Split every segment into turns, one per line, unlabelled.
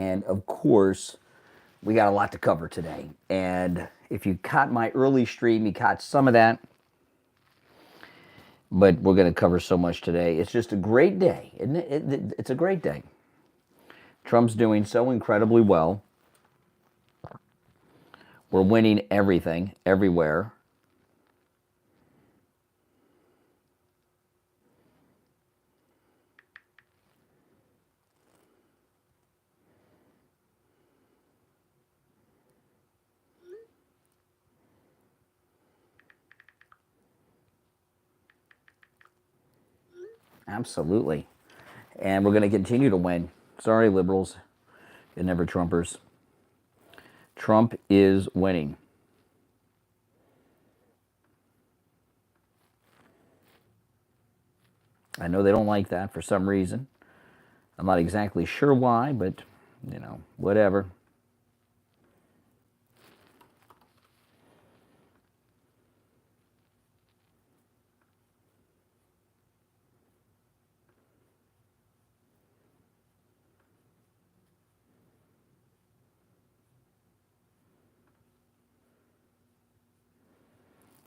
And of course, we got a lot to cover today. And if you caught my early stream, you caught some of that. But we're going to cover so much today. It's just a great day, isn't it? It's a great day. Trump's doing so incredibly well. We're winning everything, everywhere. Absolutely. And we're going to continue to win. Sorry, liberals and never Trumpers. Trump is winning. I know they don't like that for some reason. I'm not exactly sure why, but, whatever.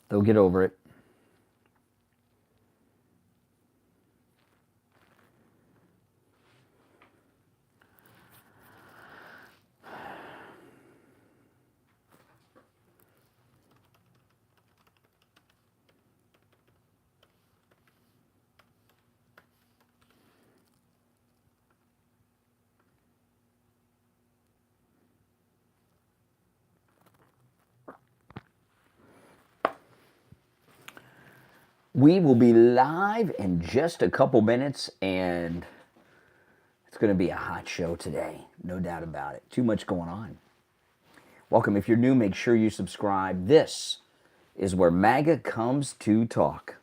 They'll get over it. We will be live in just a couple minutes, and it's going to be a hot show today. No doubt about it. Too much going on. Welcome. If you're new, make sure you subscribe. This is where MAGA comes to talk.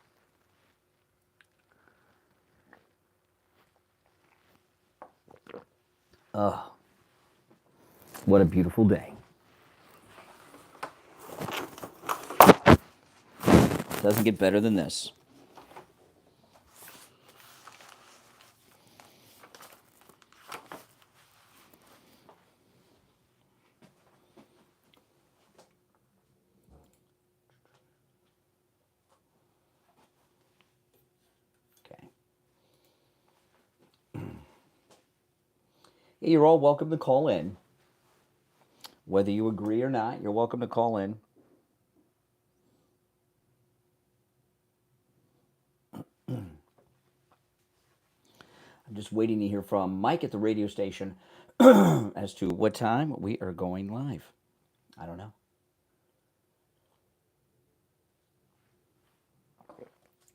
Oh, what a beautiful day. Doesn't get better than this. Okay. You're all welcome to call in. Whether you agree or not, you're welcome to call in. I'm just waiting to hear from Mike at the radio station as to what time we are going live. I don't know.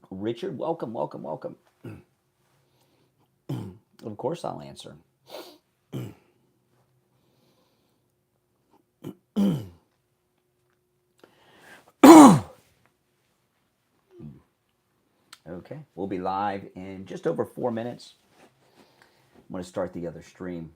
Richard, welcome, welcome, welcome. Of course I'll answer. Okay, we'll be live in just over 4 minutes. I'm going to start the other stream.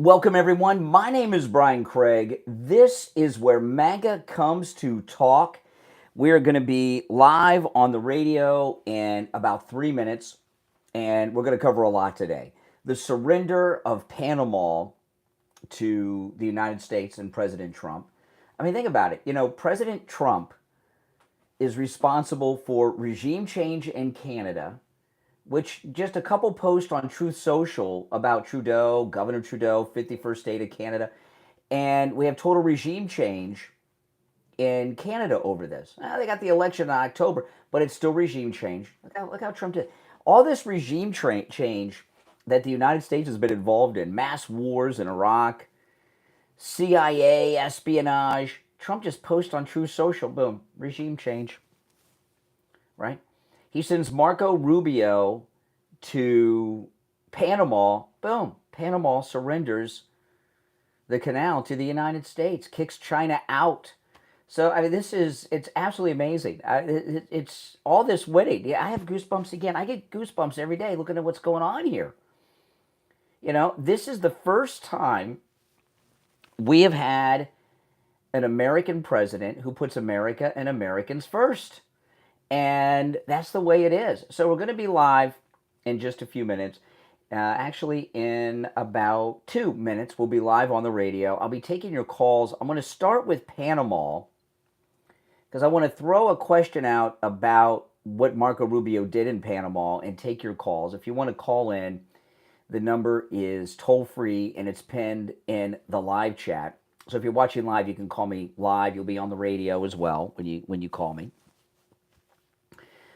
Welcome, everyone. My name is Brian Craig. This is where MAGA comes to talk. We are going to be live on the radio in about 3 minutes, and we're going to cover a lot today. The surrender of Panama to the United States and President Trump. I mean, think about it. President Trump is responsible for regime change in Canada, which just a couple posts on Truth Social about Trudeau, Governor Trudeau, 51st state of Canada, and we have total regime change in Canada over this. They got the election in October, but it's still regime change. Look how Trump did. All this regime change that the United States has been involved in, mass wars in Iraq, CIA, espionage, Trump just posts on Truth Social, boom, regime change, right? He sends Marco Rubio to Panama. Boom. Panama surrenders the canal to the United States, kicks China out. So, I mean, it's absolutely amazing. It's all this winning. Yeah, I have goosebumps again. I get goosebumps every day looking at what's going on here. You know, this is the first time we have had an American president who puts America and Americans first. And that's the way it is. So we're going to be live in just a few minutes. Actually, in about 2 minutes, we'll be live on the radio. I'll be taking your calls. I'm going to start with Panama because I want to throw a question out about what Marco Rubio did in Panama and take your calls. If you want to call in, the number is toll-free, and it's pinned in the live chat. So if you're watching live, you can call me live. You'll be on the radio as well when you call me.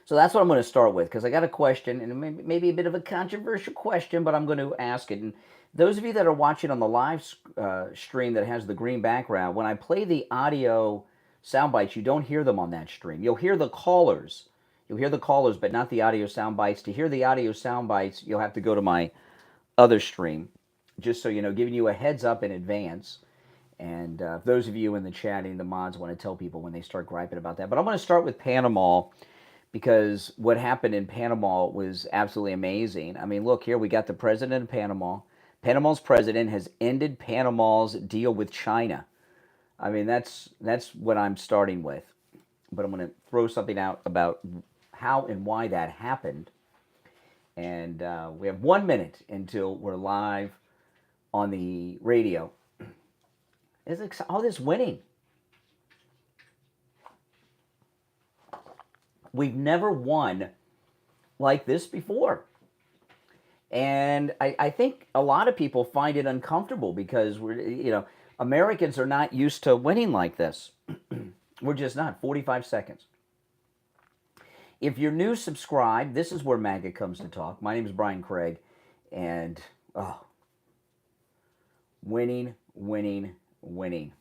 So that's what I'm going to start with, because I got a question, and maybe a bit of a controversial question, but I'm going to ask it. And those of you that are watching on the live stream that has the green background, when I play the audio sound bites, you don't hear them on that stream. You'll hear the callers. You'll hear the callers, but not the audio sound bites. To hear the audio sound bites, you'll have to go to my other stream, just so you know, giving you a heads up in advance. And those of you in the chatting, the mods want to tell people when they start griping about that. But I'm going to start with Panama, because what happened in Panama was absolutely amazing. I mean, look here, we got the president of Panama. Panama's president has ended Panama's deal with China. I mean, that's what I'm starting with. But I'm going to throw something out about how and why that happened. And we have 1 minute until we're live on the radio. It's all this winning. We've never won like this before. And I think a lot of people find it uncomfortable because Americans are not used to winning like this. We're just not. 45 seconds. If you're new, subscribe. This is where MAGA comes to talk. My name is Brian Craig. And, winning, winning, winning.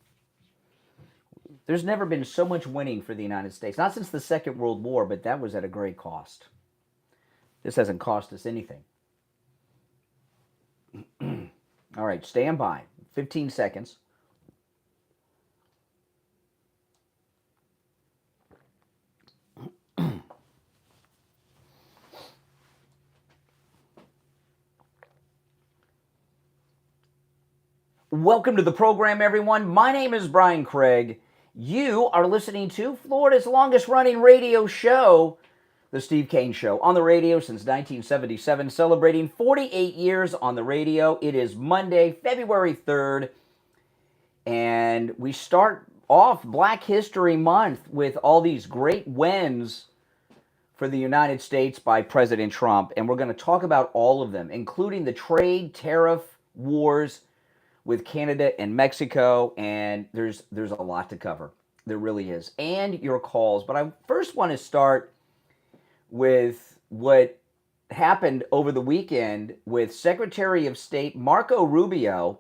There's never been so much winning for the United States. Not since the Second World War, but that was at a great cost. This hasn't cost us anything. All right, stand by. 15 seconds. Welcome to the program, everyone. My name is Brian Craig. You are listening to Florida's longest running radio show, The Steve Kane Show, on the radio since 1977, celebrating 48 years on the radio. It is Monday, February 3rd, and we start off Black History Month with all these great wins for the United States by President Trump, and we're going to talk about all of them, including the trade tariff wars with Canada and Mexico, and there's a lot to cover. There really is. And your calls. But I first want to start with what happened over the weekend with Secretary of State Marco Rubio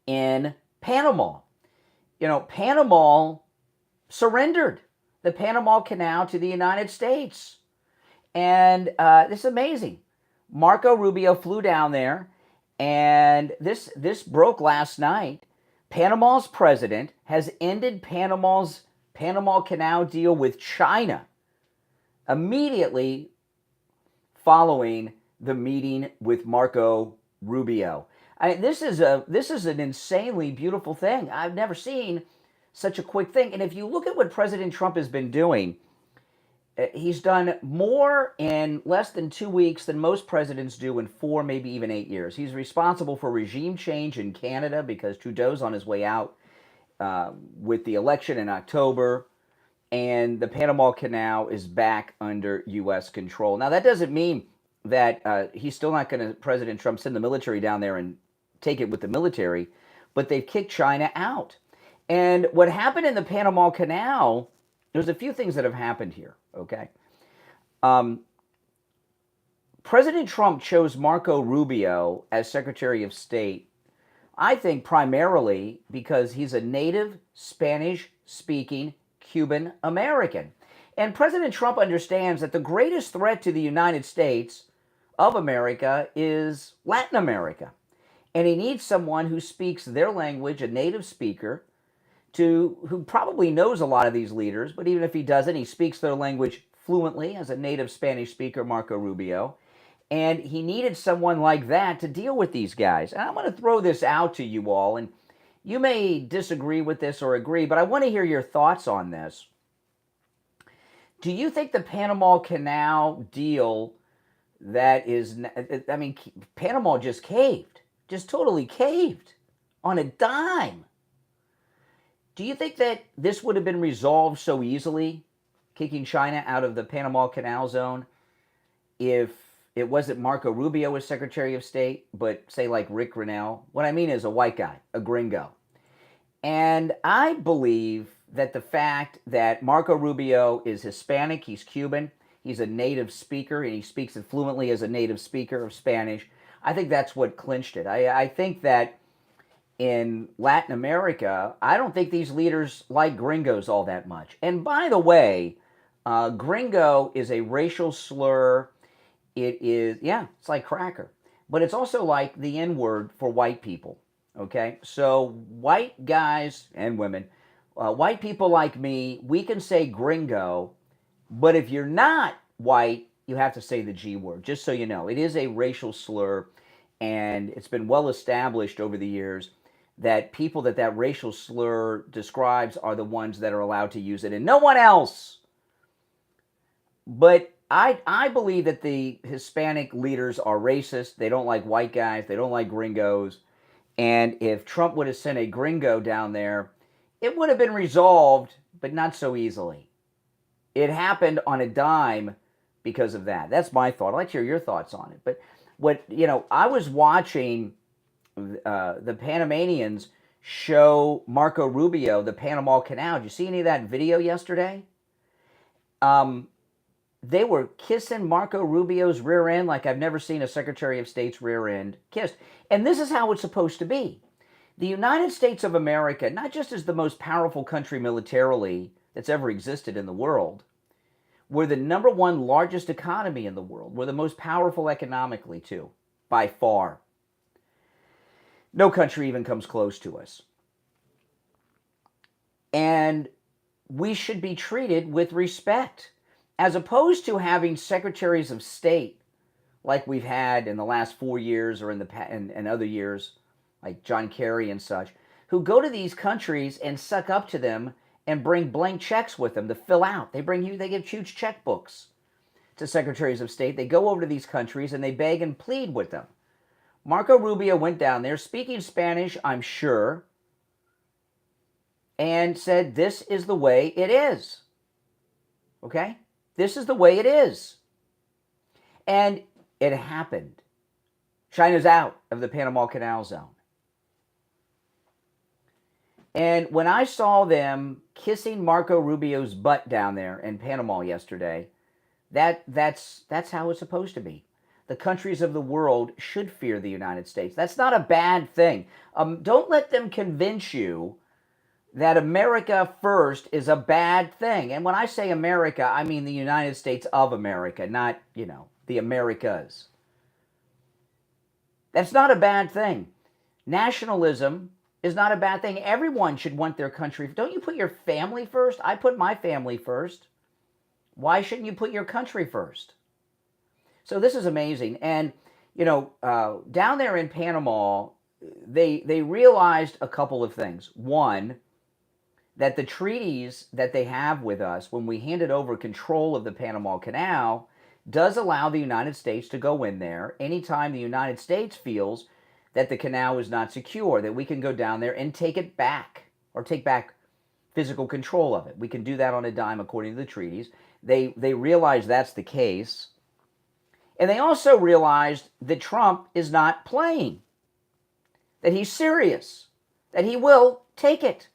in Panama. You know, Panama surrendered the Panama Canal to the United States. And this is amazing. Marco Rubio flew down there. And this broke last night. Panama's president has ended Panama's Panama Canal deal with China immediately following the meeting with Marco Rubio. This is an insanely beautiful thing. I've never seen such a quick thing. And if you look at what President Trump has been doing, he's done more in less than 2 weeks than most presidents do in 4, maybe even 8 years. He's responsible for regime change in Canada because Trudeau's on his way out with the election in October, and the Panama Canal is back under U.S. control. Now, that doesn't mean that he's still not going to, President Trump, send the military down there and take it with the military, but they've kicked China out. And what happened in the Panama Canal, there's a few things that have happened here, okay? President Trump chose Marco Rubio as Secretary of State, I think primarily because he's a native Spanish-speaking Cuban American. And President Trump understands that the greatest threat to the United States of America is Latin America. And he needs someone who speaks their language, a native speaker, who probably knows a lot of these leaders, but even if he doesn't, he speaks their language fluently as a native Spanish speaker, Marco Rubio. And he needed someone like that to deal with these guys. And I'm going to throw this out to you all, and you may disagree with this or agree, but I want to hear your thoughts on this. Do you think the Panama Canal deal Panama just caved, just totally caved on a dime? Do you think that this would have been resolved so easily, kicking China out of the Panama Canal Zone, if it wasn't Marco Rubio as Secretary of State, but say like Rick Grinnell? What I mean is a white guy, a gringo. And I believe that the fact that Marco Rubio is Hispanic, he's Cuban, he's a native speaker, and he speaks it fluently as a native speaker of Spanish, I think that's what clinched it. I think that in Latin America, I don't think these leaders like gringos all that much. And by the way, gringo is a racial slur. It is, it's like cracker. But it's also like the N-word for white people, okay? So white guys and women, white people like me, we can say gringo, but if you're not white, you have to say the G word, just so you know. It is a racial slur, and it's been well established over the years that people that racial slur describes are the ones that are allowed to use it, and no one else. But I believe that the Hispanic leaders are racist. They don't like white guys. They don't like gringos. And if Trump would have sent a gringo down there, it would have been resolved, but not so easily. It happened on a dime because of that. That's my thought. I'd like to hear your thoughts on it. But I was watching the Panamanians show Marco Rubio the Panama Canal. Did you see any of that video yesterday? They were kissing Marco Rubio's rear end like I've never seen a Secretary of State's rear end kissed. And this is how it's supposed to be. The United States of America, not just as the most powerful country militarily that's ever existed in the world, we're the number one largest economy in the world. We're the most powerful economically, too, by far. No country even comes close to us. And we should be treated with respect, as opposed to having secretaries of state like we've had in the last 4 years or in other years, like John Kerry and such, who go to these countries and suck up to them and bring blank checks with them to fill out. They give huge checkbooks to secretaries of state. They go over to these countries and they beg and plead with them. Marco Rubio went down there speaking Spanish, I'm sure, and said, this is the way it is. Okay? This is the way it is. And it happened. China's out of the Panama Canal Zone. And when I saw them kissing Marco Rubio's butt down there in Panama yesterday, that's how it's supposed to be. The countries of the world should fear the United States. That's not a bad thing. Don't let them convince you that America first is a bad thing. And when I say America, I mean the United States of America, not, the Americas. That's not a bad thing. Nationalism is not a bad thing. Everyone should want their country. Don't you put your family first? I put my family first. Why shouldn't you put your country first? So this is amazing. And, down there in Panama, they realized a couple of things. One, that the treaties that they have with us, when we handed over control of the Panama Canal, does allow the United States to go in there anytime the United States feels that the canal is not secure, that we can go down there and take it back, or take back physical control of it. We can do that on a dime according to the treaties. They realize that's the case. And they also realized that Trump is not playing, that he's serious, that he will take it.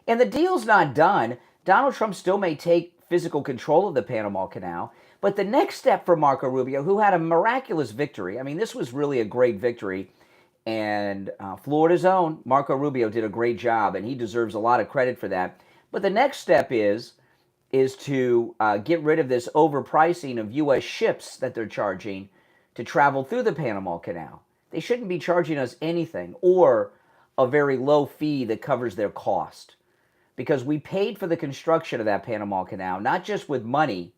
And the deal's not done. Donald Trump still may take physical control of the Panama Canal, but the next step for Marco Rubio, who had a miraculous victory, I mean, this was really a great victory, and Florida's own Marco Rubio did a great job, and he deserves a lot of credit for that. But the next step is is to get rid of this overpricing of U.S. ships that they're charging to travel through the Panama Canal. They shouldn't be charging us anything or a very low fee that covers their cost, because we paid for the construction of that Panama Canal, not just with money,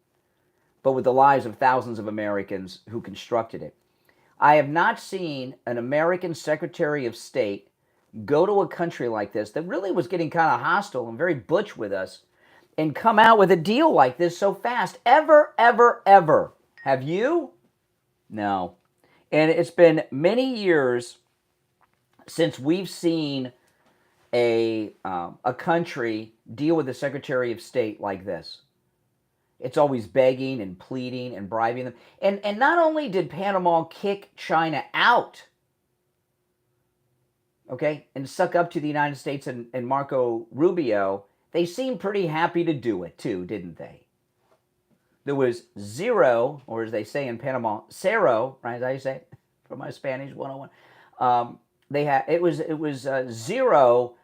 but with the lives of thousands of Americans who constructed it. I have not seen an American Secretary of State go to a country like this that really was getting kind of hostile and very butch with us and come out with a deal like this so fast. Ever, ever, ever. Have you? No. And it's been many years since we've seen a country deal with the Secretary of State like this. It's always begging and pleading and bribing them. And not only did Panama kick China out, okay, and suck up to the United States and Marco Rubio, they seemed pretty happy to do it too, didn't they? There was zero, or as they say in Panama, cero, right? Is that how you say it? From my Spanish 101. It was zero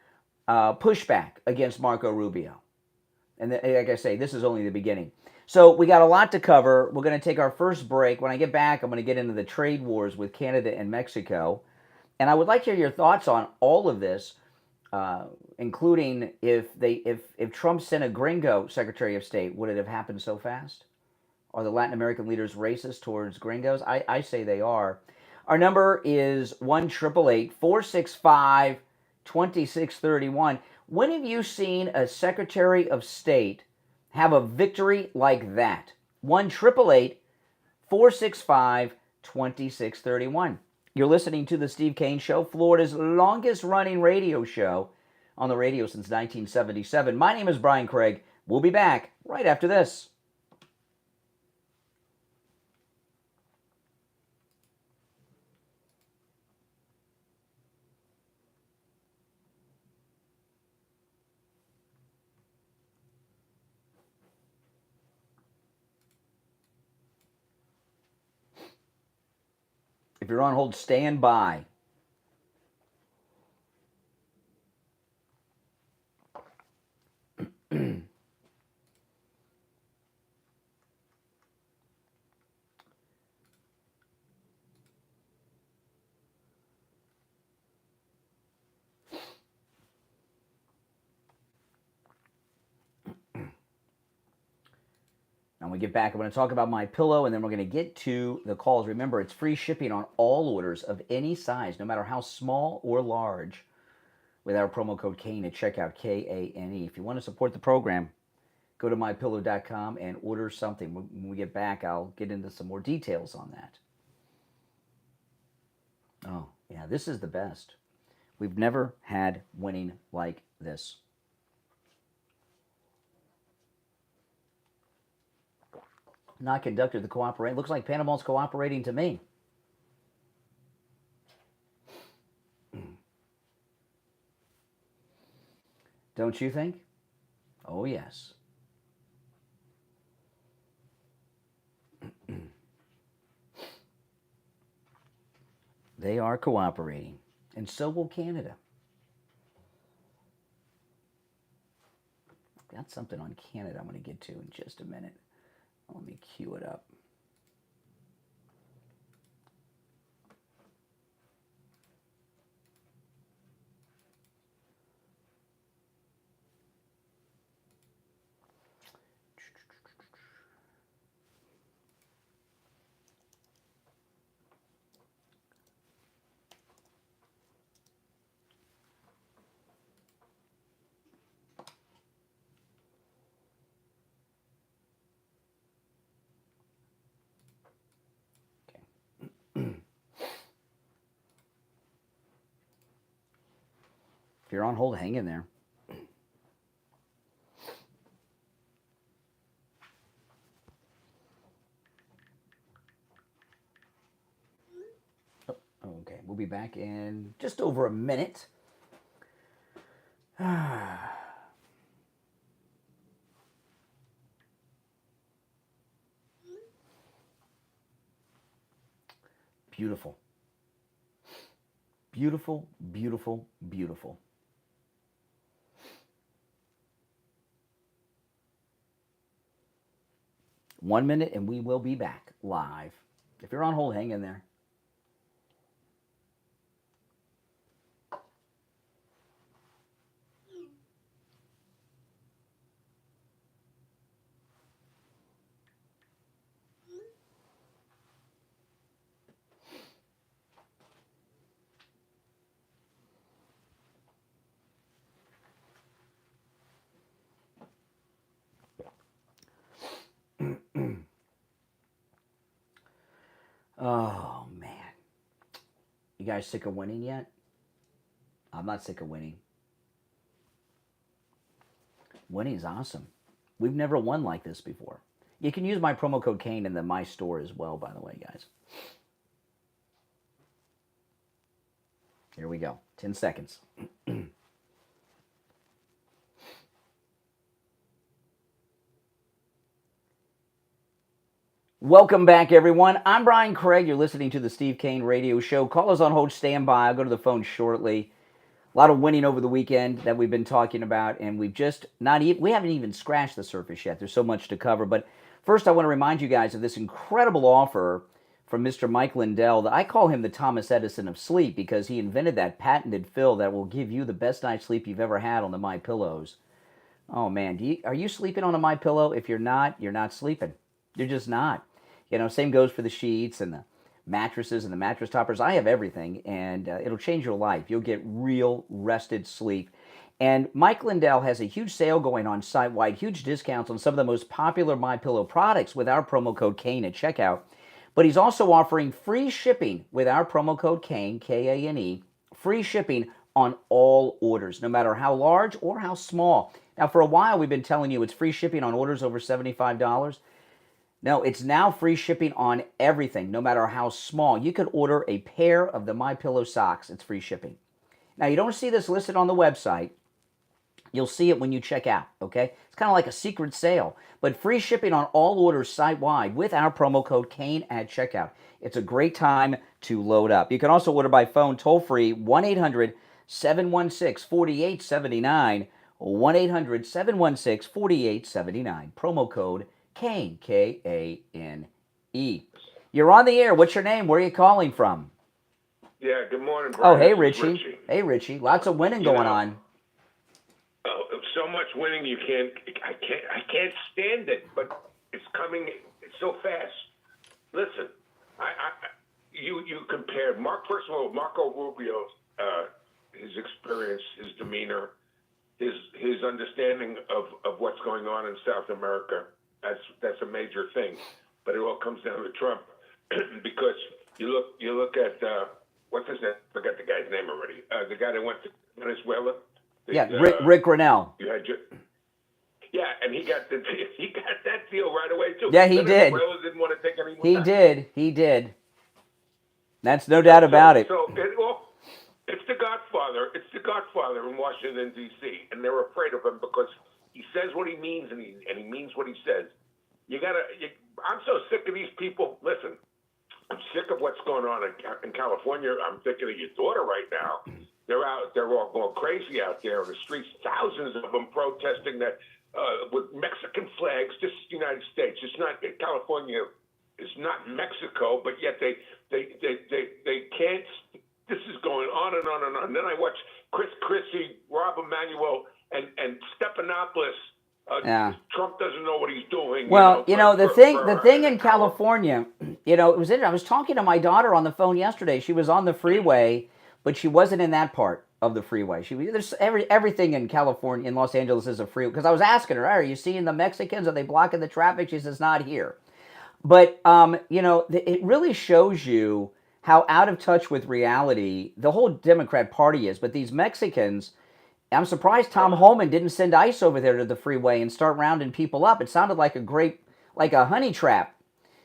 pushback against Marco Rubio. And like I say, this is only the beginning. So we got a lot to cover. We're going to take our first break. When I get back, I'm going to get into the trade wars with Canada and Mexico. And I would like to hear your thoughts on all of this, including if Trump sent a gringo Secretary of State, would it have happened so fast? Are the Latin American leaders racist towards gringos? I say they are. Our number is 1-888-465-2631. When have you seen a Secretary of State have a victory like that? 1-888-465-2631. You're listening to The Steve Kane Show, Florida's longest-running radio show on the radio since 1977. My name is Brian Craig. We'll be back right after this. If you're on hold, stand by. When we get back, I'm going to talk about my pillow, and then we're going to get to the calls. Remember, it's free shipping on all orders of any size, no matter how small or large, with our promo code KANE at checkout, KANE. If you want to support the program, go to mypillow.com and order something. When we get back, I'll get into some more details on that. Oh, yeah, this is the best. We've never had winning like this. Not conducted the cooperation. Looks like Panama's cooperating to me. Don't you think? Oh, yes. They are cooperating, and so will Canada. I've got something on Canada I'm going to get to in just a minute. Let me cue it up. If you're on hold, hang in there. Oh, okay, we'll be back in just over a minute. Beautiful. Beautiful, beautiful, beautiful. 1 minute, and we will be back live. If you're on hold, hang in there. Oh, man. You guys sick of winning yet? I'm not sick of winning. Winning is awesome. We've never won like this before. You can use my promo code Kane in the My Store as well, by the way, guys. Here we go. 10 seconds. Welcome back, everyone. I'm Brian Craig. You're listening to the Steve Kane Radio Show. Call us on hold. Stand by. I'll go to the phone shortly. A lot of winning over the weekend that we've been talking about, and we haven't even scratched the surface yet. There's so much to cover. But first, I want to remind you guys of this incredible offer from Mr. Mike Lindell. That I call him the Thomas Edison of sleep because he invented that patented fill that will give you the best night's sleep you've ever had on the My Pillows. Oh man, are you sleeping on a My Pillow? If you're not sleeping. You're just not. Same goes for the sheets and the mattresses and the mattress toppers. I have everything, and it'll change your life. You'll get real rested sleep. And Mike Lindell has a huge sale going on site-wide, huge discounts on some of the most popular MyPillow products with our promo code Kane at checkout. But he's also offering free shipping with our promo code Kane, K-A-N-E, free shipping on all orders, no matter how large or how small. Now, for a while, we've been telling you it's free shipping on orders over $75. No, it's now free shipping on everything, no matter how small. You could order a pair of the MyPillow socks. It's free shipping. Now, you don't see this listed on the website. You'll see it when you check out, okay? It's kind of like a secret sale, but free shipping on all orders site-wide with our promo code Kane at checkout. It's a great time to load up. You can also order by phone toll-free, 1-800-716-4879, 1-800-716-4879, promo code Kane, K-A-N-E. You're on the air. What's your name? Where are you calling from?
Yeah, good morning, Brian.
Oh, hey, Richie. Hey, Richie. Lots of winning going on.
So much winning, I can't stand it, but it's coming so fast. Listen, you compared first of all, Marco Rubio, his experience, his demeanor, his understanding of what's going on in South America. That's a major thing, but it all comes down to Trump because you look at what's his name? I forgot the guy's name already. The guy that went to Venezuela.
Rick Grinnell.
And he got that deal right away too.
Yeah, he did.
Venezuela didn't want to take any more.
He did. That's no doubt about it.
So it's the Godfather. It's the Godfather in Washington D.C. and they're afraid of him because he says what he means and he means what he says. I'm so sick of these people. Listen, I'm sick of what's going on in California. I'm thinking of your daughter right now. They're all going crazy out there in the streets. Thousands of them protesting that with Mexican flags. This is the United States. It's not California. It's not Mexico, but yet they can't. This is going on and on and on. And then I watch Christy, Rob Emanuel, and Stephanopoulos. Trump doesn't know what he's doing.
Well, the thing in California, it was interesting. I was talking to my daughter on the phone yesterday. She was on the freeway, but she wasn't in that part of the freeway. There's everything in California, in Los Angeles, is a freeway. Because I was asking her, are you seeing the Mexicans? Are they blocking the traffic? She says, not here. But, it really shows you how out of touch with reality the whole Democrat Party is. But these Mexicans, I'm surprised Tom Homan didn't send ICE over there to the freeway and start rounding people up. It sounded like a honey trap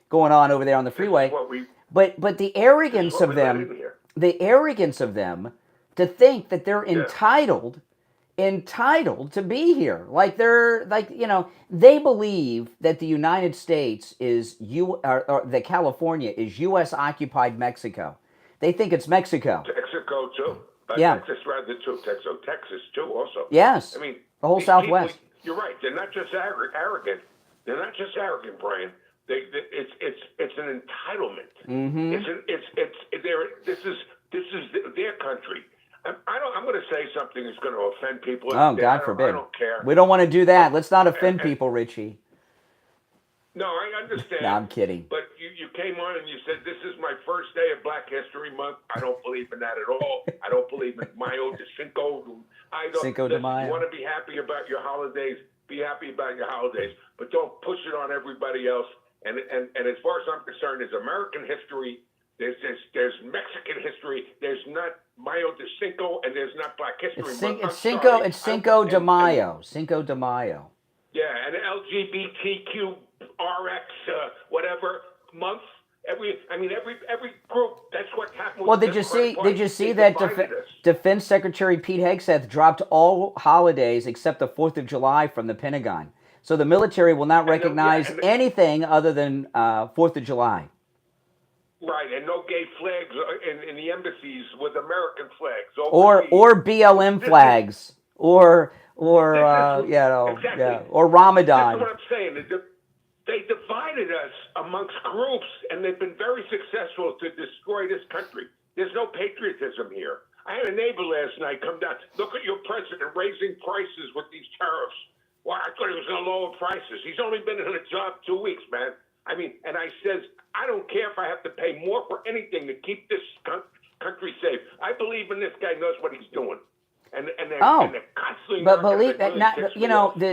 going on over there on the freeway. But the arrogance of them, to think that they're entitled to be here. They believe that the United States is that California is U.S. occupied Mexico. They think it's Mexico.
Mexico too. Texas rather too. Texas too also.
Yes.
I mean,
the whole Southwest.
You're right. They're not just arrogant. They're not just arrogant, Brian, It's an entitlement.
Mm-hmm.
This is their country. I'm going to say something that's going to offend people.
Oh, God forbid.
I don't care.
We don't want to do that. Let's not offend people, Richie.
No, I understand.
No, I'm kidding.
But you came on and you said, this is my first day of Black History Month. I don't believe in that at all. I don't believe in Mayo de Cinco.
Cinco de Mayo.
You want to be happy about your holidays, be happy about your holidays, but don't push it on everybody else. And as far as I'm concerned, there's American history, there's Mexican history, there's not Mayo de Cinco, and there's not Black History Month.
It's Cinco de Mayo. Cinco de Mayo.
Yeah, and LGBTQ RX whatever month. Every group. That's what happened.
Well, did you see that Defense Secretary Pete Hegseth dropped all holidays except the 4th of July from the Pentagon? So the military will not recognize anything other than 4th of July.
Right, and no gay flags in the embassies with American flags.
Or BLM flags. Or
exactly.
or Ramadan.
That's what I'm saying. They divided us amongst groups, and they've been very successful to destroy this country. There's no patriotism here. I had a neighbor last night come down. Look at your president raising prices with these tariffs. Well, I thought he was going to lower prices. He's only been in a job 2 weeks, man. I mean, and I says, I don't care if I have to pay more for anything to keep this country safe. I believe in this guy knows what he's doing. And they're constantly.
But believe that,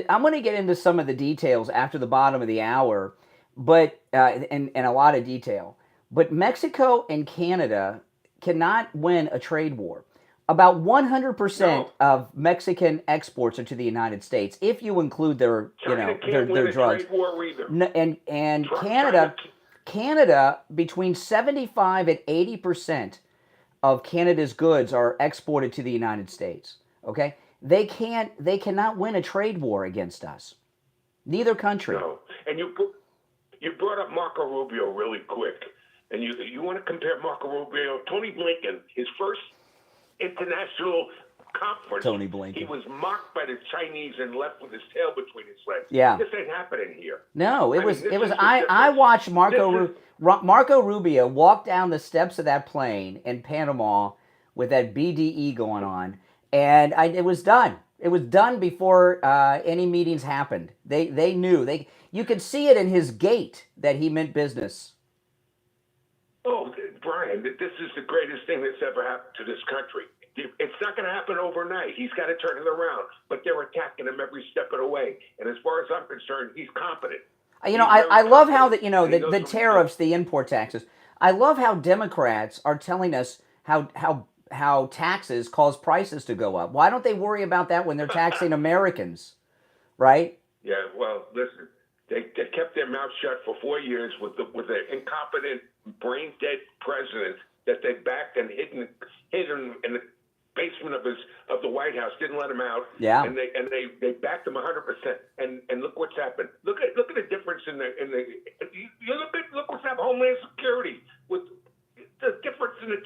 I'm going to get into some of the details after the bottom of the hour, but and a lot of detail. But Mexico and Canada cannot win a trade war. About 100% of Mexican exports are to the United States, if you include their drugs.
Trade war either.
No, and Canada, between 75 and 80% of Canada's goods are exported to the United States. Okay, they cannot win a trade war against us. Neither country.
No, and you brought up Marco Rubio really quick, and you want to compare Marco Rubio, Tony Blinken, his first international conference.
Tony Blinken.
He was mocked by the Chinese and left with his tail between his legs.
Yeah,
this ain't happening here.
No, it was. I watched Marco Rubio walk down the steps of that plane in Panama with that BDE going on, and it was done. It was done before any meetings happened. They knew. You could see it in his gait that he meant business.
Oh, Brian, this is the greatest thing that's ever happened to this country. It's not going to happen overnight. He's got to turn it around, but they're attacking him every step of the way. And as far as I'm concerned, he's competent.
I love how the tariffs, the import taxes. I love how Democrats are telling us how taxes cause prices to go up. Why don't they worry about that when they're taxing Americans, right?
Yeah, well, listen, they kept their mouth shut for 4 years with an incompetent, brain-dead president that they backed and hid in the basement of the White House, didn't let him out.
Yeah.
And they backed him 100%. And look what's happened. Look at the difference in the look what's happened. Homeland Security, with the difference in the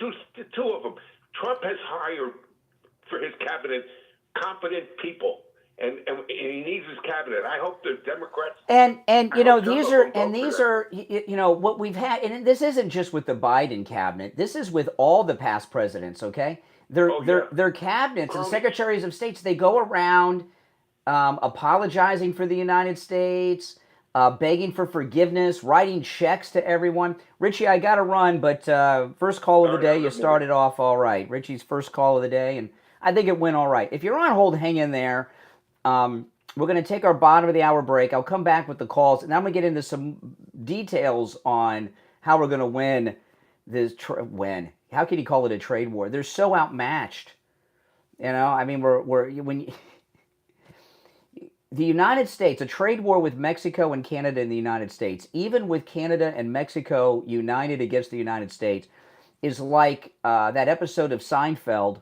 two of them. Trump has hired for his cabinet competent people. And he needs his cabinet. I hope the Democrats
these are what we've had, and this isn't just with the Biden cabinet. This is with all the past presidents. Okay, their cabinets and secretaries of states, they go around apologizing for the United States, begging for forgiveness, writing checks to everyone. Richie, I got to run, but first call of the day, you started off all right. Richie's first call of the day, and I think it went all right. If you're on hold, hang in there. We're going to take our bottom of the hour break. I'll come back with the calls, and I'm going to get into some details on how we're going to win this. How can you call it a trade war? They're so outmatched. I mean, the United States, a trade war with Mexico and Canada and the United States, even with Canada and Mexico united against the United States, is like that episode of Seinfeld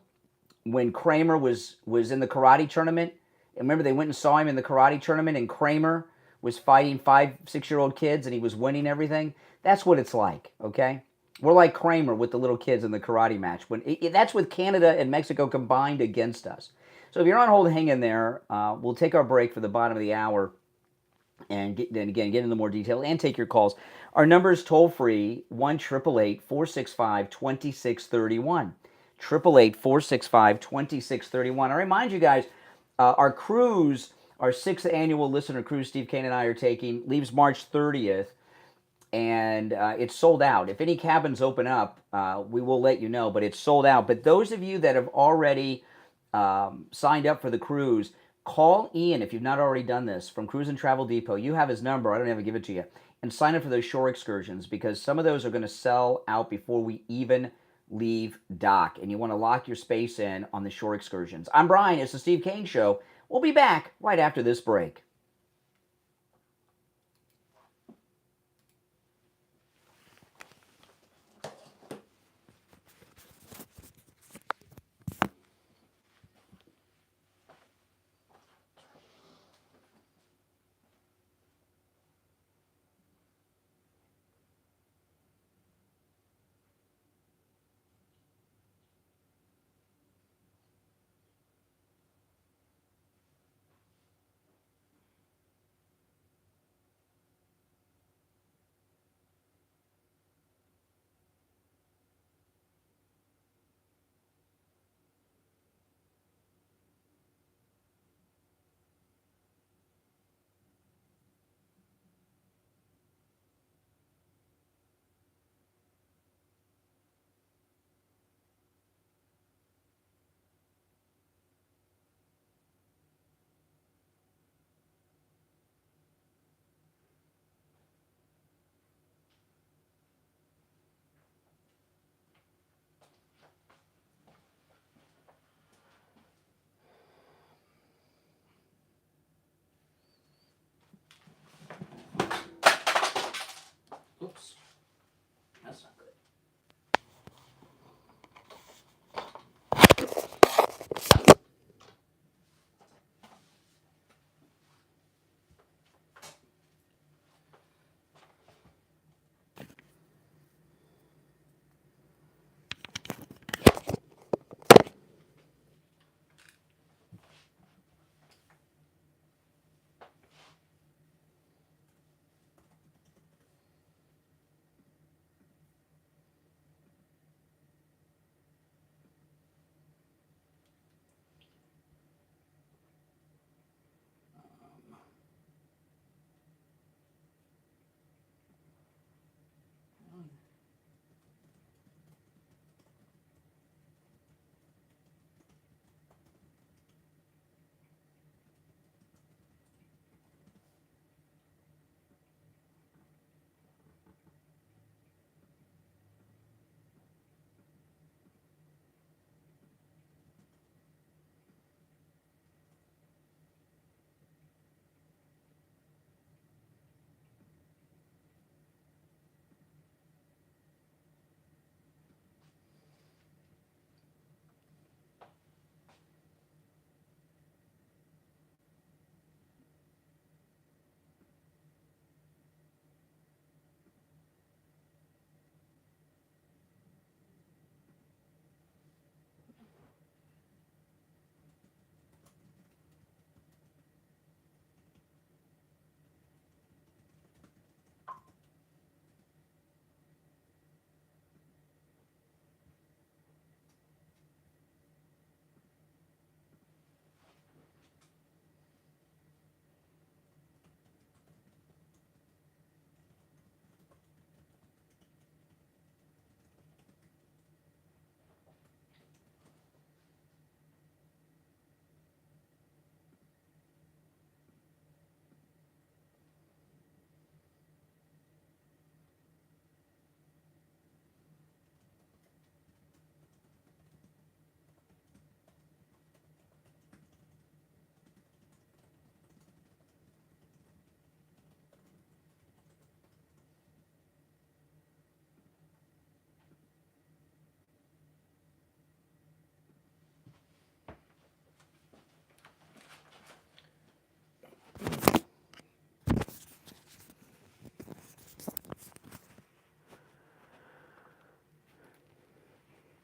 when Kramer was in the karate tournament. Remember, they went and saw him in the karate tournament, and Kramer was fighting 5-6-year-old kids, and he was winning everything. That's what it's like, okay? We're like Kramer with the little kids in the karate match. That's with Canada and Mexico combined against us. So if you're on hold, hang in there. We'll take our break for the bottom of the hour. and then again, get into more detail and take your calls. Our number is toll free 1-888-465-2631. 888-465-2631. I remind you guys, our cruise, our 6th annual listener cruise, Steve Kane and I are taking, leaves March 30th, and it's sold out. If any cabins open up, we will let you know, but it's sold out. But those of you that have already signed up for the cruise, call Ian if you've not already done this from Cruise and Travel Depot. You have his number. I don't have to give it to you. And sign up for those shore excursions because some of those are going to sell out before we even leave dock. And you want to lock your space in on the shore excursions. I'm Brian. It's the Steve Kane Show. We'll be back right after this break. Oops. That's not good.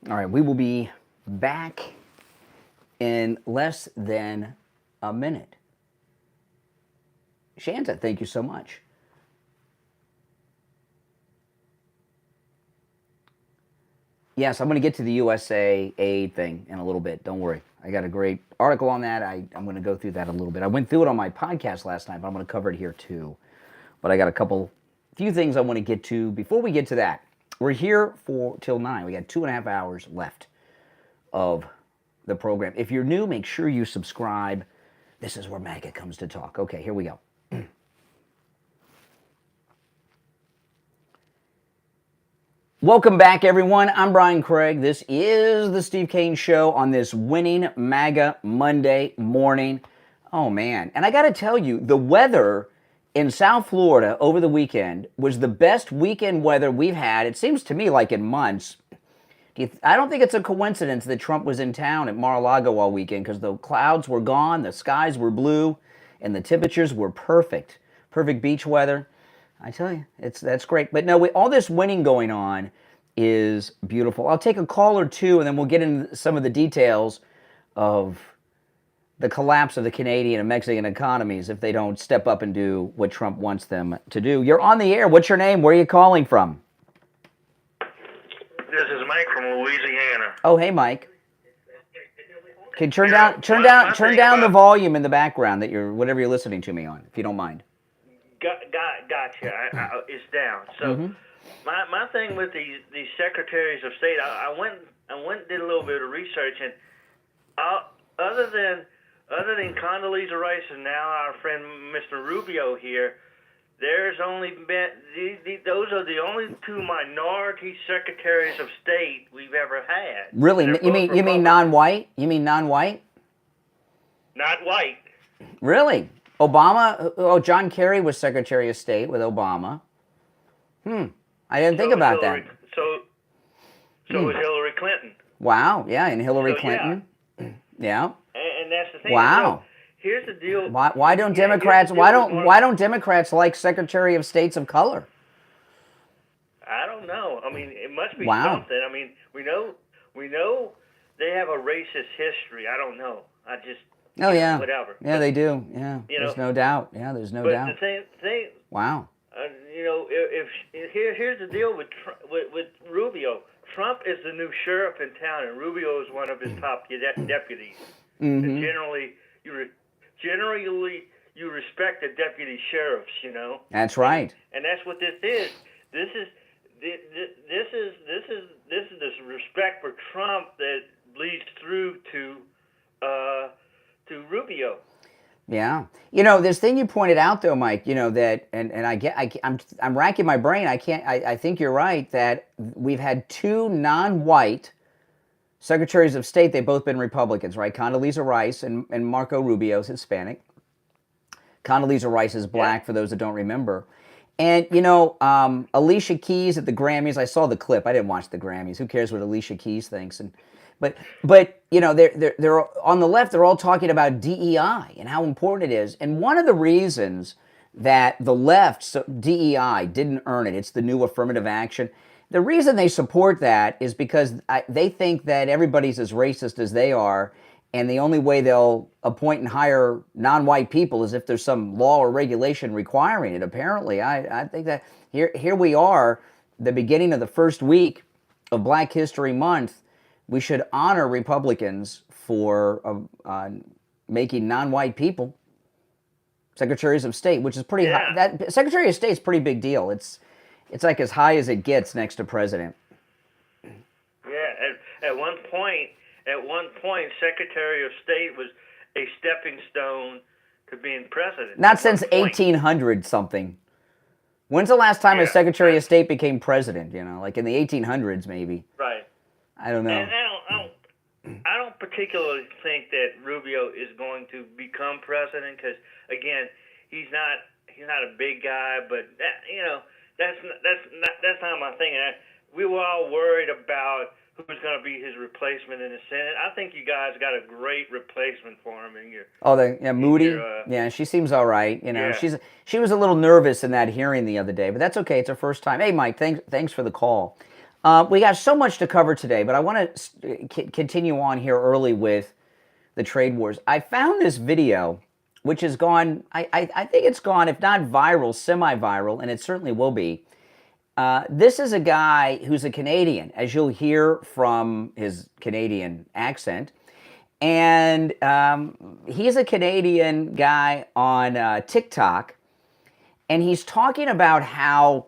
All right, we will be back in less than a minute. Shanta, thank you so much. Yes, I'm going to get to the USAID thing in a little bit. Don't worry. I got a great article on that. I'm going to go through that a little bit. I went through it on my podcast last night, but I'm going to cover it here too. But I got few things I want to get to. Before we get to that, we're here till 9. We got 2.5 hours left of the program. If you're new, make sure you subscribe. This is where MAGA comes to talk. Okay, here we go. Welcome back, everyone. I'm Brian Craig. This is the Steve Kane Show on this winning MAGA Monday morning. Oh, man. And I got to tell you, the weather in South Florida over the weekend was the best weekend weather we've had, it seems to me, like in months. I don't think it's a coincidence that Trump was in town at Mar-a-Lago all weekend, because the clouds were gone, the skies were blue, and the temperatures were perfect. Perfect beach weather. I tell you, that's great. But no, all this winning going on is beautiful. I'll take a call or two, and then we'll get into some of the details of the collapse of the Canadian and Mexican economies if they don't step up and do what Trump wants them to do. You're on the air. What's your name? Where are you calling from?
This is Mike from Louisiana.
Oh, hey, Mike. Okay, turn down the volume in the background whatever you're listening to me on, if you don't mind.
Gotcha. It's down. So my thing with these secretaries of state, I went and did a little bit of research, and other than Condoleezza Rice and now our friend Mr. Rubio here, there's only been those are the only two minority secretaries of state we've ever had.
Really? You mean non-white? You mean non-white?
Not white.
Really? Obama? Oh, John Kerry was Secretary of State with Obama. I didn't think about that.
So was Hillary Clinton.
Wow. Yeah, and Hillary Clinton. Yeah.
And that's the thing.
Wow.
So here's the deal.
Why don't Democrats? Why don't Democrats like Secretary of States of color?
I don't know. I mean, it must be
Wow.
something. I mean, we know they have a racist history. I don't know. I just whatever.
Yeah, they do. Yeah, there's no doubt. Yeah, there's no doubt.
But the thing.
Wow.
Here's the deal with Rubio. Trump is the new sheriff in town, and Rubio is one of his top deputies. And generally, you respect the deputy sheriffs, you know.
That's right.
And that's what this is. This is this respect for Trump that leads through to Rubio.
Yeah. This thing you pointed out though, Mike, that I'm racking my brain. I think you're right that we've had two non-white secretaries of state. They've both been Republicans, right? Condoleezza Rice and Marco Rubio's Hispanic. Condoleezza Rice is black, for those that don't remember. And, Alicia Keys at the Grammys, I saw the clip. I didn't watch the Grammys. Who cares what Alicia Keys thinks? But they're on the left, they're all talking about DEI and how important it is. And one of the reasons that the left's DEI didn't earn it, it's the new affirmative action. The reason they support that is because they think that everybody's as racist as they are, and the only way they'll appoint and hire non-white people is if there's some law or regulation requiring it. Apparently, I think that here we are, the beginning of the first week of Black History Month. We should honor Republicans for making non-white people secretaries of state, which is pretty high. That Secretary of State is a pretty big deal. It's like as high as it gets next to president.
Yeah, at one point, Secretary of State was a stepping stone to being president.
Not since 1800 something. When's the last time a Secretary of State became president? Like in the 1800s, maybe.
Right.
I don't know.
And I don't particularly think that Rubio is going to become president because, again, he's not a big guy, but that's not my thing. And we were all worried about who's going to be his replacement in the Senate. I think you guys got a great replacement for him in your.
Moody. She seems all right. She was a little nervous in that hearing the other day, but that's okay. It's her first time. Hey, Mike, thanks for the call. We got so much to cover today, but I want to continue on here early with the trade wars. I found this video which has gone, I think it's gone, if not viral, semi-viral, and it certainly will be. This is a guy who's a Canadian, as you'll hear from his Canadian accent. And he's a Canadian guy on TikTok, and he's talking about how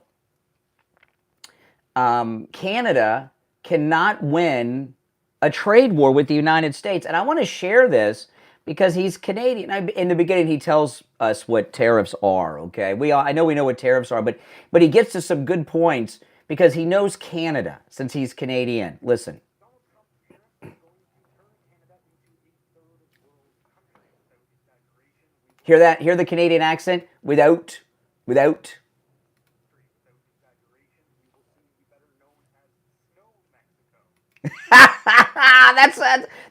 Canada cannot win a trade war with the United States. And I want to share this because he's Canadian. In the beginning, he tells us what tariffs are, okay? I know we know what tariffs are, but he gets to some good points because he knows Canada since he's Canadian. Listen. Hear that? Hear the Canadian accent? Without.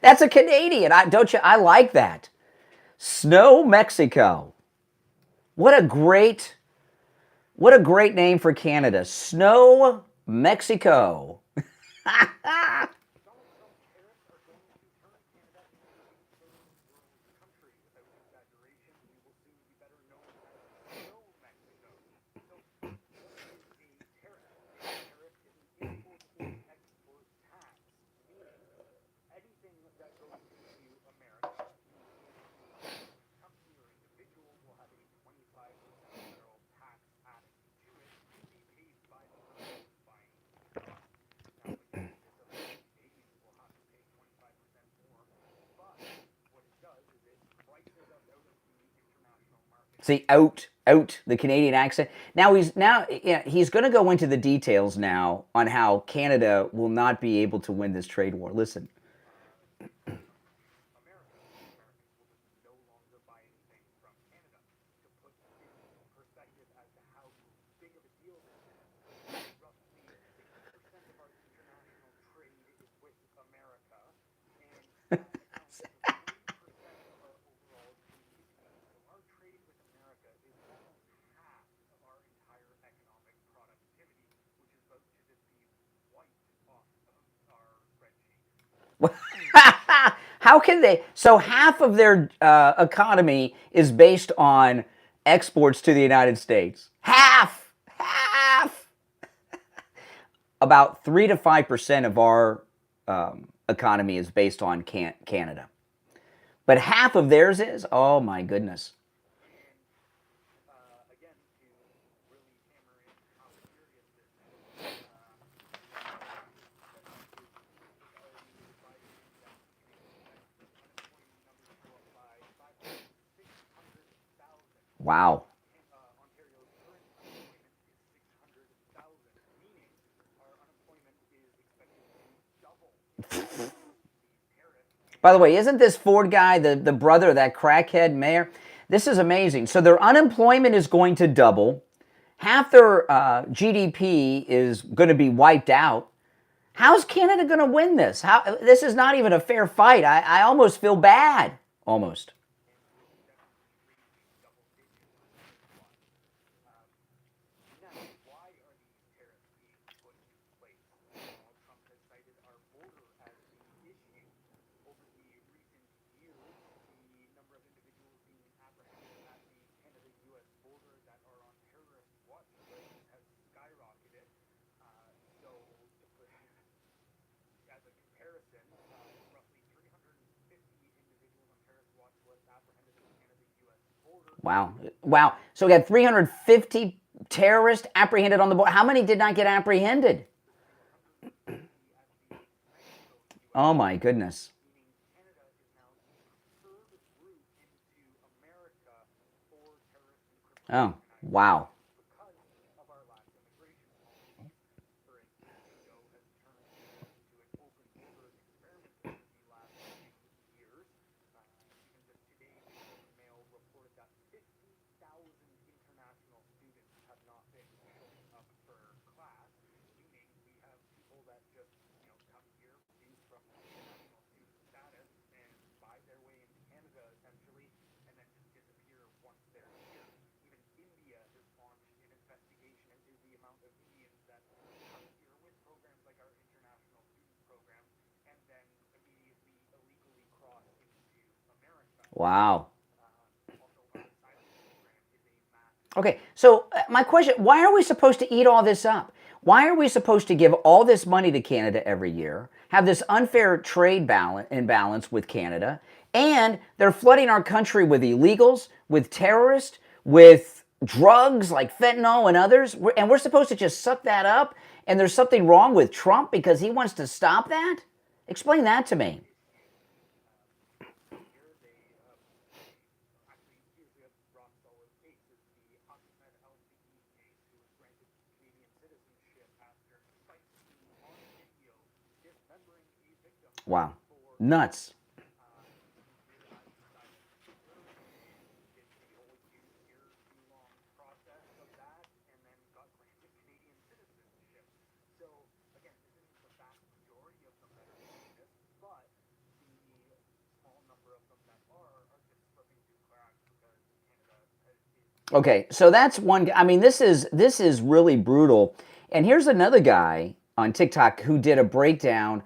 That's a Canadian. Don't you? I like that. Snow Mexico. What a great name for Canada. Snow Mexico. See, out the Canadian accent. Now he's going to go into the details now on how Canada will not be able to win this trade war. Listen. How can they? So half of their economy is based on exports to the United States. Half. About 3 to 5% of our economy is based on Canada, but half of theirs is. Oh my goodness. Wow. By the way, isn't this Ford guy the brother of that crackhead mayor? This is amazing. So their unemployment is going to double. Half their GDP is going to be wiped out. How's Canada going to win this? This is not even a fair fight. I almost feel bad. Almost. Wow. So we got 350 terrorists apprehended on the border. How many did not get apprehended? Oh my goodness. Oh, wow. Wow. Okay, so my question, why are we supposed to eat all this up? Why are we supposed to give all this money to Canada every year, have this unfair trade imbalance with Canada, and they're flooding our country with illegals, with terrorists, with drugs like fentanyl and others, and we're supposed to just suck that up, and there's something wrong with Trump because he wants to stop that? Explain that to me. Wow. Nuts. Okay, so that's one. I mean, this is really brutal. And here's another guy on TikTok who did a breakdown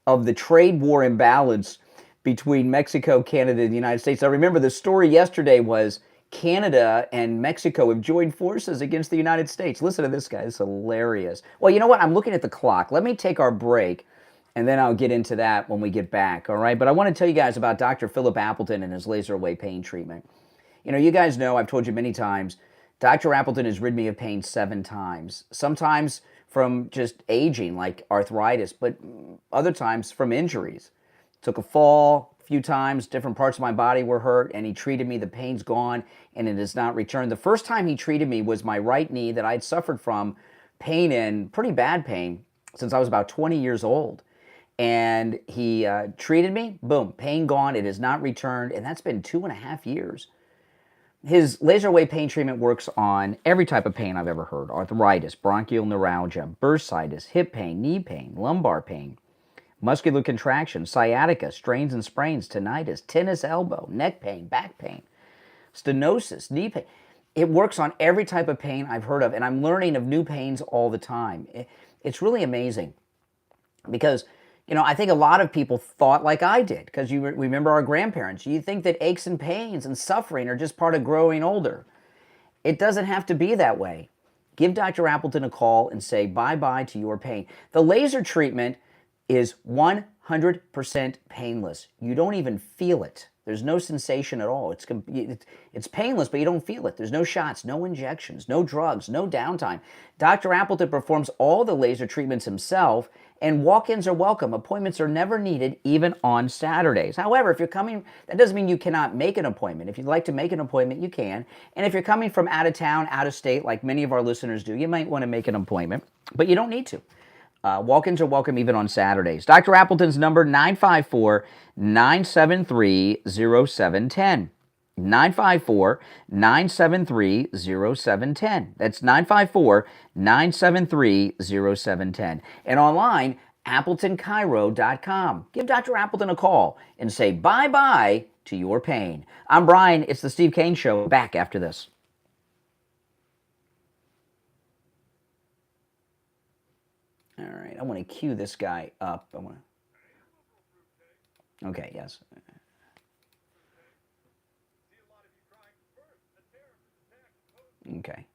of the trade war imbalance between Mexico, Canada, and the United States. I remember the story yesterday was Canada and Mexico have joined forces against the United States. Listen to this guy. It's hilarious. Well, you know what? I'm looking at the clock. Let me take our break, and then I'll get into that when we get back, all right? But I want to tell you guys about Dr. Philip Appleton and his laser away pain treatment. You know, you guys know, I've told you many times, Dr. Appleton has rid me of pain 7 times. Sometimes from just aging, like arthritis, but other times from injuries. Took a fall a few times, different parts of my body were hurt, and he treated me. The pain's gone, and it has not returned. The first time he treated me was my right knee that I'd suffered from pain in, pretty bad pain, since I was about 20 years old. And he treated me, boom, pain gone, it has not returned, and that's been 2.5 years. His laser wave pain treatment works on every type of pain I've ever heard. Arthritis, bronchial neuralgia, bursitis, hip pain, knee pain, lumbar pain, muscular contraction, sciatica, strains and sprains, tinnitus, tennis elbow, neck pain, back pain, stenosis, knee pain. It works on every type of pain I've heard of, and I'm learning of new pains all the time. It's really amazing because, you know, I think a lot of people thought like I did, because you remember our grandparents. You think that aches and pains and suffering are just part of growing older. It doesn't have to be that way. Give Dr. Appleton a call and say bye-bye to your pain. The laser treatment is 100% painless. You don't even feel it. There's no sensation at all. It's painless, but you don't feel it. There's no shots, no injections, no drugs, no downtime. Dr. Appleton performs all the laser treatments himself, and walk-ins are welcome. Appointments are never needed, even on Saturdays. However, if you're coming, that doesn't mean you cannot make an appointment. If you'd like to make an appointment, you can. And if you're coming from out of town, out of state, like many of our listeners do, you might want to make an appointment, but you don't need to. Walk-ins are welcome even on Saturdays. Dr. Appleton's number, 954-973-0710. 954-973-0710. That's 954-973-0710. And online, AppletonChiro.com. Give Dr. Appleton a call and say bye-bye to your pain. I'm Brian. It's the Steve Kane Show. Back after this. All right, I want to cue this guy up. Okay, yes. Okay.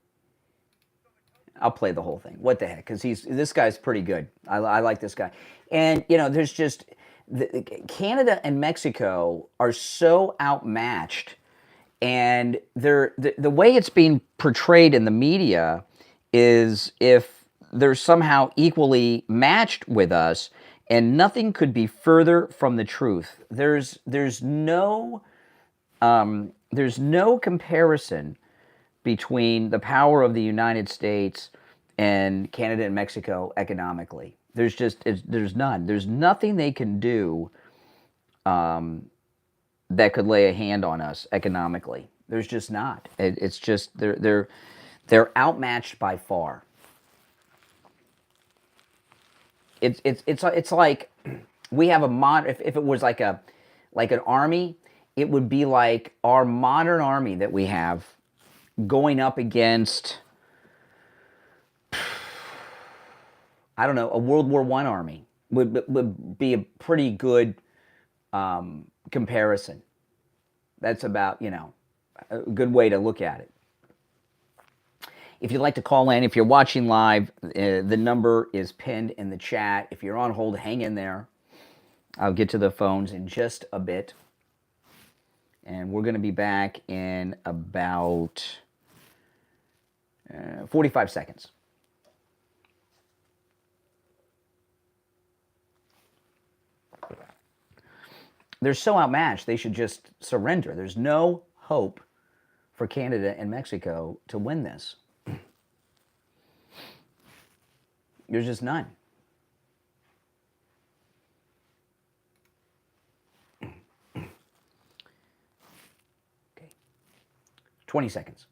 I'll play the whole thing. What the heck? Because this guy's pretty good. I like this guy. And, you know, there's just, Canada and Mexico are so outmatched. And the way it's being portrayed in the media is if they're somehow equally matched with us, and nothing could be further from the truth. There's no comparison between the power of the United States and Canada and Mexico economically. There's none. There's nothing they can do that could lay a hand on us economically. There's just not. It's just they're outmatched by far. It's like we have a if it was like an army, it would be like our modern army that we have going up against, I don't know, a World War I army would be a pretty good comparison. That's about, you know, a good way to look at it. If you'd like to call in, if you're watching live, the number is pinned in the chat. If you're on hold, hang in there. I'll get to the phones in just a bit. And we're going to be back in about 45 seconds. They're so outmatched, they should just surrender. There's no hope for Canada and Mexico to win this. There's just none. Okay. 20 seconds.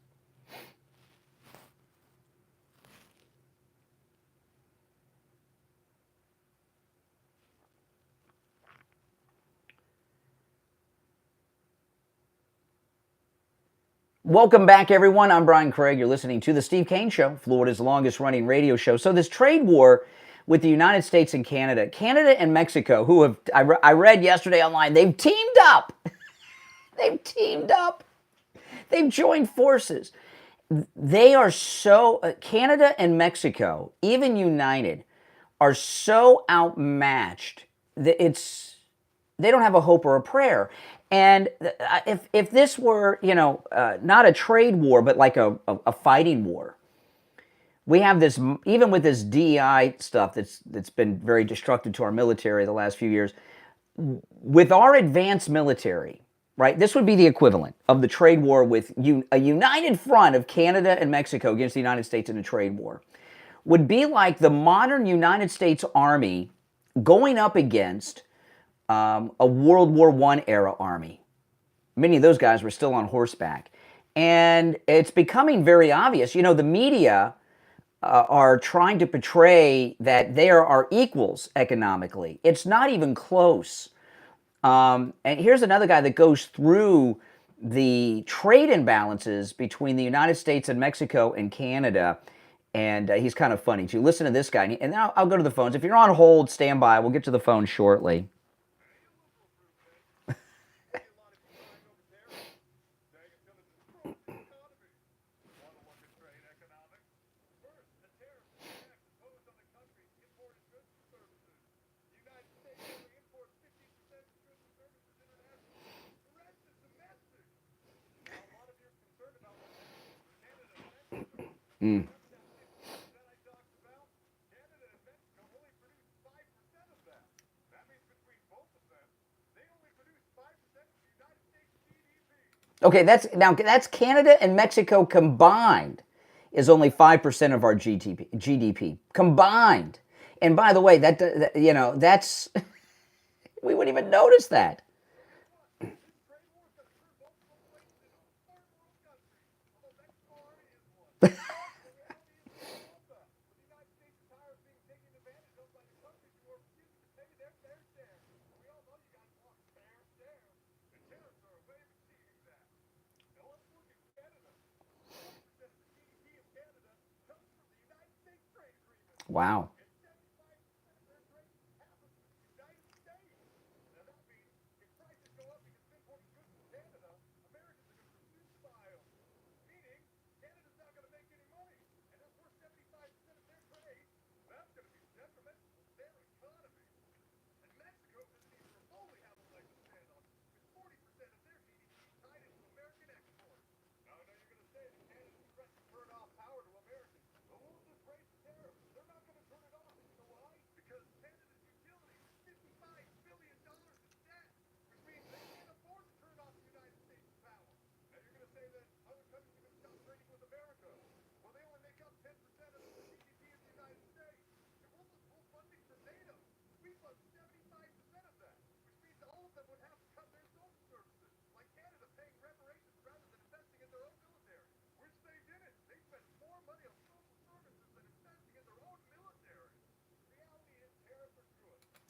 Welcome back, everyone. I'm Brian Craig. You're listening to The Steve Kane Show, Florida's longest-running radio show. So this trade war with the United States and Canada and Mexico, who have, I read yesterday online, they've teamed up. They've teamed up. They've joined forces. They are so, Canada and Mexico, even united, are so outmatched that they don't have a hope or a prayer. And if this were, not a trade war, but like a fighting war, we have this, even with this DEI stuff that's been very destructive to our military the last few years, with our advanced military, right? This would be the equivalent of the trade war with a united front of Canada and Mexico against the United States in a trade war. Would be like the modern United States Army going up against a World War I era army. Many of those guys were still on horseback. And it's becoming very obvious. The media are trying to portray that they are our equals economically. It's not even close. And here's another guy that goes through the trade imbalances between the United States and Mexico and Canada. And he's kind of funny, too. Listen to this guy. And then I'll go to the phones. If you're on hold, stand by. We'll get to the phone shortly. Mm. Okay, that's Canada and Mexico combined is only 5% of our GDP combined. And by the way, that's we wouldn't even notice that. Wow.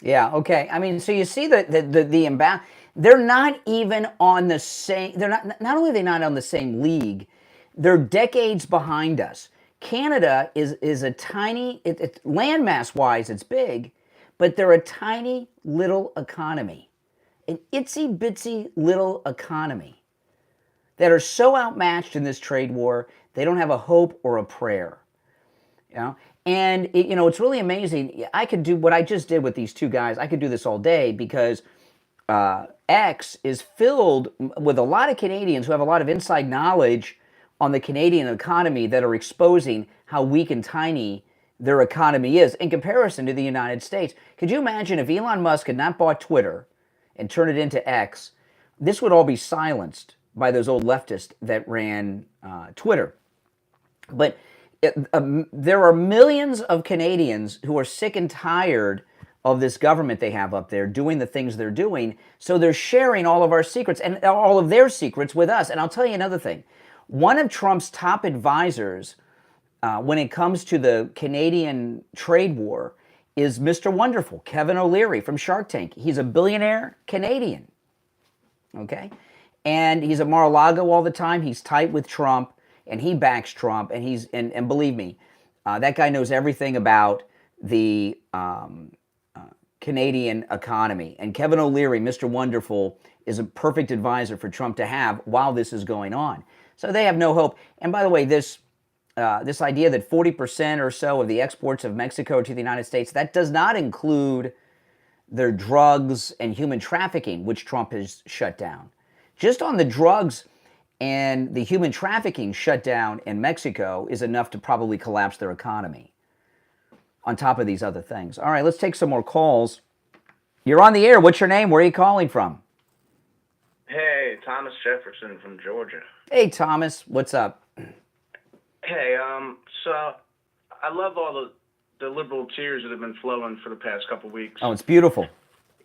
Yeah, okay. I mean, so you see the imbalance. They're not even on the same, not only are they not on the same league, they're decades behind us. Canada is a tiny, landmass wise, it's big, but they're a tiny little economy, an itsy bitsy little economy. that are so outmatched in this trade war, they don't have a hope or a prayer. You know? And it's really amazing. I could do what I just did with these two guys. I could do this all day because X is filled with a lot of Canadians who have a lot of inside knowledge on the Canadian economy that are exposing how weak and tiny their economy is in comparison to the United States. Could you imagine if Elon Musk had not bought Twitter and turned it into X, this would all be silenced by those old leftists that ran Twitter. But there are millions of Canadians who are sick and tired of this government they have up there doing the things they're doing, so they're sharing all of our secrets and all of their secrets with us. And I'll tell you another thing. One of Trump's top advisors when it comes to the Canadian trade war is Mr. Wonderful, Kevin O'Leary from Shark Tank. He's a billionaire Canadian, okay? And he's at Mar-a-Lago all the time. He's tight with Trump, and he backs Trump. And and believe me, that guy knows everything about the Canadian economy. And Kevin O'Leary, Mr. Wonderful, is a perfect advisor for Trump to have while this is going on. So they have no hope. And by the way, this idea that 40% or so of the exports of Mexico to the United States, that does not include their drugs and human trafficking, which Trump has shut down. Just on the drugs and the human trafficking shutdown in Mexico is enough to probably collapse their economy, on top of these other things. All right, let's take some more calls. You're on the air. What's your name? Where are you calling from?
Hey, Thomas Jefferson from Georgia.
Hey, Thomas. What's up?
Hey, so I love all the liberal tears that have been flowing for the past couple weeks.
Oh, it's beautiful.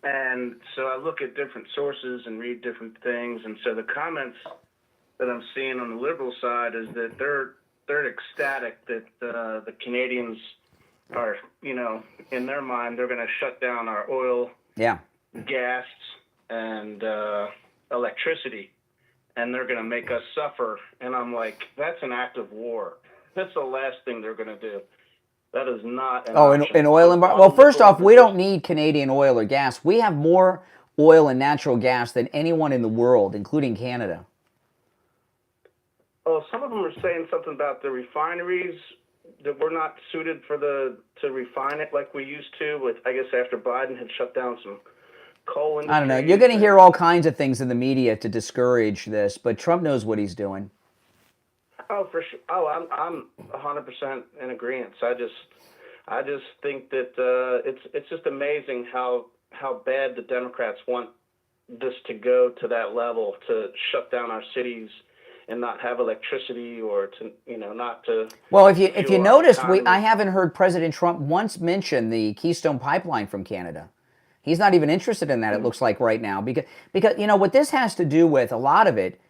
And so I look at different sources and read different things, and so the comments that I'm seeing on the liberal side is that they're ecstatic that the Canadians are, in their mind, they're going to shut down our oil, gas, and electricity, and they're going to make us suffer. And I'm like, that's an act of war. That's the last thing they're going to do. That is not an option.
In oil and well, first off, we don't need Canadian oil or gas. We have more oil and natural gas than anyone in the world, including Canada.
Oh, some of them are saying something about the refineries, that we're not suited to refine it like we used to, with, I guess, after Biden had shut down some coal industry.
I don't know. You're going to hear all kinds of things in the media to discourage this, but Trump knows what he's doing.
Oh, for sure. Oh, I'm 100% in agreement. I just think that it's just amazing how bad the Democrats want this to go to that level, to shut down our cities and not have electricity, or to not to.
Well, if you noticed, I haven't heard President Trump once mention the Keystone Pipeline from Canada. He's not even interested in that. It looks like right now, because what this has to do with, a lot of it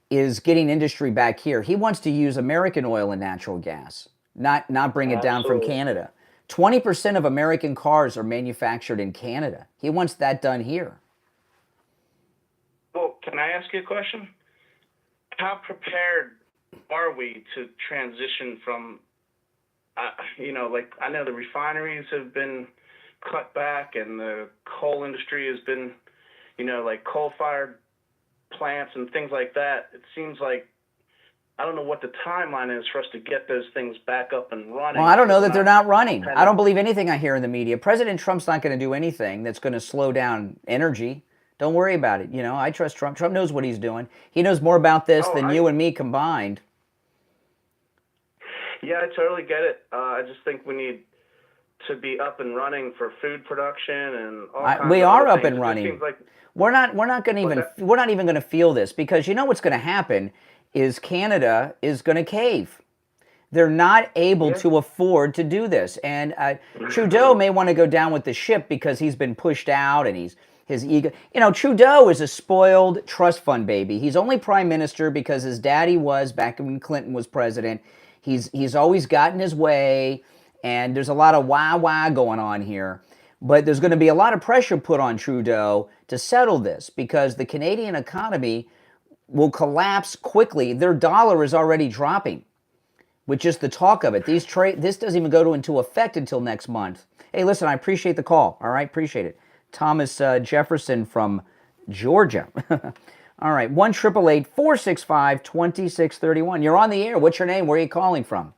is getting industry back here. He wants to use American oil and natural gas, not bring it down from Canada. 20% of American cars are manufactured in Canada. He wants that done here.
Well, can I ask you a question? How prepared are we to transition from, I know the refineries have been cut back, and the coal industry has been, coal-fired plants and things like that. It seems like, I don't know what the timeline is for us to get those things back up and running.
Well, I don't know that they're not running. I don't believe anything I hear in the media. President Trump's not going to do anything that's going to slow down energy. Don't worry about it. I trust Trump. Trump knows what he's doing. He knows more about this than you and me combined.
Yeah, I totally get it. I just think we need to be up and running for food production and all kinds
we
of
are
other
up
things.
and
It
running.
seems like,
we're not even going to feel this, because what's going to happen is Canada is going to cave. They're not able to afford to do this, and Trudeau may want to go down with the ship because he's been pushed out, and his ego. Trudeau is a spoiled trust fund baby. He's only prime minister because his daddy was back when Clinton was president. He's always gotten his way, and there's a lot of wah-wah going on here. But there's going to be a lot of pressure put on Trudeau to settle this, because the Canadian economy will collapse quickly. Their dollar is already dropping, with just the talk of it. This doesn't even go into effect until next month. Hey, listen, I appreciate the call. All right, appreciate it. Thomas Jefferson from Georgia. All right, 1-888-465-2631. You're on the air. What's your name? Where are you calling from?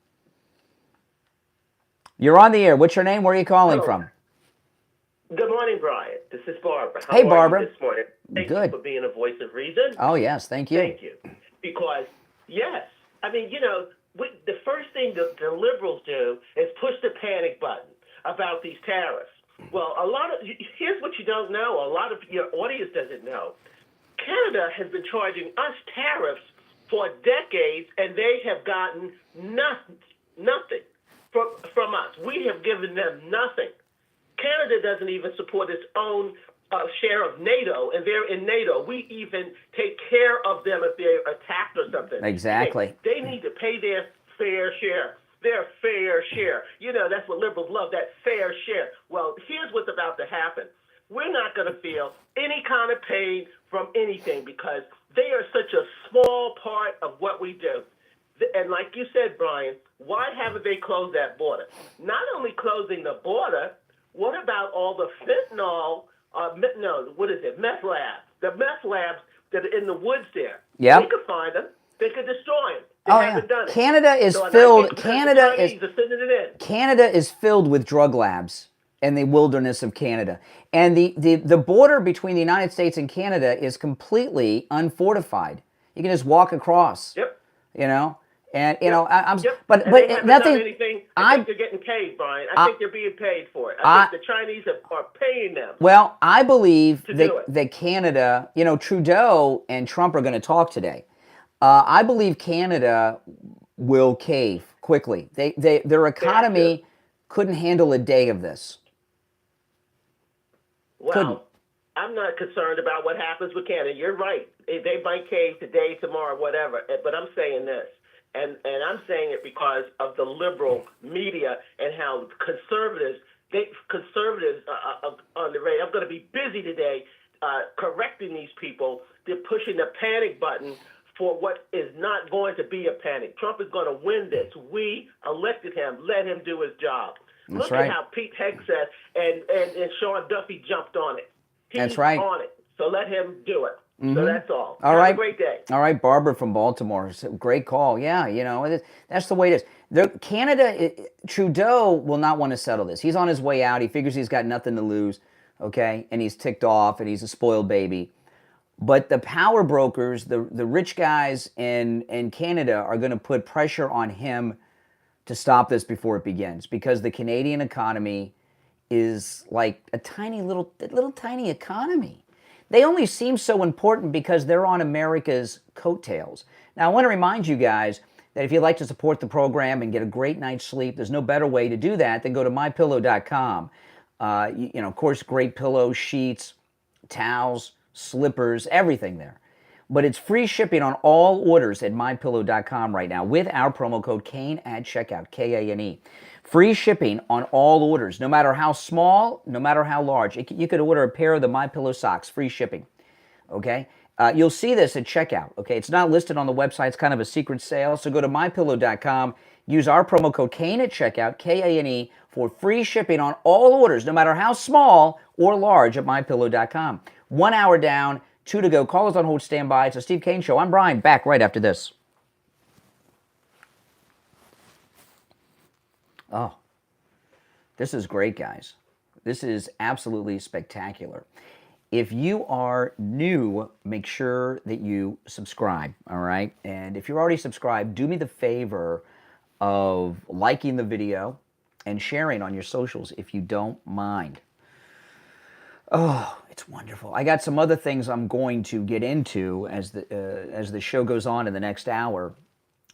You're on the air. What's your name? Where are you calling from?
Good morning, Brian. This is Barbara.
Hey,
How
Barbara.
are you this morning? Thank
Good.
you for being a voice of reason.
Oh, yes. Thank you.
Thank you. Because, yes, I mean, the first thing the liberals do is push the panic button about these tariffs. Well, here's what you don't know. A lot of your audience doesn't know. Canada has been charging us tariffs for decades, and they have gotten nothing from us. We have given them nothing. Canada doesn't even support its own share of NATO, and they're in NATO. We even take care of them if they're attacked or something.
Exactly.
They need to pay their fair share. Their fair share. That's what liberals love, that fair share. Well, here's what's about to happen. We're not going to feel any kind of pain from anything because they are such a small part of what we do. And like you said, Brian, why haven't they closed that border? Not only closing the border, what about all the fentanyl, meth labs? The meth labs that are in the woods there.
Yep.
They could find them. They could destroy them. They haven't done it.
Canada is
So
filled.
the
Canada
Chinese are sending it in.
Canada is filled with drug labs in the wilderness of Canada, and the border between the United States and Canada is completely unfortified. You can just walk across.
Yep.
And
Yep.
but
and they haven't
nothing.
Done anything. I think they're getting paid, Brian. I think they're being paid for it. I think the Chinese are paying them.
Well, I believe
to do it.
that Canada, Trudeau and Trump are going to talk today. I believe Canada will cave quickly. Their economy couldn't handle a day of this.
Well,
Couldn't.
I'm not concerned about what happens with Canada. You're right. They might cave today, tomorrow, whatever. But I'm saying this. And I'm saying it because of the liberal media and how conservatives on the radio. I'm going to be busy today correcting these people. They're pushing the panic button for what is not going to be a panic. Trump is going to win this. We elected him. Let him do his job. Look
right.
at how Pete Hegseth and Sean Duffy jumped on it.
That's right.
On it. So let him do it.
Mm-hmm.
So that's all.
All
Have
right.
a great day.
All right, Barbara from Baltimore. Great call. Yeah, that's the way it is. Canada, Trudeau will not want to settle this. He's on his way out. He figures he's got nothing to lose, okay? And he's ticked off, and he's a spoiled baby. But the power brokers, the rich guys in Canada are going to put pressure on him to stop this before it begins because the Canadian economy is like a little tiny economy. They only seem so important because they're on America's coattails. Now, I want to remind you guys that if you'd like to support the program and get a great night's sleep, there's no better way to do that than go to mypillow.com. Of course, great pillows, sheets, towels, slippers, everything there. But it's free shipping on all orders at mypillow.com right now with our promo code Kane at checkout, Kane. Free shipping on all orders, no matter how small, no matter how large. You could order a pair of the MyPillow socks, free shipping, okay? You'll see this at checkout, okay? It's not listed on the website. It's kind of a secret sale. So go to mypillow.com, use our promo code Kane at checkout, Kane, for free shipping on all orders, no matter how small or large at mypillow.com. 1 hour down, 2 to go. Call us on hold, stand by. It's a Steve Kane Show. I'm Brian, back right after this. Oh, this is great, guys. This is absolutely spectacular. If you are new, make sure that you subscribe, all right? And if you're already subscribed, do me the favor of liking the video and sharing on your socials if you don't mind. Oh, it's wonderful. I got some other things I'm going to get into as the show goes on in the next hour,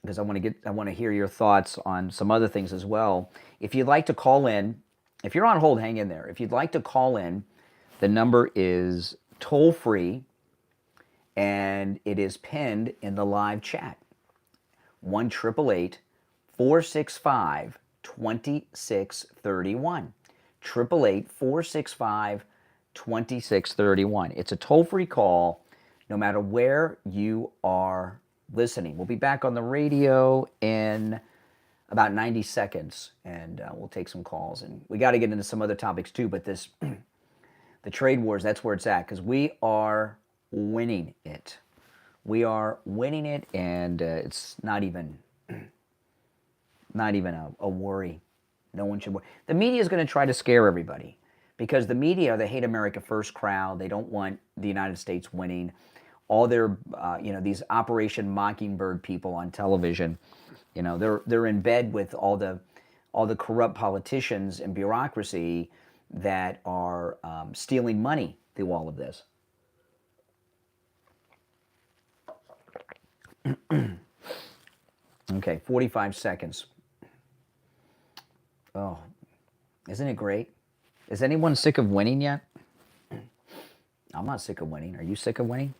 because I want to hear your thoughts on some other things as well. If you'd like to call in, if you're on hold, hang in there. If you'd like to call in, the number is toll free, and it is pinned in the live chat. 1-888-465-2631. 888-465-2631. It's a toll-free call, no matter where you are listening. We'll be back on the radio in about 90 seconds, and we'll take some calls. And we got to get into some other topics too, but the trade wars, that's where it's at, because we are winning it. We are winning it, and it's not even a worry. No one should worry. The media is going to try to scare everybody because the media, they hate America First crowd. They don't want the United States winning. All their, these Operation Mockingbird people on television, they're in bed with all the corrupt politicians and bureaucracy that are stealing money through all of this. Okay, 45 seconds. Oh, isn't it great? Is anyone sick of winning yet? I'm not sick of winning. Are you sick of winning?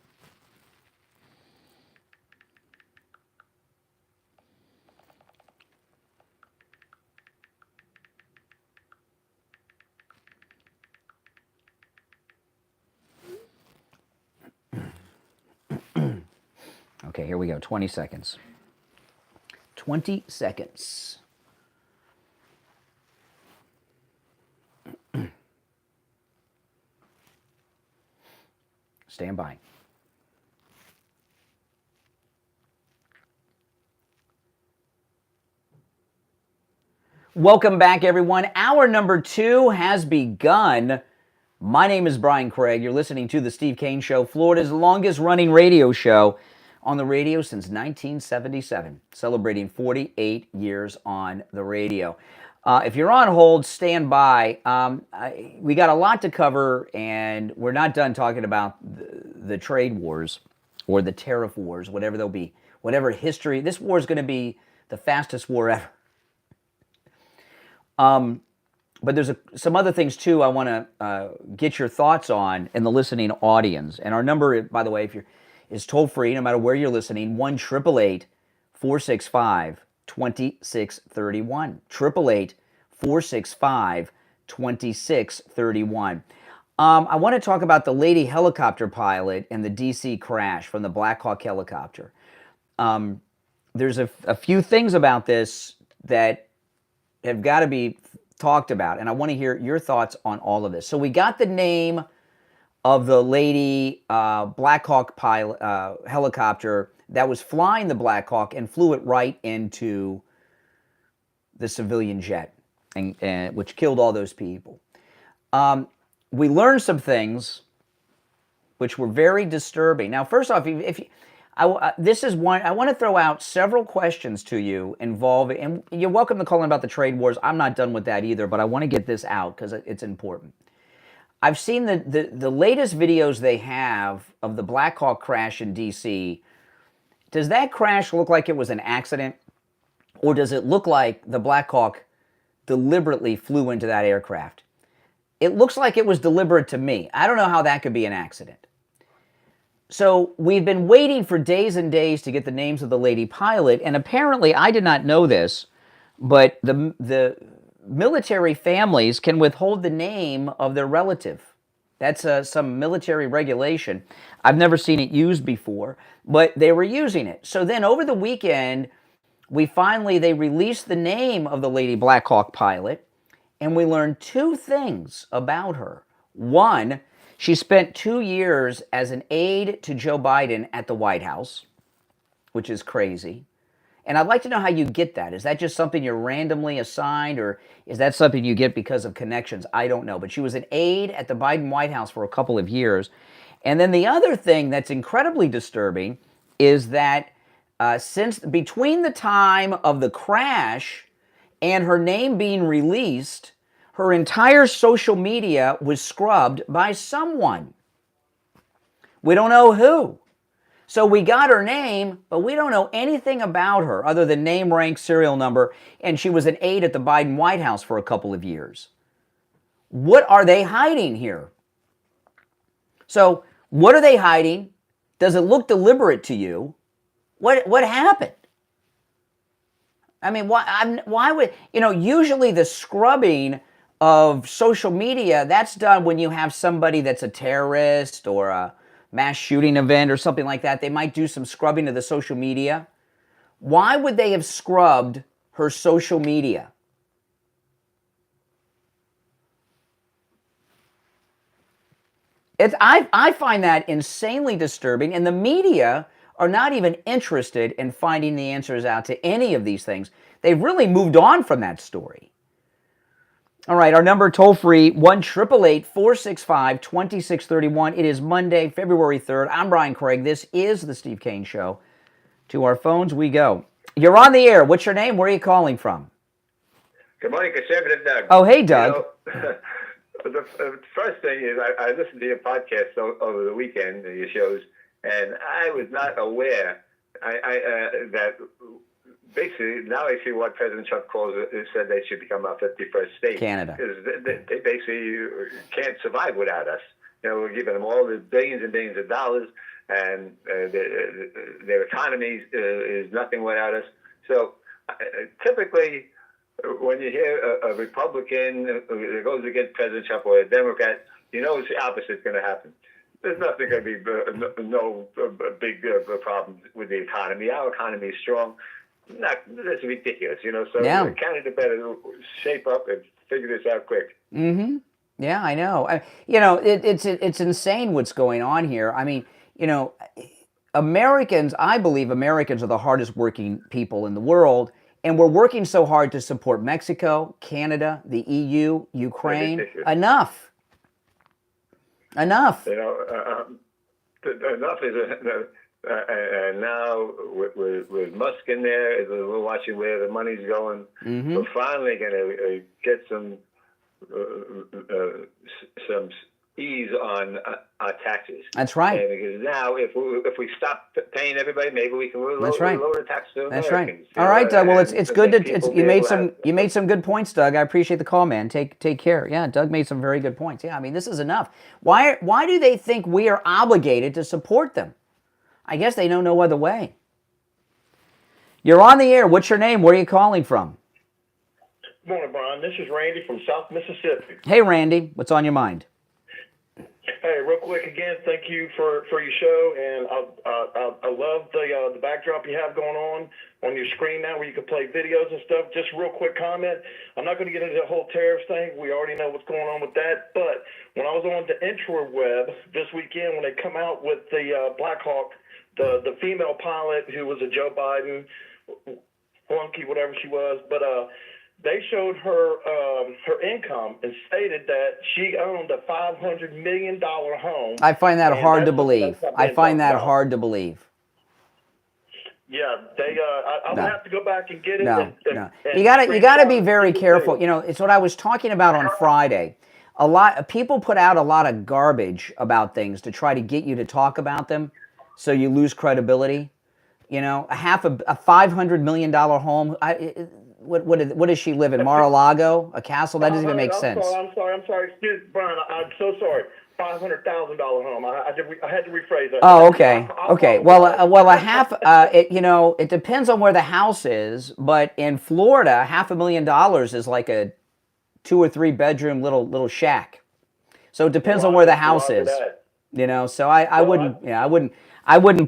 Okay, here we go. 20 seconds. 20 seconds. Stand by. Welcome back, everyone. Hour number 2 has begun. My name is Brian Craig. You're listening to The Steve Kane Show, Florida's longest-running radio show on the radio since 1977, celebrating 48 years on the radio. If you're on hold, stand by. We got a lot to cover, and we're not done talking about the trade wars or the tariff wars, whatever they'll be, whatever history. This war is going to be the fastest war ever. But there's some other things, too, I want to get your thoughts on in the listening audience. And our number, by the way, is toll-free, no matter where you're listening, 1-888-465-2631. 888-465-2631. I want to talk about the lady helicopter pilot and the D.C. crash from the Black Hawk helicopter. There's a few things about this that have got to be talked about, and I want to hear your thoughts on all of this. So we got the name of the lady Black Hawk pilot helicopter that was flying the Black Hawk and flew it right into the civilian jet, and which killed all those people. We learned some things which were very disturbing. Now, first off, this is one I want to throw out several questions to you involving, and you're welcome to call in about the trade wars. I'm not done with that either, but I want to get this out because it's important. I've seen the latest videos they have of the Black Hawk crash in D.C. Does that crash look like it was an accident, or does it look like the Black Hawk deliberately flew into that aircraft? It looks like it was deliberate to me. I don't know how that could be an accident. So we've been waiting for days and days to get the names of the lady pilot, and apparently, I did not know this, but the military families can withhold the name of their relative. That's some military regulation. I've never seen it used before, but they were using it. So then over the weekend, they released the name of the lady Black Hawk pilot, and we learned two things about her. One, she spent 2 years as an aide to Joe Biden at the White House, which is crazy. And I'd like to know how you get that. Is that just something you're randomly assigned, or is that something you get because of connections? I don't know. But she was an aide at the Biden White House for a couple of years. And then the other thing that's incredibly disturbing is that since between the time of the crash and her name being released, her entire social media was scrubbed by someone. We don't know who. So we got her name, but we don't know anything about her other than name, rank, serial number, and she was an aide at the Biden White House for a couple of years. What are they hiding here? So what are they hiding? Does it look deliberate to you? What happened? I mean, why would, usually the scrubbing of social media, that's done when you have somebody that's a terrorist or a mass shooting event or something like that. They might do some scrubbing of the social media. Why would they have scrubbed her social media? I find that insanely disturbing, and the media are not even interested in finding the answers out to any of these things. They've really moved on from that story. All right, our number toll-free, 1-888-465-2631. It is Monday, February 3rd. I'm Brian Craig. This is The Steve Kane Show. To our phones we go. You're on the air. What's your name? Where are you calling from?
Good morning, Conservative Doug.
Oh, hey, Doug.
The first thing is I listened to your podcast over the weekend, your shows, and I was not aware that basically now I see what President Trump said they should become our 51st state.
Canada.
Because they basically can't survive without us. We're giving them all the billions and billions of dollars, and their economy is nothing without us. So typically, when you hear a Republican that goes against President Trump or a Democrat, you know it's the opposite going to happen. There's nothing going to be no big problems with the economy. Our economy is strong. That's ridiculous, So
Yeah.
Canada better shape up and figure this out quick.
Mm-hmm. Yeah, I know. It's insane what's going on here. I mean, Americans, I believe Americans are the hardest working people in the world, and we're working so hard to support Mexico, Canada, the EU, Ukraine. Enough.
Enough is and now with Musk in there, we're watching where the money's going.
Mm-hmm.
We're finally going to get some ease on our taxes.
That's right.
And because now, if we stop paying everybody, maybe we can lower the tax to
That's
Americans.
right. All right, Doug. Well, it's good to you made some good points, Doug. I appreciate the call, man. Take care. Yeah, Doug made some very good points. Yeah, I mean, this is enough. Why do they think we are obligated to support them? I guess they know no other way. You're on the air. What's your name? Where are you calling from?
Good morning, Brian. This is Randy from South Mississippi.
Hey, Randy. What's on your mind?
Hey, real quick again, thank you for your show, and I love the backdrop you have going on your screen now, where you can play videos and stuff. Just real quick comment. I'm not going to get into the whole tariffs thing. We already know what's going on with that. But when I was on the interweb this weekend, when they come out with the Black Hawk, the female pilot who was a Joe Biden flunky, whatever she was, but they showed her income and stated that she owned a $500 million home.
I find that hard to believe. I find that hard to believe.
Yeah, I would have to go back and get it.
No. You gotta be very careful. It's what I was talking about on Friday. A lot of people put out a lot of garbage about things to try to get you to talk about them, so you lose credibility. A $500 million home. What does she live in? Mar-a-Lago, a castle? That doesn't even make sense.
I'm sorry. Excuse me, Brian. I'm so sorry. $500,000 home. I had to rephrase that.
Oh, okay. Okay. Well, a half. It depends on where the house is, but in Florida, $500,000 is like a 2 or 3 bedroom little shack. So it depends on where the house is. So I wouldn't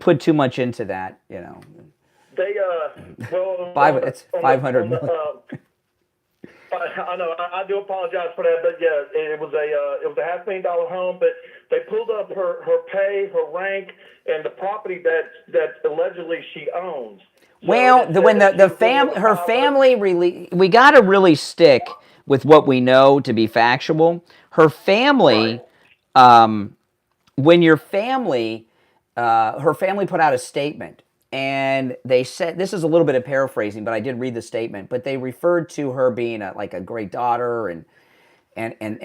put too much into that. It's 500 million.
I know. I do apologize for that, but yeah, it was a $500,000 home. But they pulled up her pay, her rank, and the property that allegedly she owns. So
well, when her family really, we got to really stick with what we know to be factual. Her family, when your family, her family put out a statement. And they said, this is a little bit of paraphrasing, but I did read the statement, but they referred to her being a great daughter and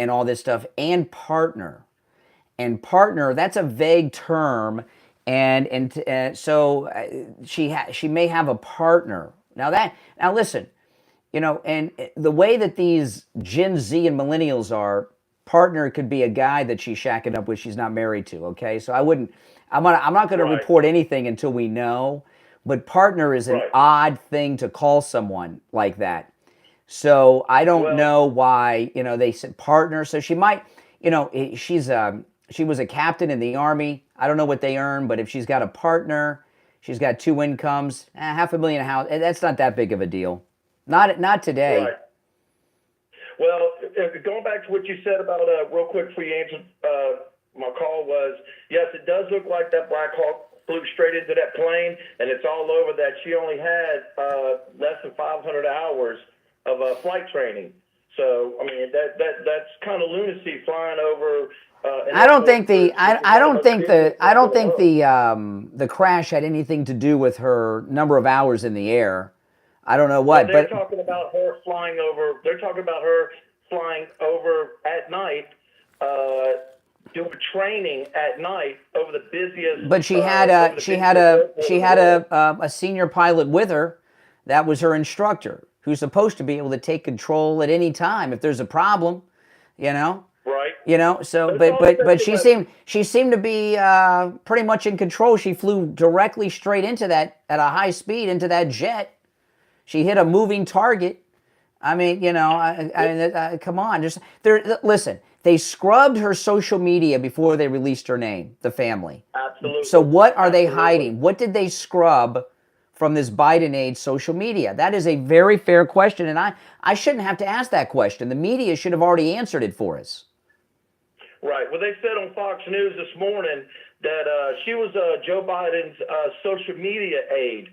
all this stuff, and partner. And partner, that's a vague term, so she may have a partner. Now listen, and the way that these Gen Z and millennials are, partner could be a guy that she's shacking up with, she's not married to, okay? So I'm not going to report anything until we know, but partner is an odd thing to call someone like that. So I don't know why, they said partner. So she might, she was a captain in the Army. I don't know what they earn, but if she's got a partner, she's got 2 incomes, $500,000 a house, that's not that big of a deal. Not today.
Right. Well, going back to what you said about, real quick before you answered, my call was, yes, it does look like that Black Hawk flew straight into that plane, and it's all over that she only had less than 500 hours of flight training. So I mean that's kind of lunacy flying over.
I don't think the crash had anything to do with her number of hours in the air. I don't know what,
they're talking about her flying over. They're talking about her flying over at night, doing training at night over the busiest.
But she had a senior pilot with her. That was her instructor, who's supposed to be able to take control at any time if there's a problem, you know.
Right.
You know. So, but she seemed to be pretty much in control. She flew directly straight into that at a high speed into that jet. She hit a moving target. I mean, you know, come on. Listen, they scrubbed her social media before they released her name, the family.
Absolutely.
So what are they hiding? What did they scrub from this Biden aid social media? That is a very fair question, and I shouldn't have to ask that question. The media should have already answered it for us.
Right. Well, they said on Fox News this morning that she was Joe Biden's social media aide.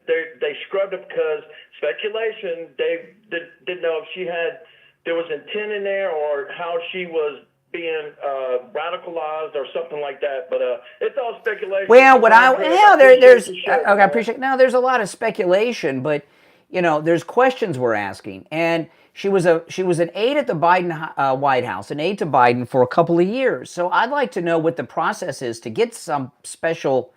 They scrubbed it because speculation. They didn't know if there was intent in there or how she was being radicalized or something like that. But it's all speculation.
Well, I appreciate. Now, there's a lot of speculation, but you know, there's questions we're asking. And she was an aide at the Biden White House, an aide to Biden for a couple of years. So I'd like to know what the process is to get some special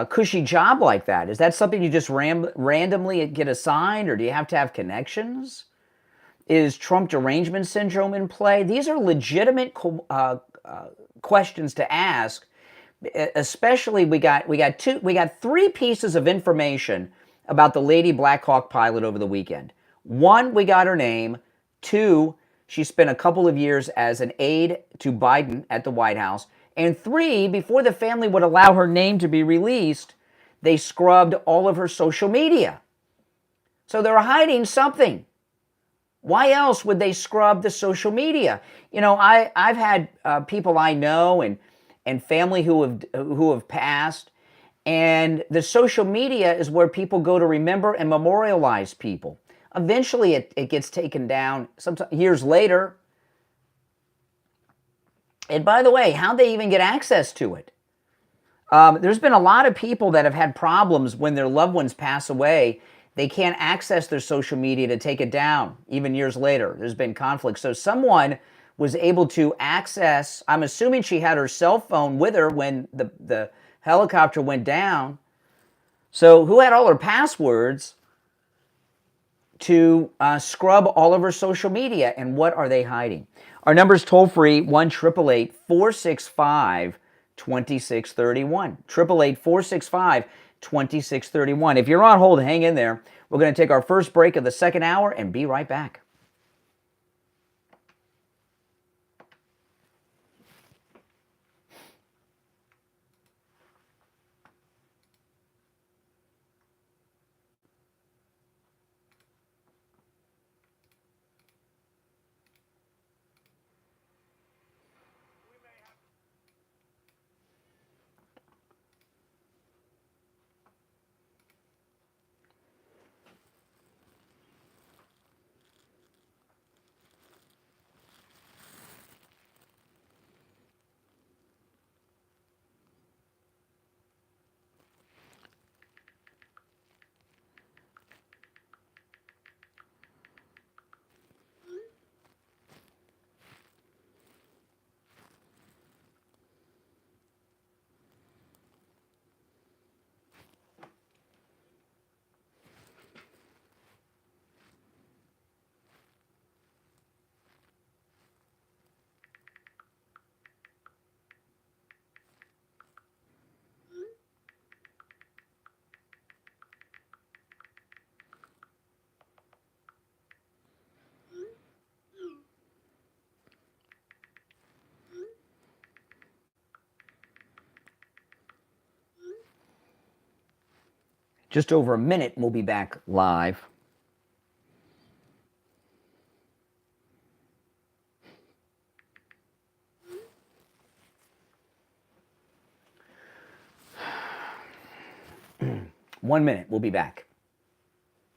cushy job like that. Is that something you just randomly get assigned, or do you have to have connections? Is Trump derangement syndrome in play? These are legitimate questions to ask. Especially, we got three pieces of information about the Lady Black Hawk pilot over the weekend. One, we got her name. Two, she spent a couple of years as an aide to Biden at the White House. And three, before the family would allow her name to be released, they scrubbed all of her social media. So they're hiding something. Why else would they scrub the social media? You know, I've had people I know and family who have passed, and the social media is where people go to remember and memorialize people. Eventually, it gets taken down. Sometimes years later. And by the way, how'd they even get access to it? There's been a lot of people that have had problems when their loved ones pass away. They can't access their social media to take it down, even years later. There's been conflict. So someone was able to access, I'm assuming she had her cell phone with her when the helicopter went down. So who had all her passwords to scrub all of her social media, and what are they hiding? Our number is toll-free, 1-888-465-2631. 888-465-2631. If you're on hold, hang in there. We're going to take our first break of the second hour and be right back. Just over a minute, we'll be back live. 1 minute. We'll be back.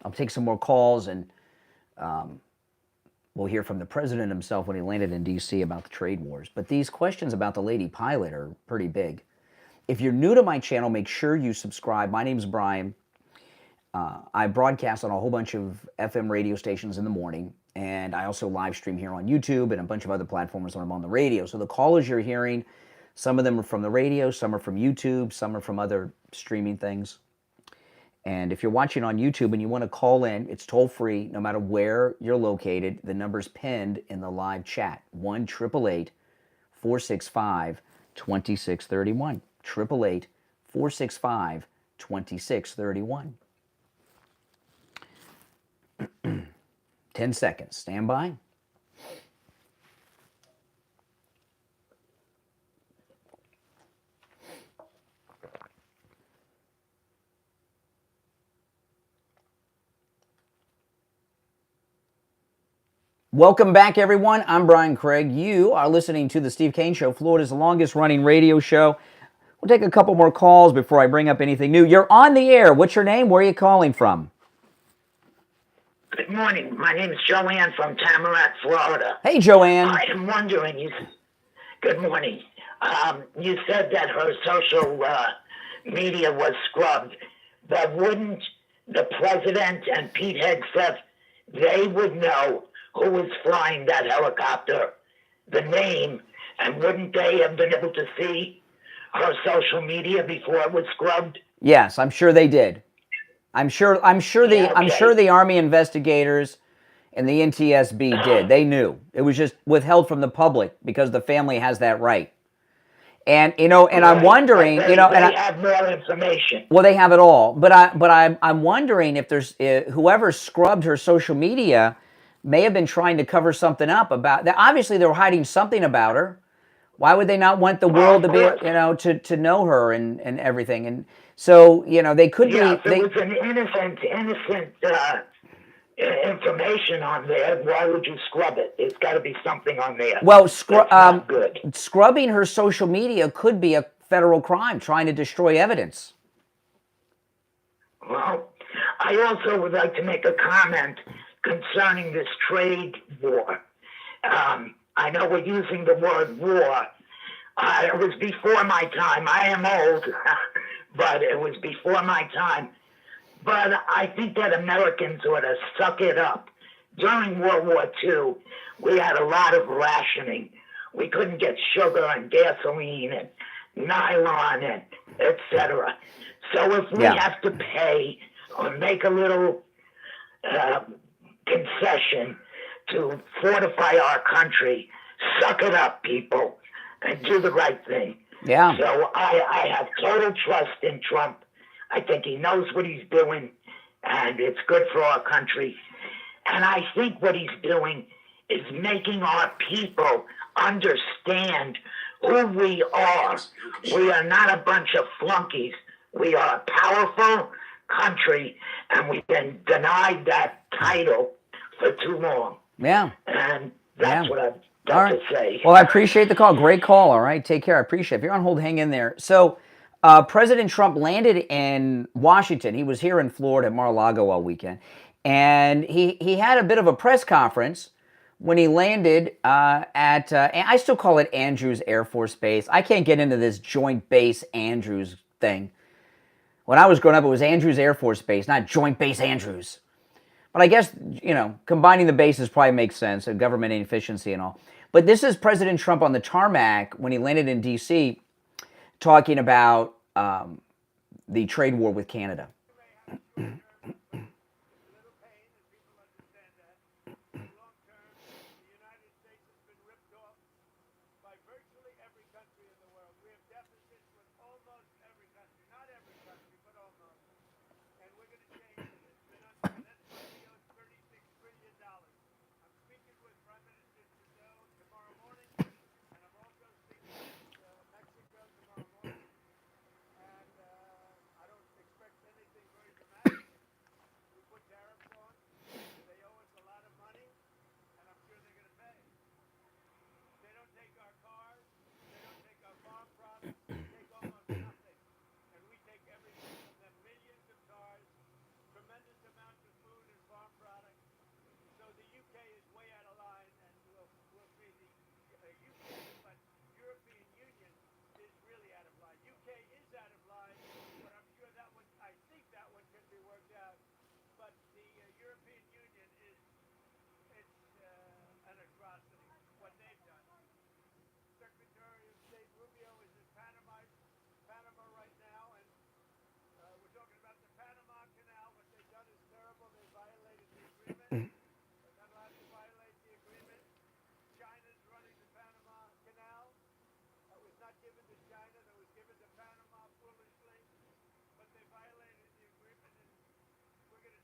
I'll take some more calls, and we'll hear from the president himself when he landed in D.C. about the trade wars. But these questions about the lady pilot are pretty big. If you're new to my channel, make sure you subscribe. My name's Brian. I broadcast on a whole bunch of FM radio stations in the morning, and I also live stream here on YouTube and a bunch of other platforms when I'm on the radio. So the callers you're hearing, some of them are from the radio, some are from YouTube, some are from other streaming things. And if you're watching on YouTube and you want to call in, it's toll free no matter where you're located. The number's pinned in the live chat, 1-888-465-2631. 888-465-2631. 10 seconds. Stand by. Welcome back, everyone. I'm Brian Craig. You are listening to the Steve Kane Show, Florida's longest-running radio show. We'll take a couple more calls before I bring up anything new. You're on the air. What's your name? Where are you calling from?
Good morning. My name is Joanne from Pamela, Florida.
Hey, Joanne.
I am wondering, good morning. You said that her social media was scrubbed, but wouldn't the president and Pete Hegseth, they would know who was flying that helicopter, the name, and wouldn't they have been able to see her social media before it was scrubbed?
Yes, I'm sure they did. I'm sure the Army investigators and the NTSB did. They knew. It was just withheld from the public because the family has that right. And
Right,
I'm wondering,
they have more information.
Well, they have it all, but I'm wondering if there's whoever scrubbed her social media may have been trying to cover something up about that. Obviously, they were hiding something about her. Why would they not want the world to be, to know her and everything? And so, they could be.
If it was an innocent information on there, why would you scrub it? There's got to be something on there.
Well,
good.
Scrubbing her social media could be a federal crime, trying to destroy evidence.
Well, I also would like to make a comment concerning this trade war. I know we're using the word war. It was before my time. I am old, but it was before my time. But I think that Americans ought to suck it up. During World War II, we had a lot of rationing. We couldn't get sugar and gasoline and nylon and etc. So if we have to pay or make a little concession to fortify our country, suck it up, people, and do the right thing.
Yeah.
So I have total trust in Trump. I think he knows what he's doing, and it's good for our country. And I think what he's doing is making our people understand who we are. We are not a bunch of flunkies. We are a powerful country, and we've been denied that title for too long.
Yeah.
And that's what I've got to say.
Well, I appreciate the call. Great call. All right. Take care. I appreciate it. If you're on hold, hang in there. So, President Trump landed in Washington. He was here in Florida at Mar-a-Lago all weekend. And he had a bit of a press conference when he landed at, I still call it Andrews Air Force Base. I can't get into this Joint Base Andrews thing. When I was growing up, it was Andrews Air Force Base, not Joint Base Andrews. But I guess, combining the bases probably makes sense, and government efficiency and all. But this is President Trump on the tarmac when he landed in D.C. talking about the trade war with Canada.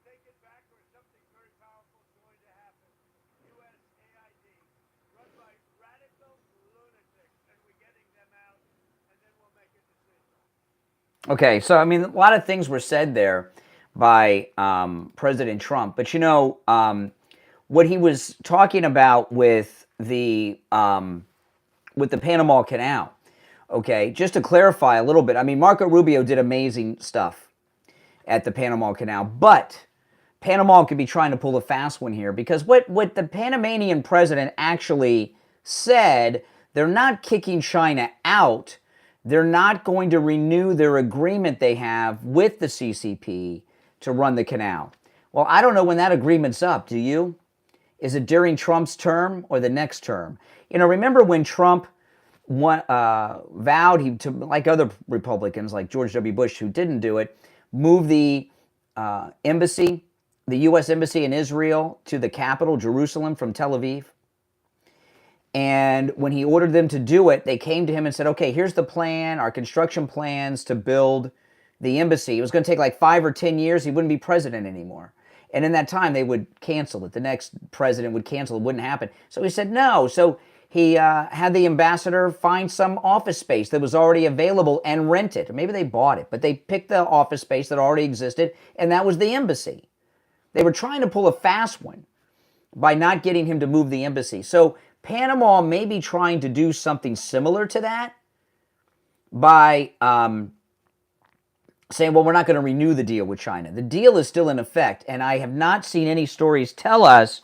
take it back or something very powerful is going to happen. USAID, run by radical lunatics, and we're getting them out, and then we'll make a decision.
Okay, so I mean, a lot of things were said there by President Trump, but what he was talking about with the Panama Canal. Okay, just to clarify a little bit, I mean, Marco Rubio did amazing stuff at the Panama Canal, but Panama could be trying to pull a fast one here, because what the Panamanian president actually said, they're not kicking China out. They're not going to renew their agreement they have with the CCP to run the canal. Well, I don't know when that agreement's up. Do you? Is it during Trump's term or the next term? Remember when Trump vowed to, like other Republicans, like George W. Bush, who didn't do it, move the embassy, the U.S. embassy in Israel, to the capital, Jerusalem, from Tel Aviv? And when he ordered them to do it, they came to him and said, okay, here's the plan, our construction plans to build the embassy. It was going to take like 5 or 10 years. He wouldn't be president anymore. And in that time, they would cancel it. The next president would cancel it. It wouldn't happen. So he said no. So he had the ambassador find some office space that was already available and rent it. Or maybe they bought it, but they picked the office space that already existed, and that was the embassy. They were trying to pull a fast one by not getting him to move the embassy. So Panama may be trying to do something similar to that by saying, well, we're not going to renew the deal with China. The deal is still in effect, and I have not seen any stories tell us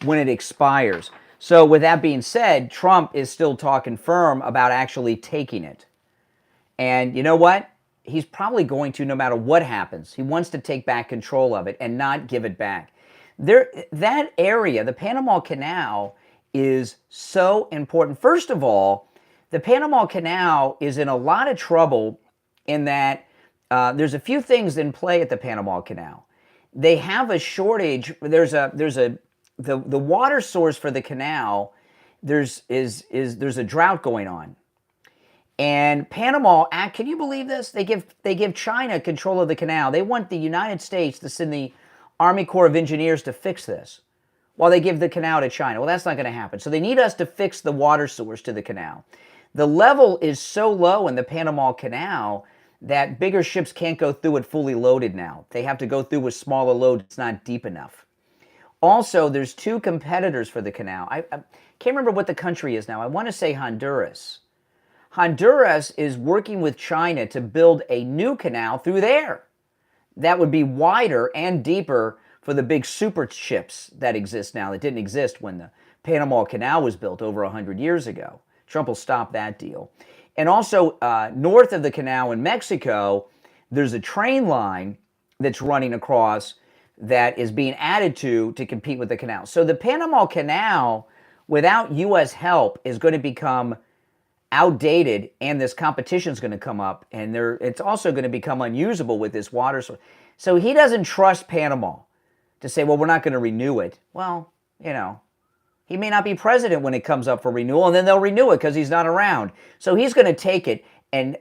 when it expires. So with that being said, Trump is still talking firm about actually taking it. And you know what? He's probably going to, no matter what happens. He wants to take back control of it and not give it back. That area, the Panama Canal, is so important. First of all, the Panama Canal is in a lot of trouble in that there's a few things in play at the Panama Canal. They have a shortage. The water source for the canal. There's a drought going on, and Panama. Can you believe this? They give China control of the canal. They want the United States to send the Army Corps of Engineers to fix this, while they give the canal to China. Well, that's not going to happen. So they need us to fix the water source to the canal. The level is so low in the Panama Canal that bigger ships can't go through it fully loaded now. They have to go through with smaller load. It's not deep enough. Also, there's 2 competitors for the canal. I can't remember what the country is now. I want to say Honduras. Honduras is working with China to build a new canal through there. That would be wider and deeper for the big super ships that exist now, that didn't exist when the Panama Canal was built over 100 years ago. Trump will stop that deal. And also, north of the canal in Mexico, there's a train line that's running across that is being added to compete with the canal. So the Panama Canal, without U.S. help, is going to become outdated, and this competition is going to come up, and it's also going to become unusable with this water source. So he doesn't trust Panama to say, well, we're not going to renew it. Well, he may not be president when it comes up for renewal, and then they'll renew it because he's not around. So he's going to take it. And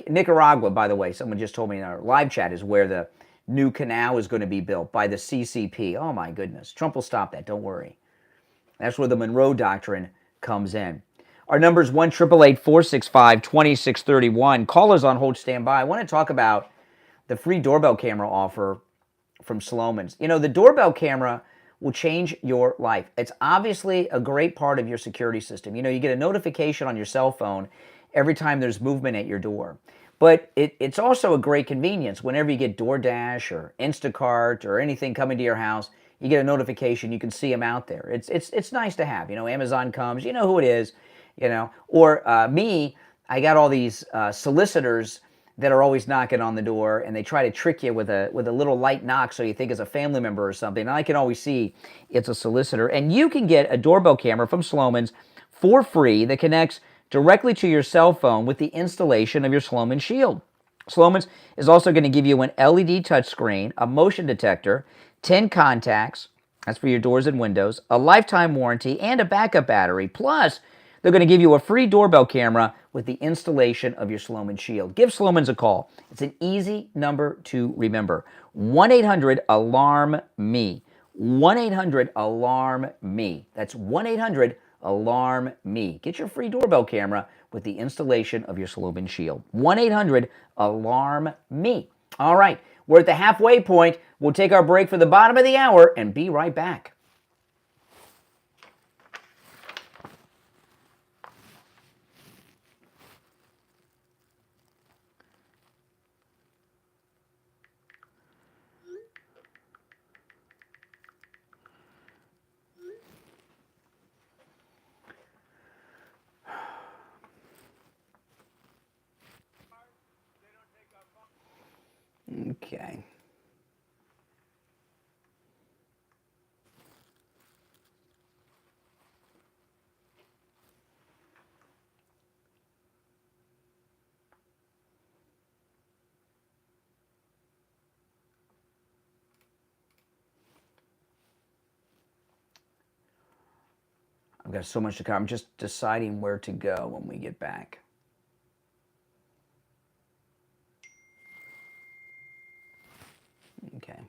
Nicaragua, by the way, someone just told me in our live chat, is where the new canal is going to be built by the CCP. Oh, my goodness. Trump will stop that. Don't worry. That's where the Monroe Doctrine comes in. Our number is 1-888-465-2631. Callers on hold, stand by. I want to talk about the free doorbell camera offer from Sloman's. The doorbell camera will change your life. It's obviously a great part of your security system. You get a notification on your cell phone every time there's movement at your door. But it's also a great convenience. Whenever you get DoorDash or Instacart or anything coming to your house, you get a notification. You can see them out there. It's nice to have. Amazon comes. You know who it is. Or me, I got all these solicitors that are always knocking on the door, and they try to trick you with a little light knock so you think it's a family member or something. And I can always see it's a solicitor. And you can get a doorbell camera from Sloman's for free that connects directly to your cell phone with the installation of your Sloman Shield. Sloman's is also going to give you an LED touchscreen, a motion detector, 10 contacts, that's for your doors and windows, a lifetime warranty, and a backup battery. Plus, They're going to give you a free doorbell camera with the installation of your Sloman Shield. Give Sloman's a call. It's an easy number to remember. 1-800-ALARM-ME. 1-800-ALARM-ME. That's 1-800-ALARM-ME. Get your free doorbell camera with the installation of your Sloman Shield. 1-800-ALARM-ME. All right, we're at the halfway point. We'll take our break for the bottom of the hour and be right back. Okay. I've got so much to cover. I'm just deciding where to go when we get back. Okay.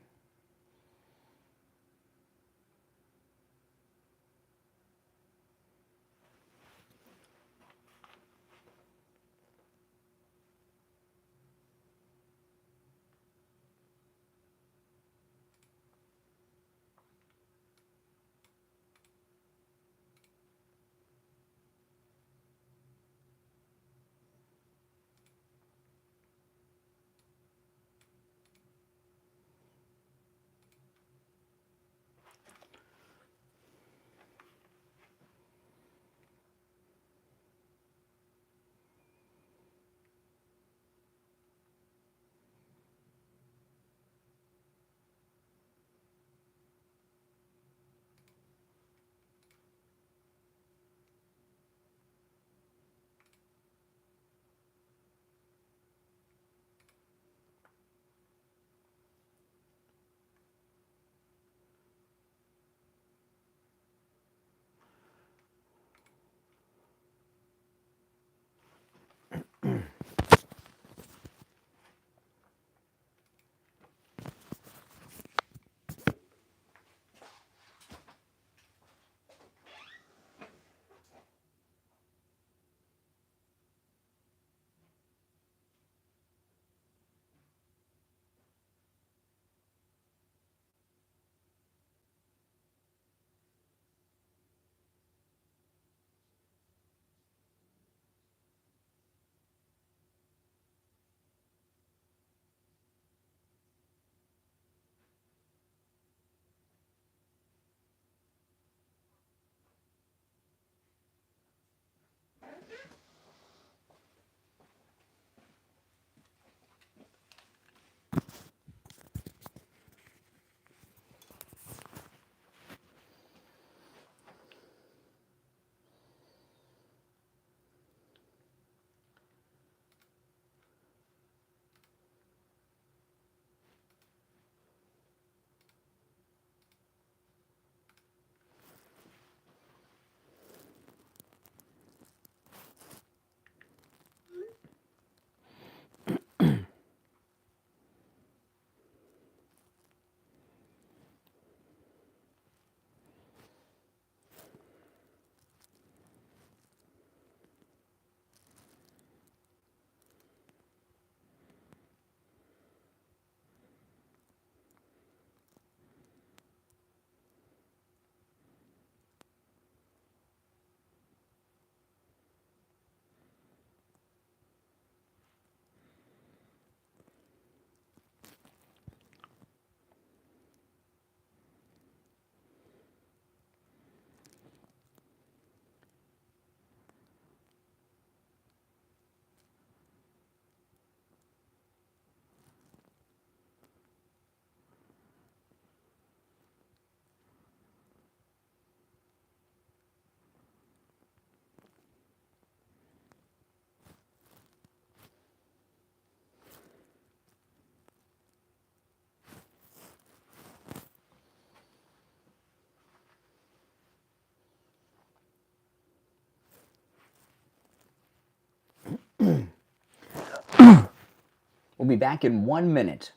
We'll be back in 1 minute,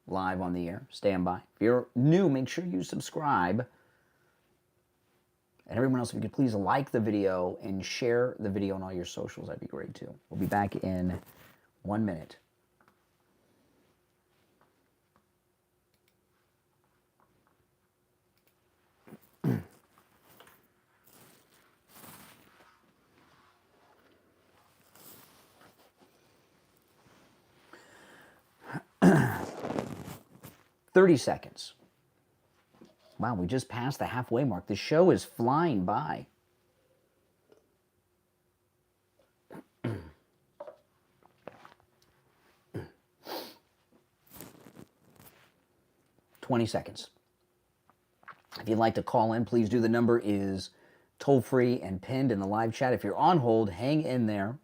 live on the air. Stand by. If you're new, make sure you subscribe. And everyone else, if you could please like the video and share the video on all your socials, that'd be great too. We'll be back in 1 minute. $30 seconds. Wow, we just passed the halfway mark. The show is flying by. $20 seconds. If you'd like to call in, please do. The number is toll-free and pinned in the live chat. If you're on hold, hang in there.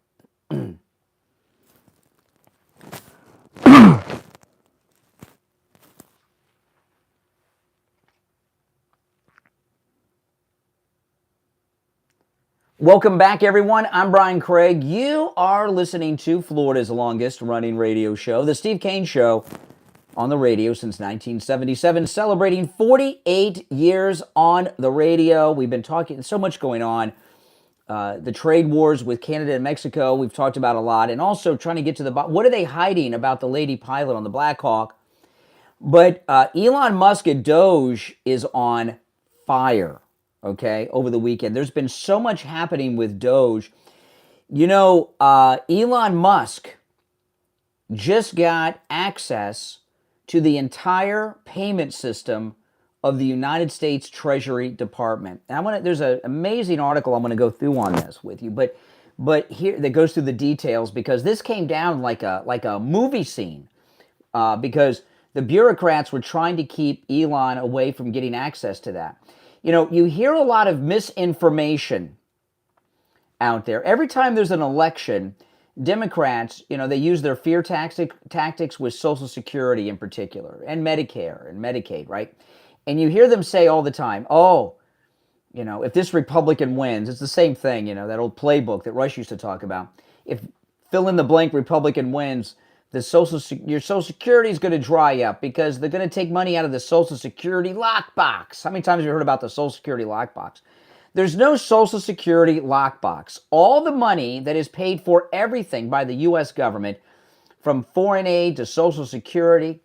Welcome back, everyone. I'm Brian Craig. You are listening to Florida's longest running radio show, The Steve Kane Show, on the radio since 1977, celebrating 48 years on the radio. We've been talking, so much going on. The trade wars with Canada and Mexico, we've talked about a lot, and also trying to get to the bottom. What are they hiding about the lady pilot on the Black Hawk? But Elon Musk at Doge is on fire. Okay, over the weekend. There's been so much happening with Doge. You know, Elon Musk just got access to the entire payment system of the United States Treasury Department. And there's an amazing article I'm going to go through on this with you, but here that goes through the details, because this came down like a movie scene, because the bureaucrats were trying to keep Elon away from getting access to that. You know, you hear a lot of misinformation out there. Every time there's an election, Democrats, you know, they use their fear tactics with Social Security in particular, and Medicare and Medicaid, right? And you hear them say all the time, oh, you know, if this Republican wins, it's the same thing, you know, that old playbook that Rush used to talk about. If fill in the blank Republican wins, your Social Security is going to dry up because they're going to take money out of the Social Security lockbox. How many times have you heard about the Social Security lockbox? There's no Social Security lockbox. All the money that is paid for everything by the U.S. government, from foreign aid to Social Security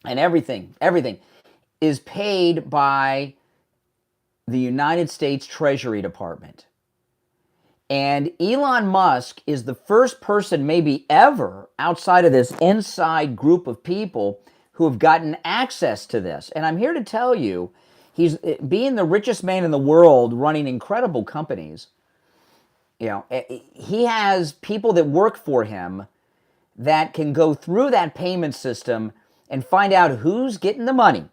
and everything is paid by the United States Treasury Department. And Elon Musk is the first person maybe ever outside of this inside group of people who have gotten access to this. And I'm here to tell you, he's being the richest man in the world, running incredible companies. You know, he has people that work for him that can go through that payment system and find out who's getting the money.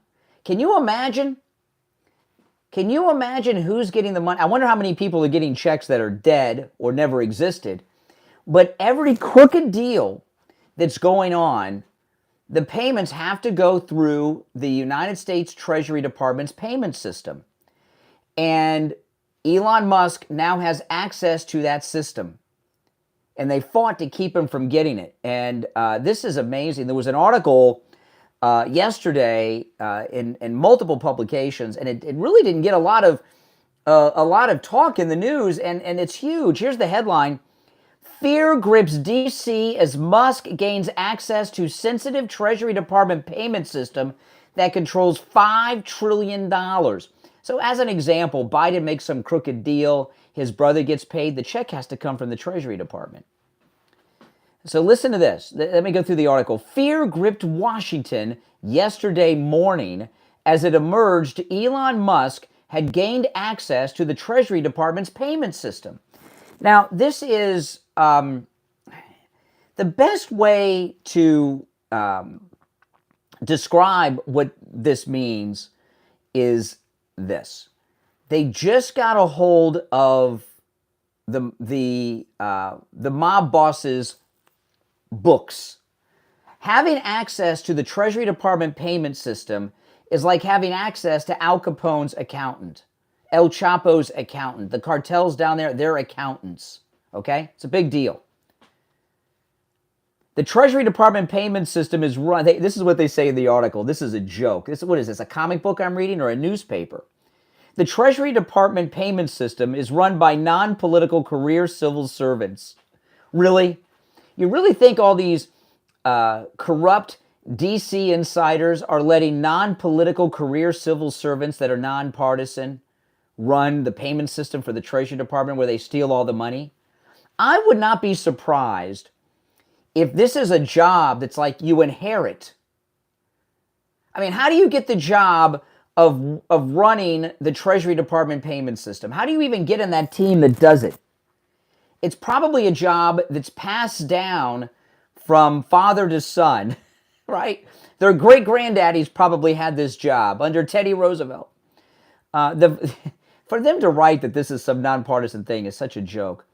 Can you imagine? Can you imagine who's getting the money? I wonder how many people are getting checks that are dead or never existed. But every crooked deal that's going on, the payments have to go through the United States Treasury Department's payment system. And Elon Musk now has access to that system. And they fought to keep him from getting it. And this is amazing. There was an article yesterday in multiple publications, and it really didn't get a lot of talk in the news, and it's huge. Here's the headline: Fear grips D.C. as Musk gains access to sensitive Treasury Department payment system that controls $5 trillion. So as an example, Biden makes some crooked deal, his brother gets paid, the check has to come from the Treasury Department. So listen to this. Let me go through the article. Fear gripped Washington yesterday morning as it emerged Elon Musk had gained access to the Treasury Department's payment system. Now, this is the best way to describe what this means is this. They just got a hold of the mob boss's books. Having access to the Treasury Department payment system is like having access to Al Capone's accountant, El Chapo's accountant. The cartels down there, they're accountants. Okay? It's a big deal. The Treasury Department payment system is run. This is what they say in the article. This is a joke. What is this, a comic book I'm reading or a newspaper? The Treasury Department payment system is run by non-political career civil servants. Really? You really think all these corrupt DC insiders are letting non-political career civil servants that are nonpartisan run the payment system for the Treasury Department where they steal all the money? I would not be surprised if this is a job that's like you inherit. I mean, how do you get the job of running the Treasury Department payment system? How do you even get in that team that does it? It's probably a job that's passed down from father to son, right? Their great-granddaddies probably had this job under Teddy Roosevelt. For them to write that this is some nonpartisan thing is such a joke.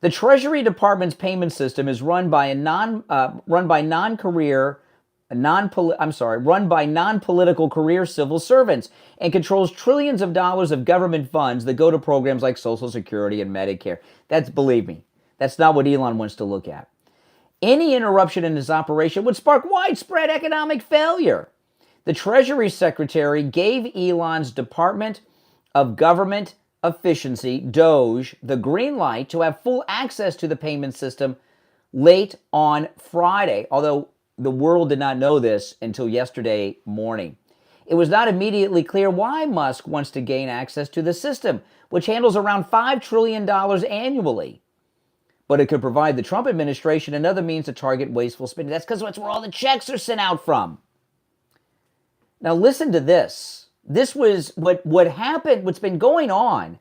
The Treasury Department's payment system is run by non-political career civil servants and controls trillions of dollars of government funds that go to programs like Social Security and Medicare. Believe me, that's not what Elon wants to look at. Any interruption in his operation would spark widespread economic failure. The Treasury Secretary gave Elon's Department of Government Efficiency, DOGE, the green light to have full access to the payment system late on Friday, although the world did not know this until yesterday morning. It was not immediately clear why Musk wants to gain access to the system, which handles around $5 trillion annually. But it could provide the Trump administration another means to target wasteful spending. That's because that's where all the checks are sent out from. Now listen to this. This was what happened, what's been going on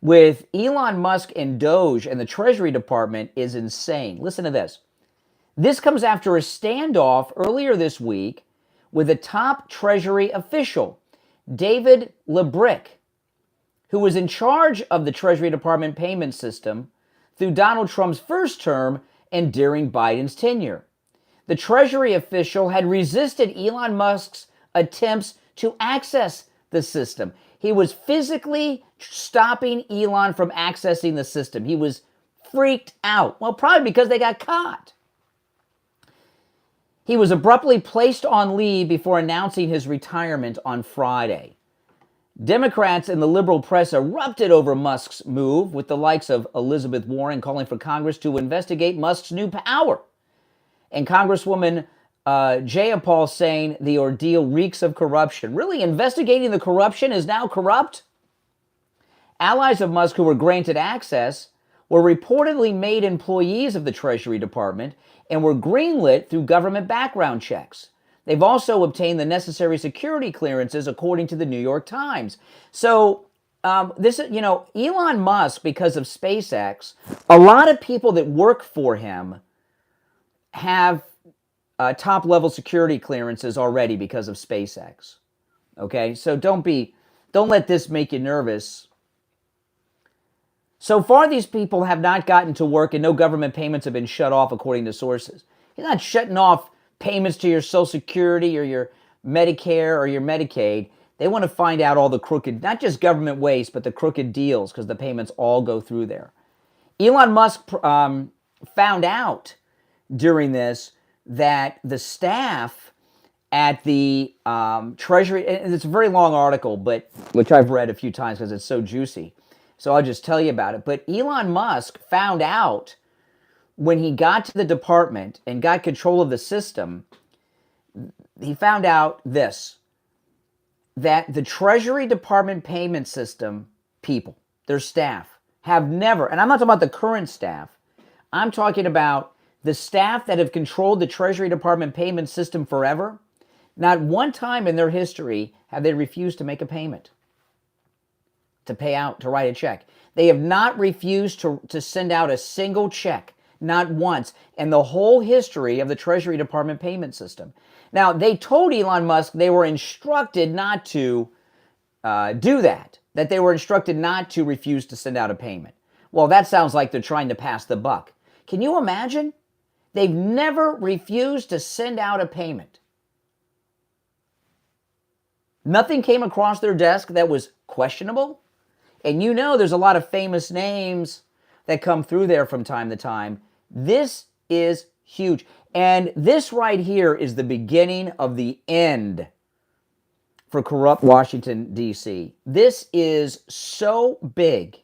with Elon Musk and Doge and the Treasury Department is insane. Listen to this. This comes after a standoff earlier this week with a top Treasury official, David LeBrick, who was in charge of the Treasury Department payment system through Donald Trump's first term and during Biden's tenure. The Treasury official had resisted Elon Musk's attempts to access the system. He was physically stopping Elon from accessing the system. He was freaked out. Well, probably because they got caught. He was abruptly placed on leave before announcing his retirement on Friday. Democrats and the liberal press erupted over Musk's move, with the likes of Elizabeth Warren calling for Congress to investigate Musk's new power. And Congresswoman Jayapal saying the ordeal reeks of corruption. Really, investigating the corruption is now corrupt? Allies of Musk who were granted access were reportedly made employees of the Treasury Department and were greenlit through government background checks. They've also obtained the necessary security clearances, according to the New York Times. So, Elon Musk, because of SpaceX, a lot of people that work for him have top-level security clearances already because of SpaceX. Okay, so don't let this make you nervous. So far, these people have not gotten to work and no government payments have been shut off, according to sources. He's not shutting off payments to your Social Security or your Medicare or your Medicaid. They want to find out all the crooked, not just government waste, but the crooked deals, because the payments all go through there. Elon Musk found out during this that the staff at the Treasury, and it's a very long article, but which I've read a few times because it's so juicy, so I'll just tell you about it. But Elon Musk found out when he got to the department and got control of the system, he found out this, that the Treasury Department payment system people, their staff, have never, and I'm not talking about the current staff, I'm talking about the staff that have controlled the Treasury Department payment system forever, not one time in their history have they refused to make a payment, to pay out, to write a check. They have not refused to send out a single check, not once, in the whole history of the Treasury Department payment system. Now, they told Elon Musk they were instructed not to do that they were instructed not to refuse to send out a payment. Well, that sounds like they're trying to pass the buck. Can you imagine? They've never refused to send out a payment. Nothing came across their desk that was questionable. And you know there's a lot of famous names that come through there from time to time. This is Huge. And this right here is the beginning of the end for corrupt Washington, D.C. This is so big.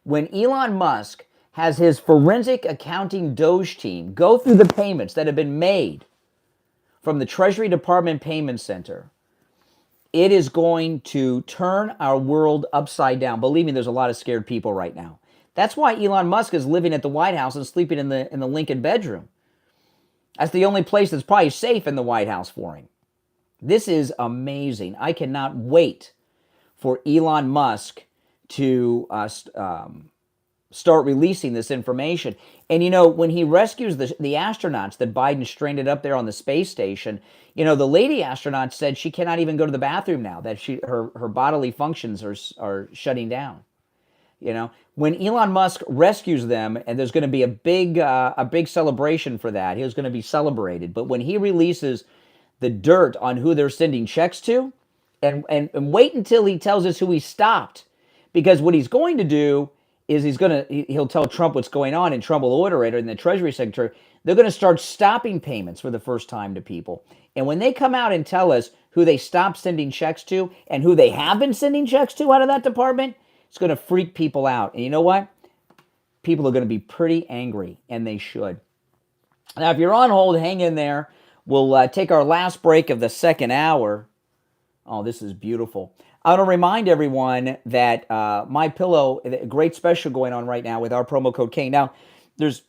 When Elon Musk has his forensic accounting Doge team go through the payments that have been made from the Treasury Department Payment Center, it is going to turn our world upside down. Believe me, there's a lot of scared people right now. That's why Elon Musk is living at the White House and sleeping in the Lincoln bedroom. That's the only place that's probably safe in the White House for him. This is amazing. I cannot wait for Elon Musk to start releasing this information. And you know, when he rescues the astronauts that Biden stranded up there on the space station, you know, the lady astronaut said she cannot even go to the bathroom now, that her bodily functions are shutting down. You know, when Elon Musk rescues them, and there's going to be a big celebration for that. He was going to be celebrated. But when he releases the dirt on who they're sending checks to, and wait until he tells us who he stopped, because what he's going to do is he'll tell Trump what's going on, and Trump will order it, and the Treasury Secretary, they're going to start stopping payments for the first time to people. And when they come out and tell us who they stopped sending checks to and who they have been sending checks to out of that department, it's going to freak people out. And you know what? People are going to be pretty angry, and they should. Now, if you're on hold, hang in there. We'll take our last break of the second hour. Oh, this is beautiful. I want to remind everyone that My Pillow, a great special going on right now with our promo code Kane. Now, there's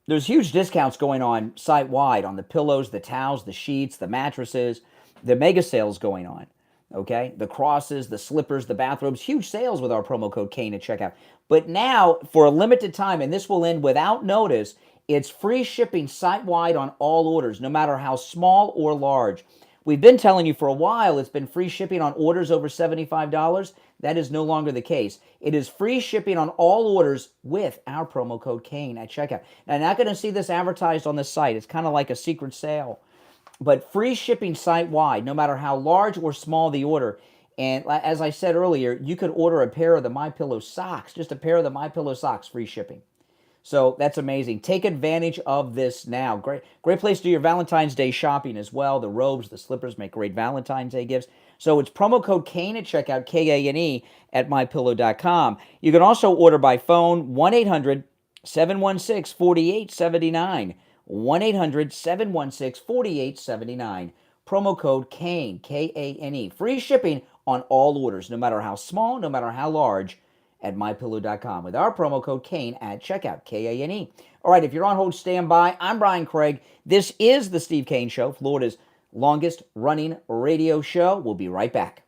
huge discounts going on site-wide on the pillows, the towels, the sheets, the mattresses, the mega sales going on. Okay, the crosses, the slippers, the bathrobes, huge sales with our promo code Kane at checkout. But now, for a limited time, and this will end without notice, it's free shipping site-wide on all orders, no matter how small or large. We've been telling you for a while it's been free shipping on orders over $75. That is no longer the case. It is free shipping on all orders with our promo code Kane at checkout. Now, you're not going to see this advertised on the site. It's kind of like a secret sale. But free shipping site-wide, no matter how large or small the order. And as I said earlier, you could order a pair of the MyPillow socks, just a pair of the MyPillow socks, free shipping. So that's amazing. Take advantage of this now. Great place to do your Valentine's Day shopping as well. The robes, the slippers make great Valentine's Day gifts. So it's promo code Kane at checkout, K-A-N-E, at mypillow.com. You can also order by phone, 1-800-716-4879. 1-800-716-4879. Promo code Kane, K-A-N-E. Free shipping on all orders, no matter how small, no matter how large, at mypillow.com with our promo code Kane at checkout, K-A-N-E. All right, if you're on hold, stand by. I'm Brian Craig. This is the Steve Kane Show, Florida's longest running radio show. We'll be right back.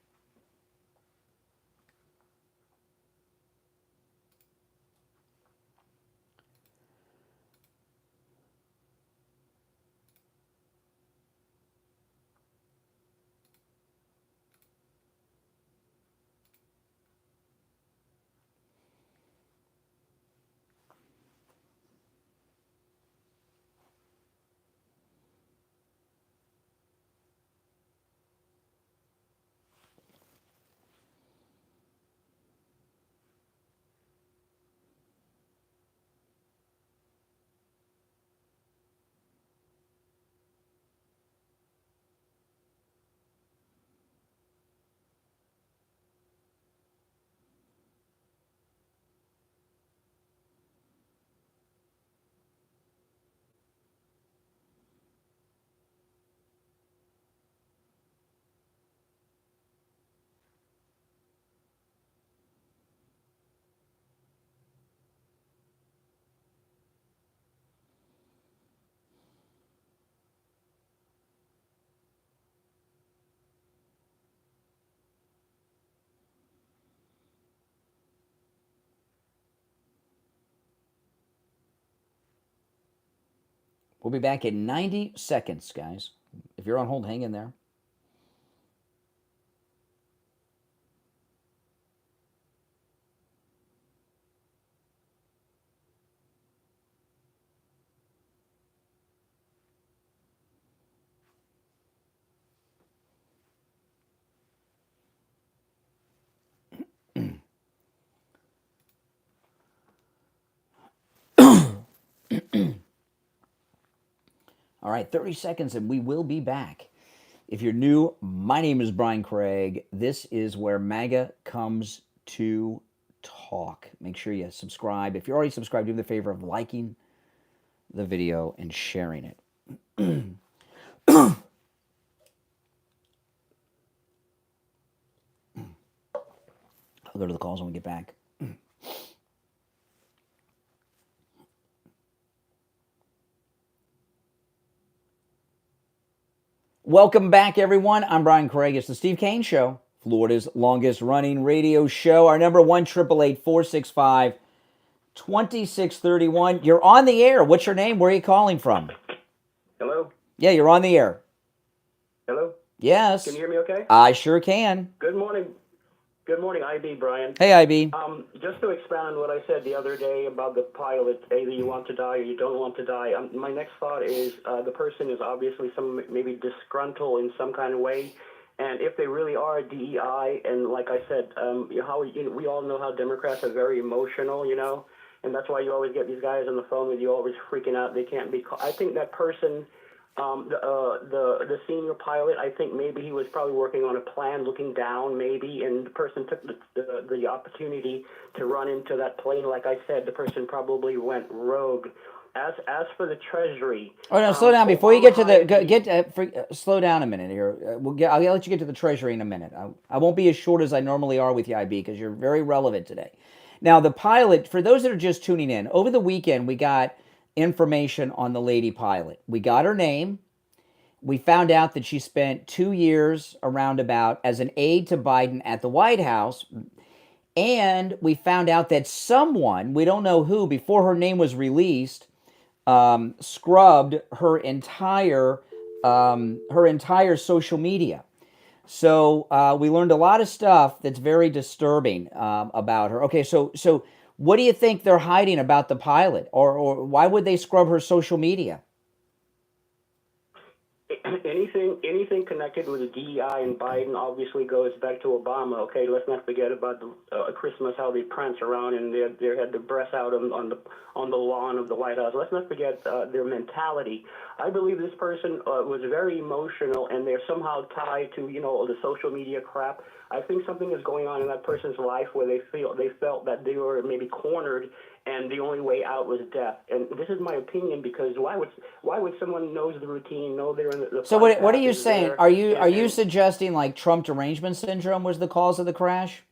We'll be back in 90 seconds, guys. If you're on hold, hang in there. All right, 30 seconds and we will be back. If you're new, my name is Brian Craig. This is where MAGA comes to talk. Make sure you subscribe. If you're already subscribed, do me the favor of liking the video and sharing it. I'll go to the calls when we get back. Welcome back, everyone. I'm Brian Craig. It's the Steve Kane Show, Florida's longest running radio show. Our number 1-888-465-2631. You're on the air. What's your name? Where are you calling from?
Hello?
Yeah, you're on the air.
Hello?
Yes.
Can you hear me okay?
I sure can.
Good morning. Good morning, IB, Brian.
Hey, IB.
Just to expand on what I said the other day about the pilot, either you want to die or you don't want to die, my next thought is the person is obviously maybe disgruntled in some kind of way. And if they really are DEI, and like I said, we all know how Democrats are very emotional, and that's why you always get these guys on the phone with you always freaking out. They can't be called. I think that person... the senior pilot, I think maybe he was probably working on a plan, looking down maybe, and the person took the opportunity to run into that plane. Like I said, the person probably went rogue. As for the Treasury,
Slow down before you get to the slow down a minute here. I'll let you get to the Treasury in a minute. I won't be as short as I normally are with you, IB, because you're very relevant today. Now, the pilot, for those that are just tuning in, over the weekend we got information on the lady pilot. We got her name. We found out that she spent 2 years around as an aide to Biden at the White House. And we found out that someone, we don't know who, before her name was released, scrubbed her entire social media. So we learned a lot of stuff that's very disturbing about her. Okay, so what do you think they're hiding about the pilot? Or why would they scrub her social media?
Anything connected with the DEI and Biden obviously goes back to Obama. Okay, let's not forget about the Christmas, how they prance around and they had the breasts out on the lawn of the White House. Let's not forget their mentality. I believe this person was very emotional, and they're somehow tied to the social media crap. I think something is going on in that person's life where they felt that they were maybe cornered, and the only way out was death. And this is my opinion, because why would someone knows the routine, know they're in the
So what are you saying? Are you suggesting like Trump derangement syndrome was the cause of the crash?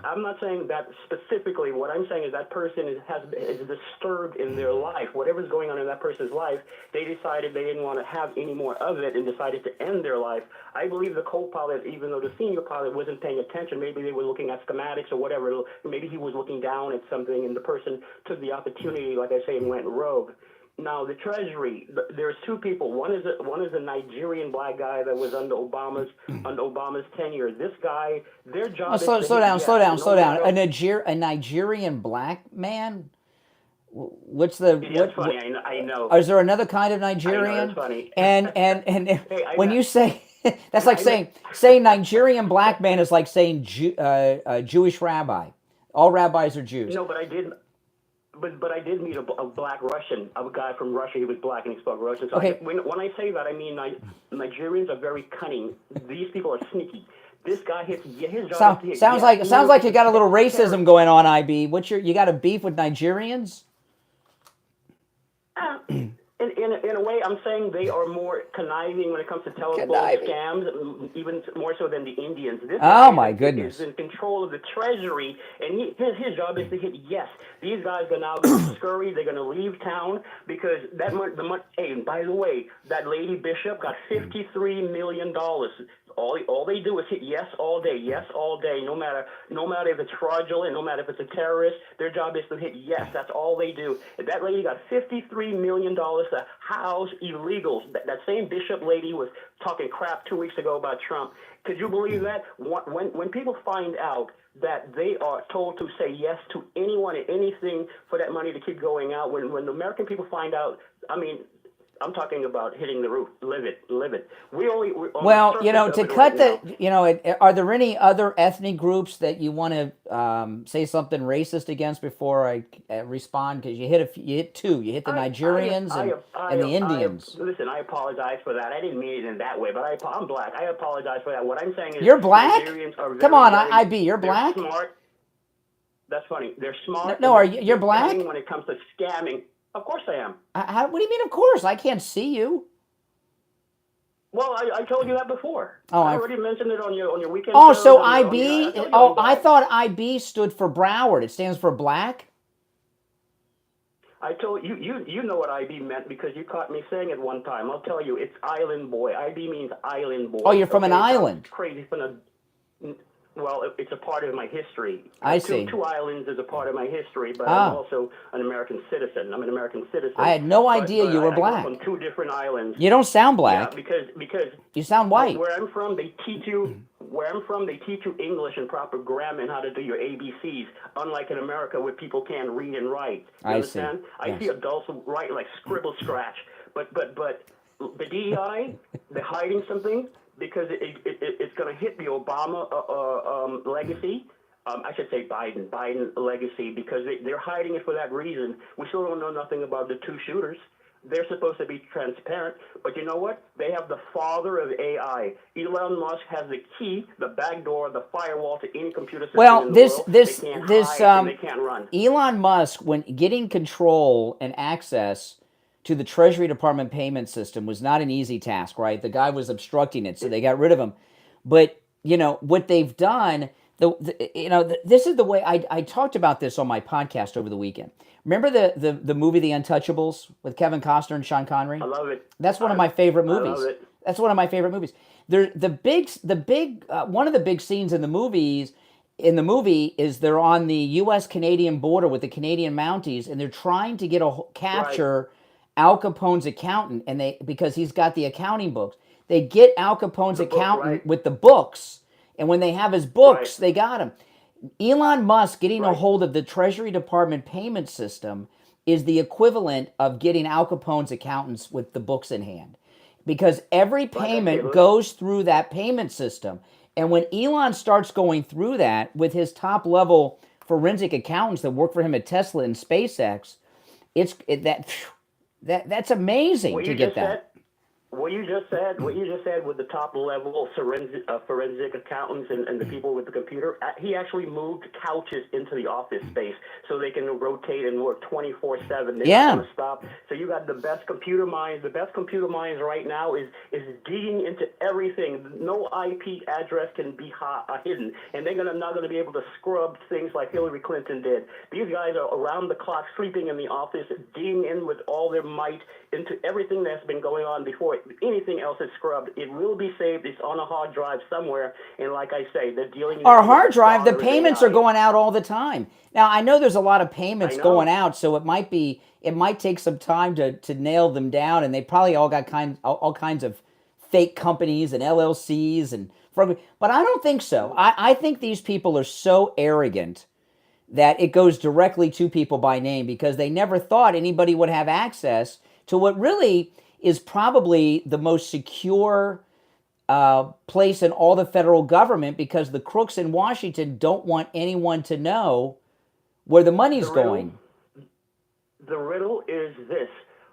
I'm not saying that specifically. What I'm saying is that person is disturbed in their life. Whatever's going on in that person's life, they decided they didn't want to have any more of it and decided to end their life. I believe the co-pilot, even though the senior pilot wasn't paying attention, maybe they were looking at schematics or whatever. Maybe he was looking down at something, and the person took the opportunity, like I say, and went rogue. Now, the Treasury, there's two people. One is a Nigerian black guy that was under Obama's tenure. This guy, their job is
slow down. A Nigerian black man? What's the?
That's funny. I know.
Is there another kind of Nigerian?
I know, that's funny.
And hey, when you say that's like saying Nigerian black man is like saying Jewish rabbi. All rabbis are Jews.
No, but I did. But I did meet a black Russian, a guy from Russia. He was black and he spoke Russian. So
okay.
When I say that, I mean Nigerians are very cunning. These people are sneaky. This guy his job.
Sounds like you got a little racism going on, IB. You got a beef with Nigerians?
In a way, I'm saying they are more conniving when it comes to telephone scams, even more so than the Indians. This
my goodness!
Is in control of the Treasury, and his job is to hit yes. These guys are now going to scurry. They're going to leave town because that money. Hey, and by the way, that lady Bishop got $53 million. All they do is hit yes all day, no matter if it's fraudulent, no matter if it's a terrorist. Their job is to hit yes. That's all they do. That lady got $53 million to house illegals. That same Bishop lady was talking crap 2 weeks ago about Trump. Could you believe that? When people find out that they are told to say yes to anyone and anything for that money to keep going out, when the American people find out, I mean, I'm talking about hitting the roof. Live it. We're on
Well,
the
you know,
surface
to
of it
cut
right
the,
now.
you know, are there any other ethnic groups that you want to say something racist against before I respond? Because you hit two. You hit the Nigerians and the Indians.
Listen, I apologize for that. I didn't mean it in that way, but I'm black. I apologize for that. What I'm saying is
You're black?
Nigerians are
Come
very,
on,
very,
IB, you're
they're
black?
smart. That's funny. They're smart.
No, you're black?
Cunning when it comes to scamming. Of course I am.
What do you mean, of course? I can't see you.
Well, I told you that before.
Oh,
I already mentioned it on your weekend.
Oh,
shows
so
and
IB? I thought IB stood for Broward. It stands for black?
I told you, you know what IB meant because you caught me saying it one time. I'll tell you, it's island boy. IB means island boy.
Oh, you're from an island.
It's crazy. Well, it's a part of my history.
I see.
Two islands is a part of my history, but I'm also an American citizen. I'm an American citizen.
I had no idea you were black.
I grew up on two different islands.
You don't sound black.
Yeah, because
you sound white.
Where I'm from, they teach you English and proper grammar and how to do your ABCs. Unlike in America, where people can't read and write. You understand? I see adults who write like scribble scratch, but the DEI, they're hiding something. Because it's going to hit the Obama legacy. I should say Biden legacy, because they're hiding it for that reason. We still don't know nothing about the two shooters. They're supposed to be transparent, but you know what? They have the father of AI. Elon Musk has the key, the back door, the firewall to any computer system in the world. They can't run.
Elon Musk, when getting control and access to the Treasury Department payment system was not an easy task, right? The guy was obstructing it, so they got rid of him. But, you know, what they've done, this is the way, I talked about this on my podcast over the weekend. Remember the movie The Untouchables with Kevin Costner and Sean Connery?
I love it.
That's one of my favorite movies.
I love it.
That's one of my favorite movies. One of the big scenes in the movie is they're on the U.S.-Canadian border with the Canadian Mounties, and they're trying to capture Al Capone's accountant, and because he's got the accounting books, they get Al Capone's accountant with the books, and when they have his books, they got him. Elon Musk getting a hold of the Treasury Department payment system is the equivalent of getting Al Capone's accountants with the books in hand, because every payment goes through that payment system, and when Elon starts going through that with his top-level forensic accountants that work for him at Tesla and SpaceX, that's amazing to get that.
What you just said with the top level forensic accountants and the people with the computer, he actually moved couches into the office space so they can rotate and work 24/7. They're not going to stop. So you got the best computer minds. The best computer minds right now is digging into everything. No IP address can be hidden, and they're not going to be able to scrub things like Hillary Clinton did. These guys are around the clock, sleeping in the office, digging in with all their might into everything that's been going on before anything else is scrubbed. It will be saved. It's on a hard drive somewhere. And like I say, they're dealing.
Our hard drive, the payments are going out all the time. Now, I know there's a lot of payments going out, so it might take some time to nail them down. And they probably all got all kinds of fake companies and LLCs but I don't think so. I think these people are so arrogant that it goes directly to people by name, because they never thought anybody would have access to what really is probably the most secure place in all the federal government, because the crooks in Washington don't want anyone to know where the money's going.
The riddle is this.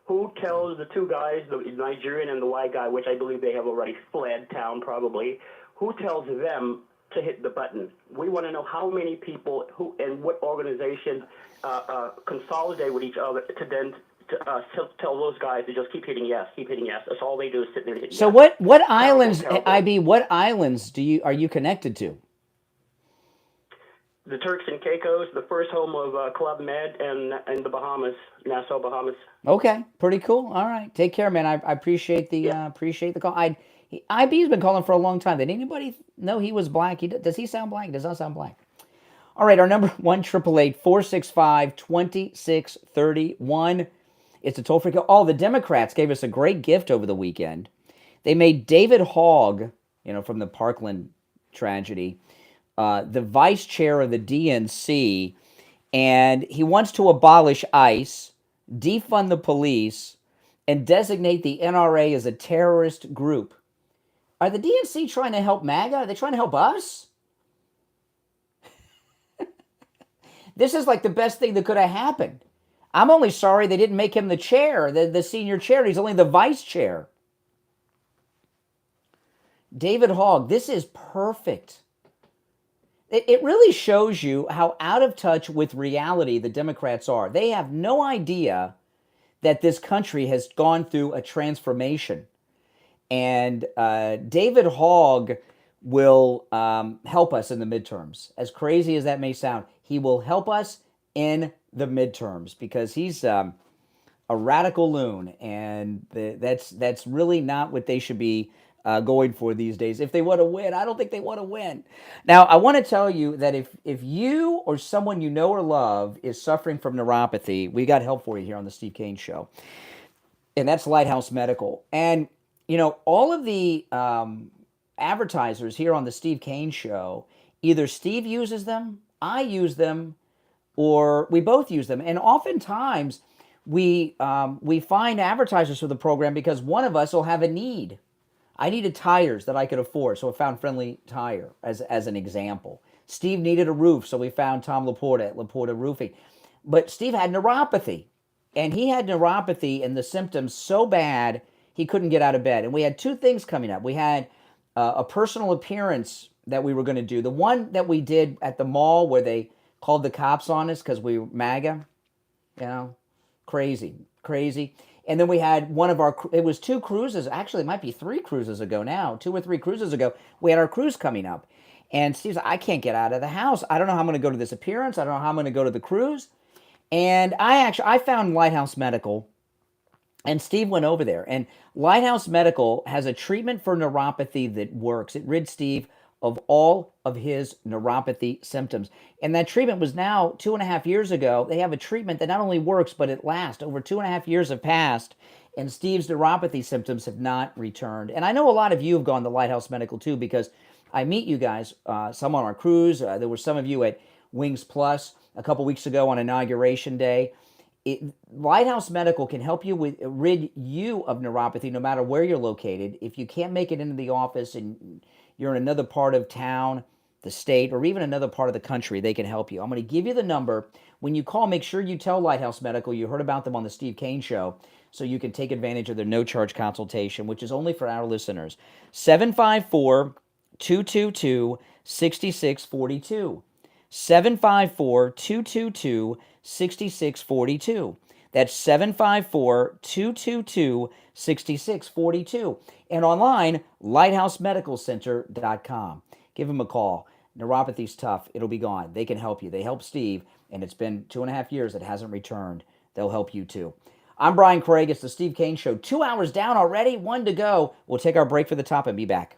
Who tells the two guys, the Nigerian and the white guy, which I believe they have already fled town probably, who tells them to hit the button? We want to know how many people who and what organizations consolidate with each other to then tell those guys to just keep hitting yes. That's all they do is sit there and hit yes.
So what islands, IB, what islands are you connected to?
The Turks and Caicos, the first home of Club Med, and the Bahamas, Nassau, Bahamas.
Okay, pretty cool. All right, take care, man. I appreciate the call. IB's been calling for a long time. Did anybody know he was black? Does he sound black? He does not sound black. All right, our number 1-888-465-2631. It's a toll-free call. Oh, the Democrats gave us a great gift over the weekend. They made David Hogg, from the Parkland tragedy, the vice chair of the DNC, and he wants to abolish ICE, defund the police, and designate the NRA as a terrorist group. Are the DNC trying to help MAGA? Are they trying to help us? This is like the best thing that could have happened. I'm only sorry they didn't make him the chair, the senior chair. He's only the vice chair. David Hogg, this is perfect. It really shows you how out of touch with reality the Democrats are. They have no idea that this country has gone through a transformation. And David Hogg will help us in the midterms. As crazy as that may sound, he will help us in the midterms because he's a radical loon, and that's really not what they should be going for these days. If they want to win, I don't think they want to win. Now, I want to tell you that if you or someone you know or love is suffering from neuropathy, we got help for you here on the Steve Kane Show, and that's Lighthouse Medical. And you know, all of the advertisers here on the Steve Kane Show, either Steve uses them, I use them, or we both use them. And oftentimes we find advertisers for the program because one of us will have a need. I needed tires that I could afford, so I found Friendly Tire as an example. Steve needed a roof, so we found Tom Laporta at Laporta Roofing. But Steve had neuropathy, and he had neuropathy and the symptoms so bad he couldn't get out of bed. And we had two things coming up. We had a personal appearance that we were going to do. The one that we did at the mall where they called the cops on us because we were MAGA. You know, crazy. And then we had one of our, it was two cruises. Actually, it might be 3 cruises ago now. 2 or 3 cruises ago, we had our cruise coming up. And Steve's like, I can't get out of the house. I don't know how I'm going to go to this appearance. I don't know how I'm going to go to the cruise. And I found Lighthouse Medical. And Steve went over there. And Lighthouse Medical has a treatment for neuropathy that works. It rid Steve of all of his neuropathy symptoms. And that treatment was now 2.5 years ago. They have a treatment that not only works, but it lasts. Over 2.5 years have passed, and Steve's neuropathy symptoms have not returned. And I know a lot of you have gone to Lighthouse Medical too, because I meet you guys, some on our cruise. There were some of you at Wings Plus a couple weeks ago on Inauguration Day. Lighthouse Medical can help you rid you of neuropathy no matter where you're located. If you can't make it into the office and you're in another part of town, the state, or even another part of the country, they can help you. I'm going to give you the number. When you call, make sure you tell Lighthouse Medical you heard about them on the Steve Kane Show so you can take advantage of their no-charge consultation, which is only for our listeners. 754-222-6642. 754-222-6642. That's 754-222-6642. And online, lighthousemedicalcenter.com. Give them a call. Neuropathy's tough. It'll be gone. They can help you. They helped Steve, and it's been 2.5 years. It hasn't returned. They'll help you too. I'm Brian Craig. It's the Steve Kane Show. 2 hours down already. 1 to go. We'll take our break for the top and be back.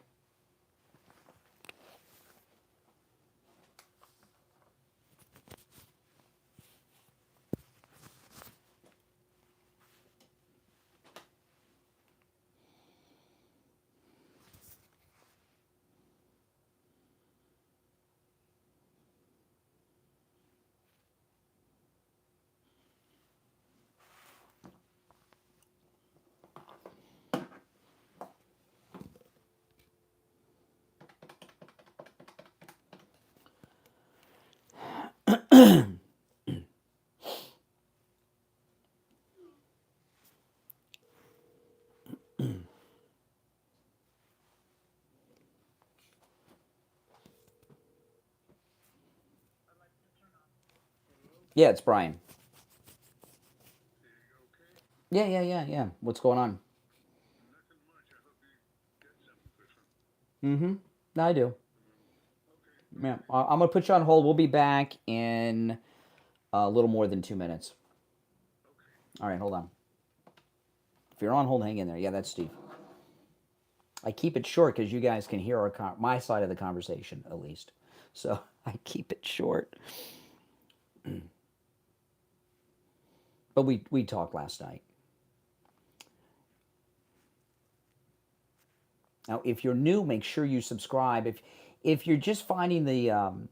Yeah, it's Brian. Yeah. What's going on? Mm-hmm. No, I do. Yeah, I'm going to put you on hold. We'll be back in a little more than 2 minutes. All right, hold on. If you're on hold, hang in there. Yeah, that's Steve. I keep it short because you guys can hear my side of the conversation, at least. So I keep it short. But we talked last night. Now, if you're new, make sure you subscribe. If you're just finding the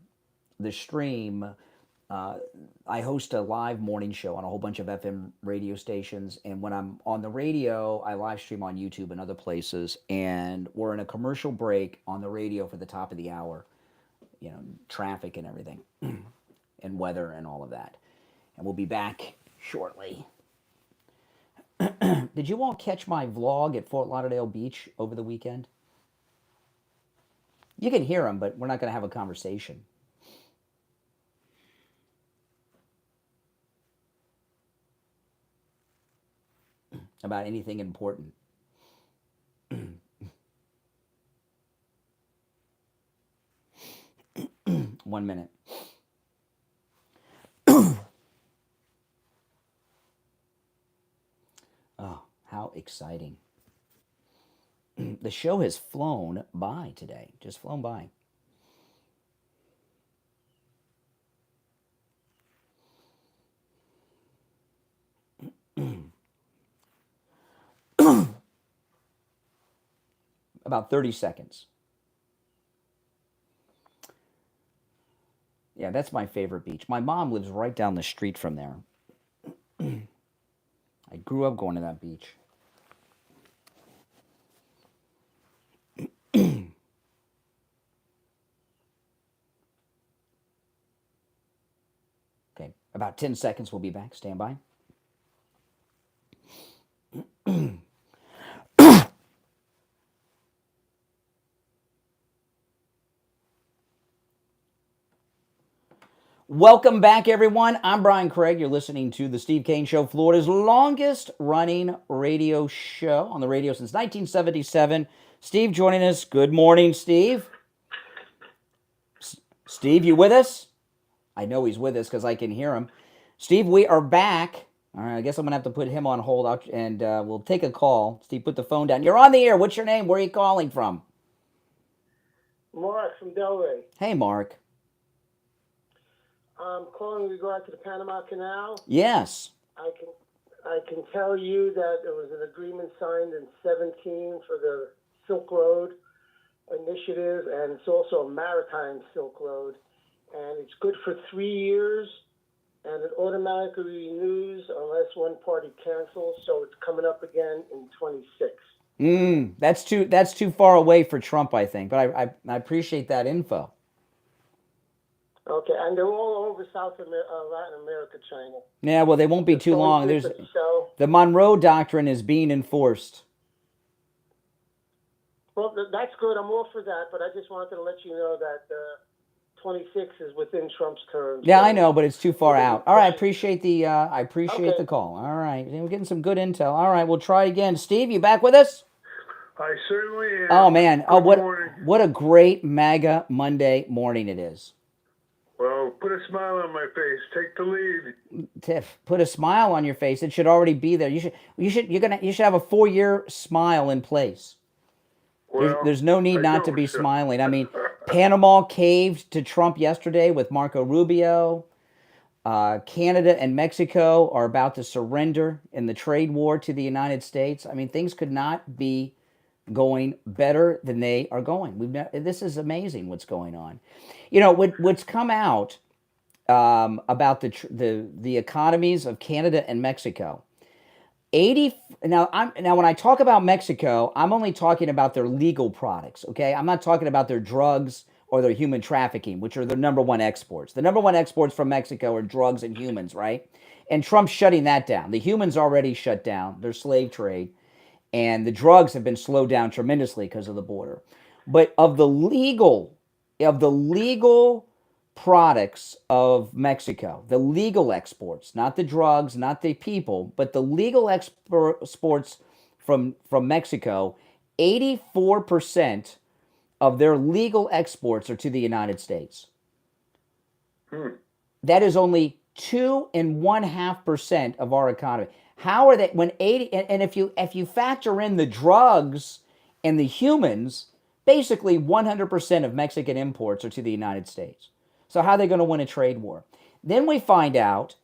stream, I host a live morning show on a whole bunch of FM radio stations, and when I'm on the radio, I live stream on YouTube and other places, and we're in a commercial break on the radio for the top of the hour, traffic and everything, and weather and all of that. And we'll be back shortly. Did you all catch my vlog at Fort Lauderdale Beach over the weekend? You can hear them, but we're not going to have a conversation. About anything important. 1 minute. Oh, how exciting. The show has flown by today. Just flown by. About 30 seconds. Yeah, that's my favorite beach. My mom lives right down the street from there. I grew up going to that beach. Okay, about 10 seconds, we'll be back. Stand by. Welcome back, everyone. I'm Brian Craig. You're listening to the Steve Kane Show, Florida's longest running radio show on the radio since 1977. Steve joining us. Good morning, Steve. Steve, you with us? I know he's with us because I can hear him. Steve, we are back. All right, I guess I'm going to have to put him on hold, and we'll take a call. Steve, put the phone down. You're on the air. What's your name? Where are you calling from?
Mark from Delray.
Hey, Mark.
I'm calling in regard to the Panama Canal.
Yes.
I can tell you that there was an agreement signed in 2017 for the Silk Road Initiative, and it's also a maritime Silk Road, and it's good for 3 years, and it automatically renews unless one party cancels, so it's coming up again in 26.
That's too far away for Trump, I think, but I appreciate that info.
Okay, and they're all over Latin America, China.
Yeah, well, they won't be too long. The Monroe Doctrine is being enforced.
Well, that's good. I'm all for that, but I just wanted to let you know that 26 is within Trump's term.
Yeah, I know, but it's too far out. All right, I appreciate the the call. All right, we're getting some good intel. All right, we'll try again. Steve, you back with us?
I certainly am.
Oh man,
Good morning.
what a great MAGA Monday morning it is.
Well, put a smile on my face. Take the lead.
Tiff, put a smile on your face. It should already be there. You should have a 4-year smile in place.
Well,
there's no need not to be smiling. I mean, Panama caved to Trump yesterday with Marco Rubio. Canada and Mexico are about to surrender in the trade war to the United States. I mean, things could not be going better than they are going. This is amazing what's going on. You know, what's come out about the economies of Canada and Mexico. Now when I talk about Mexico, I'm only talking about their legal products, okay? I'm not talking about their drugs or their human trafficking, which are their number one exports. The number one exports from Mexico are drugs and humans, right? And Trump's shutting that down. The humans already shut down, their slave trade, and the drugs have been slowed down tremendously because of the border. But of the legal products of Mexico, the legal exports, not the drugs, not the people, but the legal exports from Mexico, 84% of their legal exports are to the United States. That is only 2.5% of our economy. How are they when 80? And if you factor in the drugs and the humans, basically 100% of Mexican imports are to the United States. So how are they going to win a trade war? Then we find out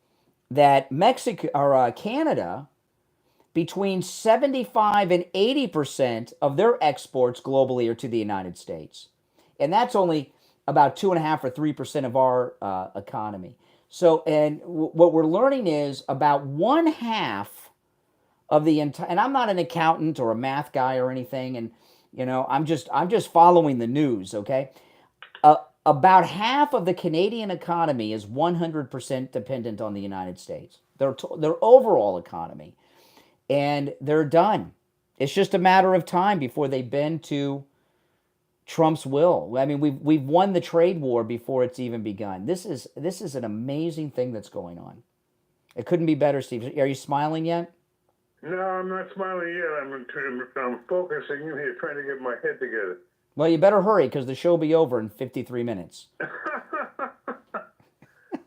that Canada, between 75 and 80% of their exports globally are to the United States, and that's only about 2.5 or 3% of our economy. So, and what we're learning is about one half of the entire, and I'm not an accountant or a math guy or anything, and I'm just following the news, okay? About half of the Canadian economy is 100% dependent on the United States. Their overall economy, and they're done. It's just a matter of time before they bend to Trump's will. I mean, we've won the trade war before it's even begun. This is an amazing thing that's going on. It couldn't be better, Steve. Are you smiling yet?
No, I'm not smiling yet. I'm focusing in here, trying to get my head together.
Well, you better hurry because the show will be over in 53 minutes.
I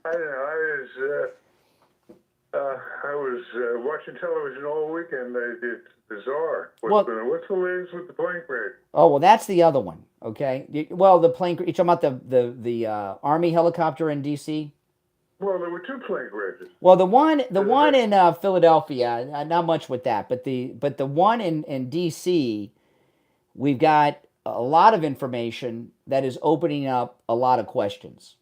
don't know. I was watching television all weekend. It's bizarre. What's the latest with the plane crash?
Oh, well, that's the other one. Okay. Well, the plane. You're talking about the Army helicopter in D.C.
Well, there were two plane crashes.
Well, the one in Philadelphia, not much with that, but the one in D.C. we've got a lot of information that is opening up a lot of questions.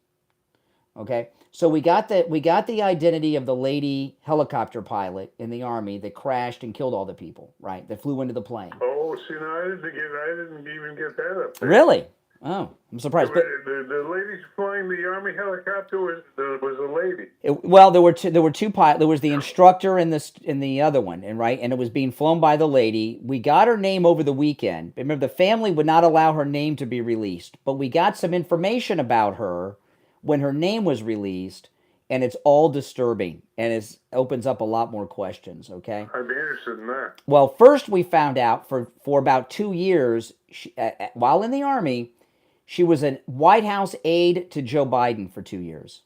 Okay, so we got the identity of the lady helicopter pilot in the Army that crashed and killed all the people, right? That flew into the plane.
Oh, see, no, I didn't even get that up there.
Really? Oh, I'm surprised. But
the lady flying the Army helicopter was a lady.
There were two pilots. There was the instructor and the other one, and it was being flown by the lady. We got her name over the weekend. Remember, the family would not allow her name to be released, but we got some information about her when her name was released, and it's all disturbing, and it opens up a lot more questions. Okay.
I'd be interested in that.
Well, first we found out for about 2 years, while in the Army, she was a White House aide to Joe Biden for 2 years.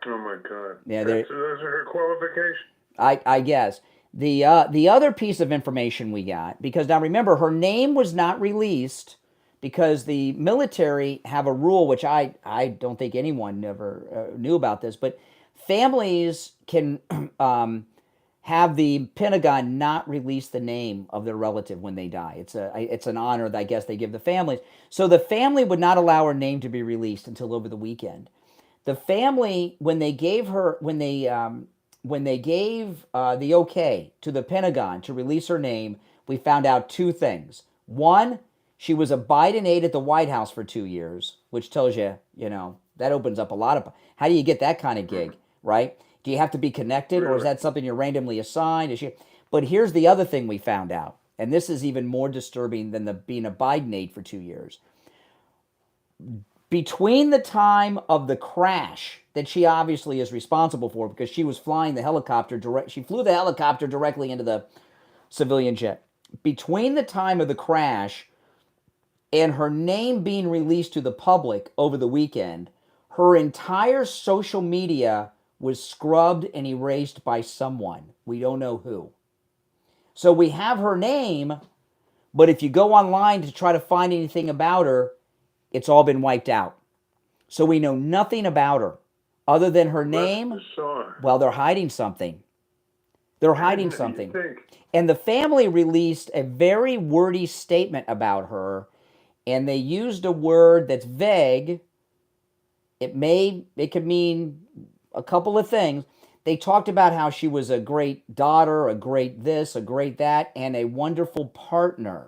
Oh my God!
Yeah,
those are her qualifications.
I guess the other piece of information we got, because now remember, her name was not released because the military have a rule, which I don't think anyone ever knew about this, but families can have the Pentagon not release the name of their relative when they die. It's an honor that I guess they give the families. So the family would not allow her name to be released until over the weekend. The family, when they gave the okay to the Pentagon to release her name, we found out two things. One, she was a Biden aide at the White House for 2 years, which tells you, that opens up a lot of. How do you get that kind of gig, right? Do you have to be connected, or is that something you're randomly assigned? But here's the other thing we found out, and this is even more disturbing than being a Biden aide for 2 years. Between the time of the crash that she obviously is responsible for, because she was flying the helicopter she flew the helicopter directly into the civilian jet. Between the time of the crash and her name being released to the public over the weekend, her entire social media was scrubbed and erased by someone. We don't know who. So we have her name, but if you go online to try to find anything about her, it's all been wiped out. So we know nothing about her other than her name. Well, they're hiding something. They're hiding something. And the family released a very wordy statement about her, and they used a word that's vague. It could mean a couple of things. They talked about how she was a great daughter, a great this, a great that, and a wonderful partner.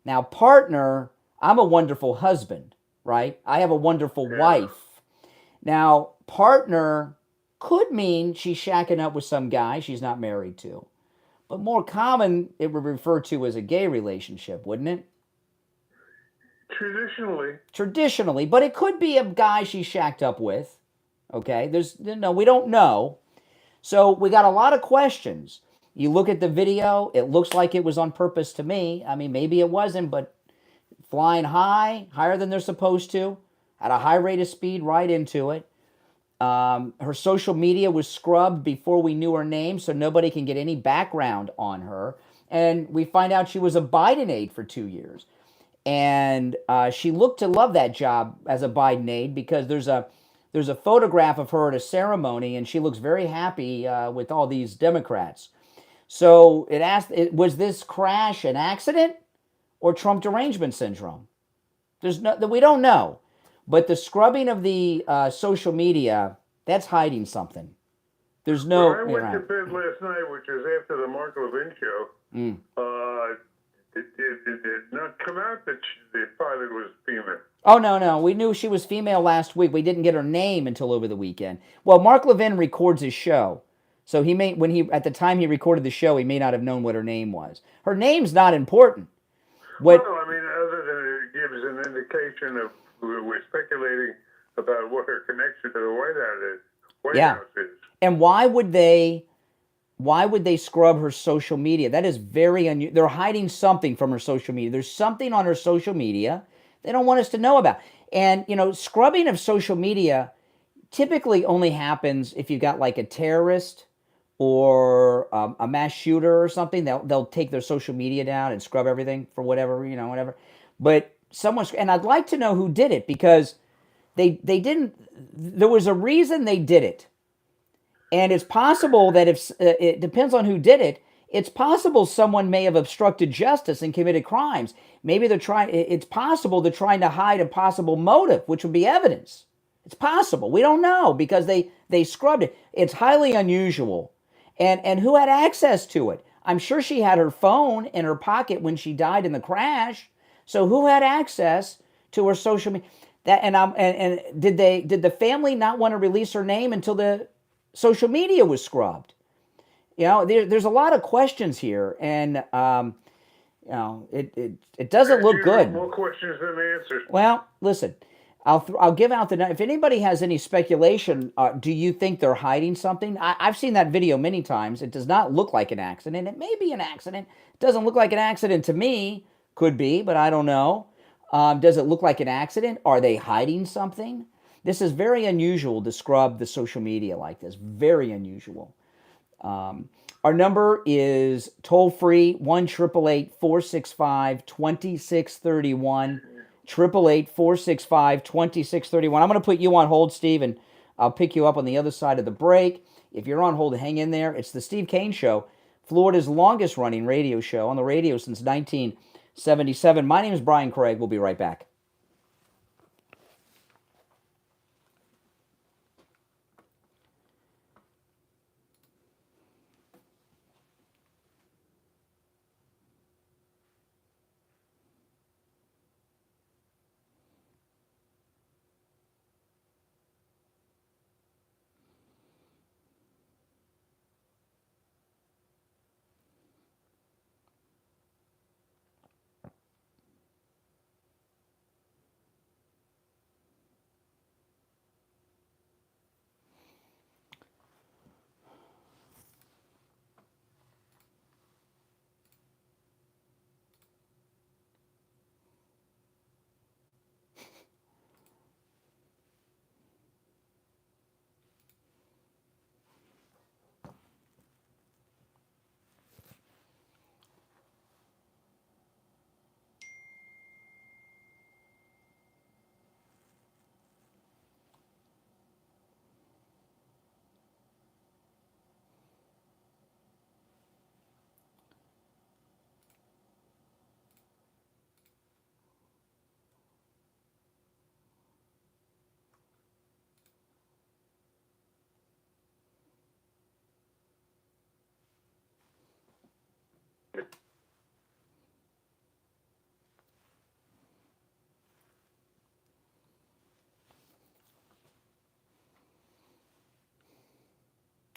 Now, partner, I'm a wonderful husband, right? I have a wonderful wife. Now, partner could mean she's shacking up with some guy she's not married to. But more common, it would refer to as a gay relationship, wouldn't it? Traditionally, but it could be a guy she shacked up with. Okay, we don't know. So we got a lot of questions. You look at the video, it looks like it was on purpose to me. I mean, maybe it wasn't, but flying higher than they're supposed to, at a high rate of speed, right into it. Her social media was scrubbed before we knew her name, so nobody can get any background on her. And we find out she was a Biden aide for 2 years. And she looked to love that job as a Biden aide because there's a photograph of her at a ceremony, and she looks very happy with all these Democrats. So it asked, was this crash an accident or Trump derangement syndrome? We don't know. But the scrubbing of the social media, that's hiding something. There's no.
When I went to bed last night, which was after the Mark Levin show, it did not come out that the pilot was female.
Oh, no. We knew she was female last week. We didn't get her name until over the weekend. Well, Mark Levin records his show. So at the time he recorded the show, he may not have known what her name was. Her name's not important.
Well, I mean, other than it gives an indication of, we're speculating about what her connection to the White House is.
And why would they scrub her social media? That is very unusual. They're hiding something from her social media. There's something on her social media they don't want us to know about. And, scrubbing of social media typically only happens if you've got like a terrorist or a mass shooter or something. They'll take their social media down and scrub everything for whatever, whatever. But and I'd like to know who did it, because they didn't, there was a reason they did it. And it's possible that if it depends on who did it, it's possible someone may have obstructed justice and committed crimes. Maybe it's possible they're trying to hide a possible motive, which would be evidence. It's possible. We don't know, because they scrubbed it. It's highly unusual. And who had access to it? I'm sure she had her phone in her pocket when she died in the crash. So who had access to her social media? And did the family not want to release her name until the social media was scrubbed? There's a lot of questions here, and it doesn't look good.
More questions than answers.
Well, listen, I'll give out if anybody has any speculation. Do you think they're hiding something? I've seen that video many times. It does not look like an accident. It may be an accident. It doesn't look like an accident to me. Could be, but I don't know. Does it look like an accident? Are they hiding something? This is very unusual to scrub the social media like this. Very unusual. Our number is toll-free, 1-888-465-2631. 888-465-2631. I'm going to put you on hold, Steve, and I'll pick you up on the other side of the break. If you're on hold, hang in there. It's the Steve Kane Show, Florida's longest-running radio show, on the radio since 1977. My name is Brian Craig. We'll be right back.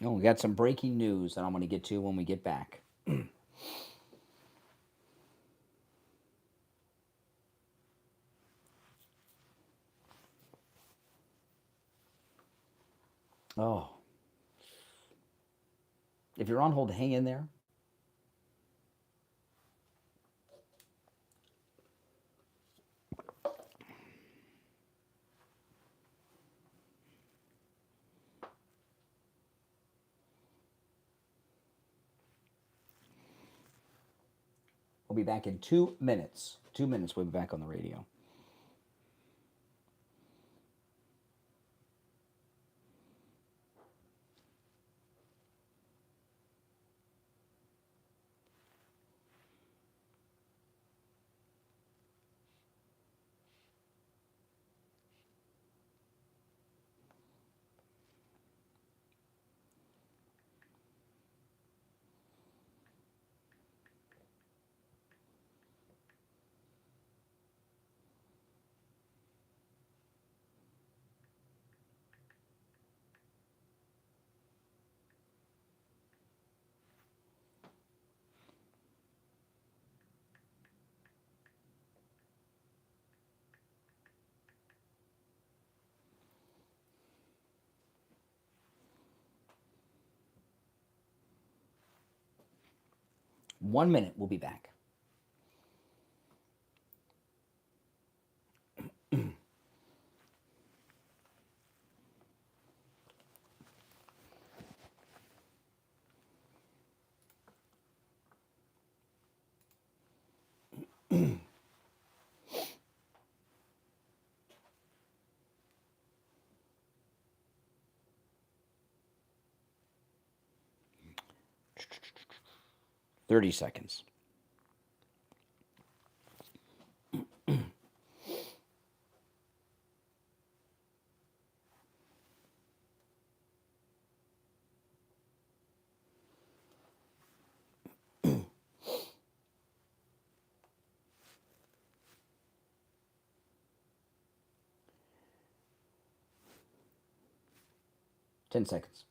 Oh, we got some breaking news that I'm going to get to when we get back. Oh. If you're on hold, hang in there. We'll be back in 2 minutes. 2 minutes, we'll be back on the radio. 1 minute. We'll be back. Thirty seconds. Ten seconds.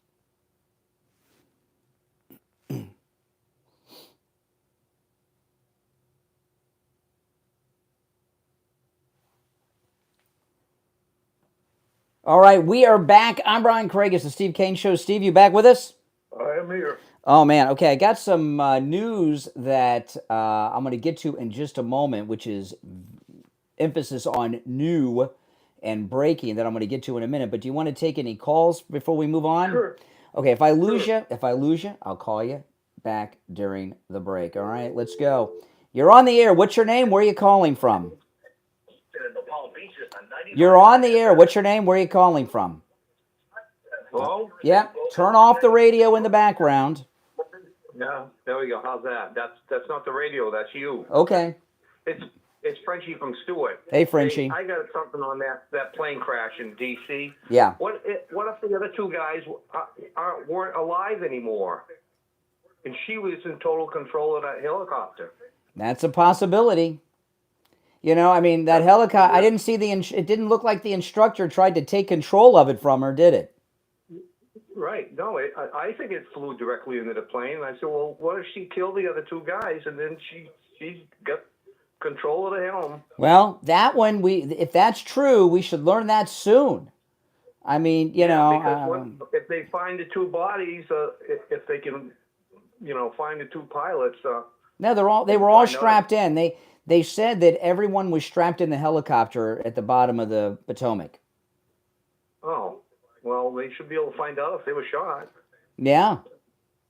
All right, we are back. I'm Brian Craig. It's the Steve Kane Show. Steve, you back with us?
I am here.
Oh, man. Okay, I got some news that I'm going to get to in just a moment, which is emphasis on new and breaking that I'm going to get to in a minute. But do you want to take any calls before we move on?
Sure.
Okay, if I lose you, I'll call you back during the break. All right, let's go. You're on the air. What's your name? Where are you calling from? You're on the air. What's your name? Where are you calling from?
Hello?
Yeah, turn off the radio in the background.
Yeah, there we go. How's that? That's not the radio. That's you.
Okay.
It's Frenchie from Stewart.
Hey, Frenchie.
Hey, I got something on that plane crash in D.C.
Yeah.
What if the other two guys weren't alive anymore, and she was in total control of that helicopter?
That's a possibility. You know, I mean, that helicopter, I didn't see it didn't look like the instructor tried to take control of it from her, did it?
Right. No, I think it flew directly into the plane. And I said, well, what if she killed the other two guys, and then she got control of the helm?
Well, that one, if that's true, we should learn that soon. I mean,
because if they find the two bodies, if they can, find the two pilots.
No, they were all strapped in. They said that everyone was strapped in the helicopter at the bottom of the Potomac.
Oh, well, they should be able to find out if they were shot.
Yeah.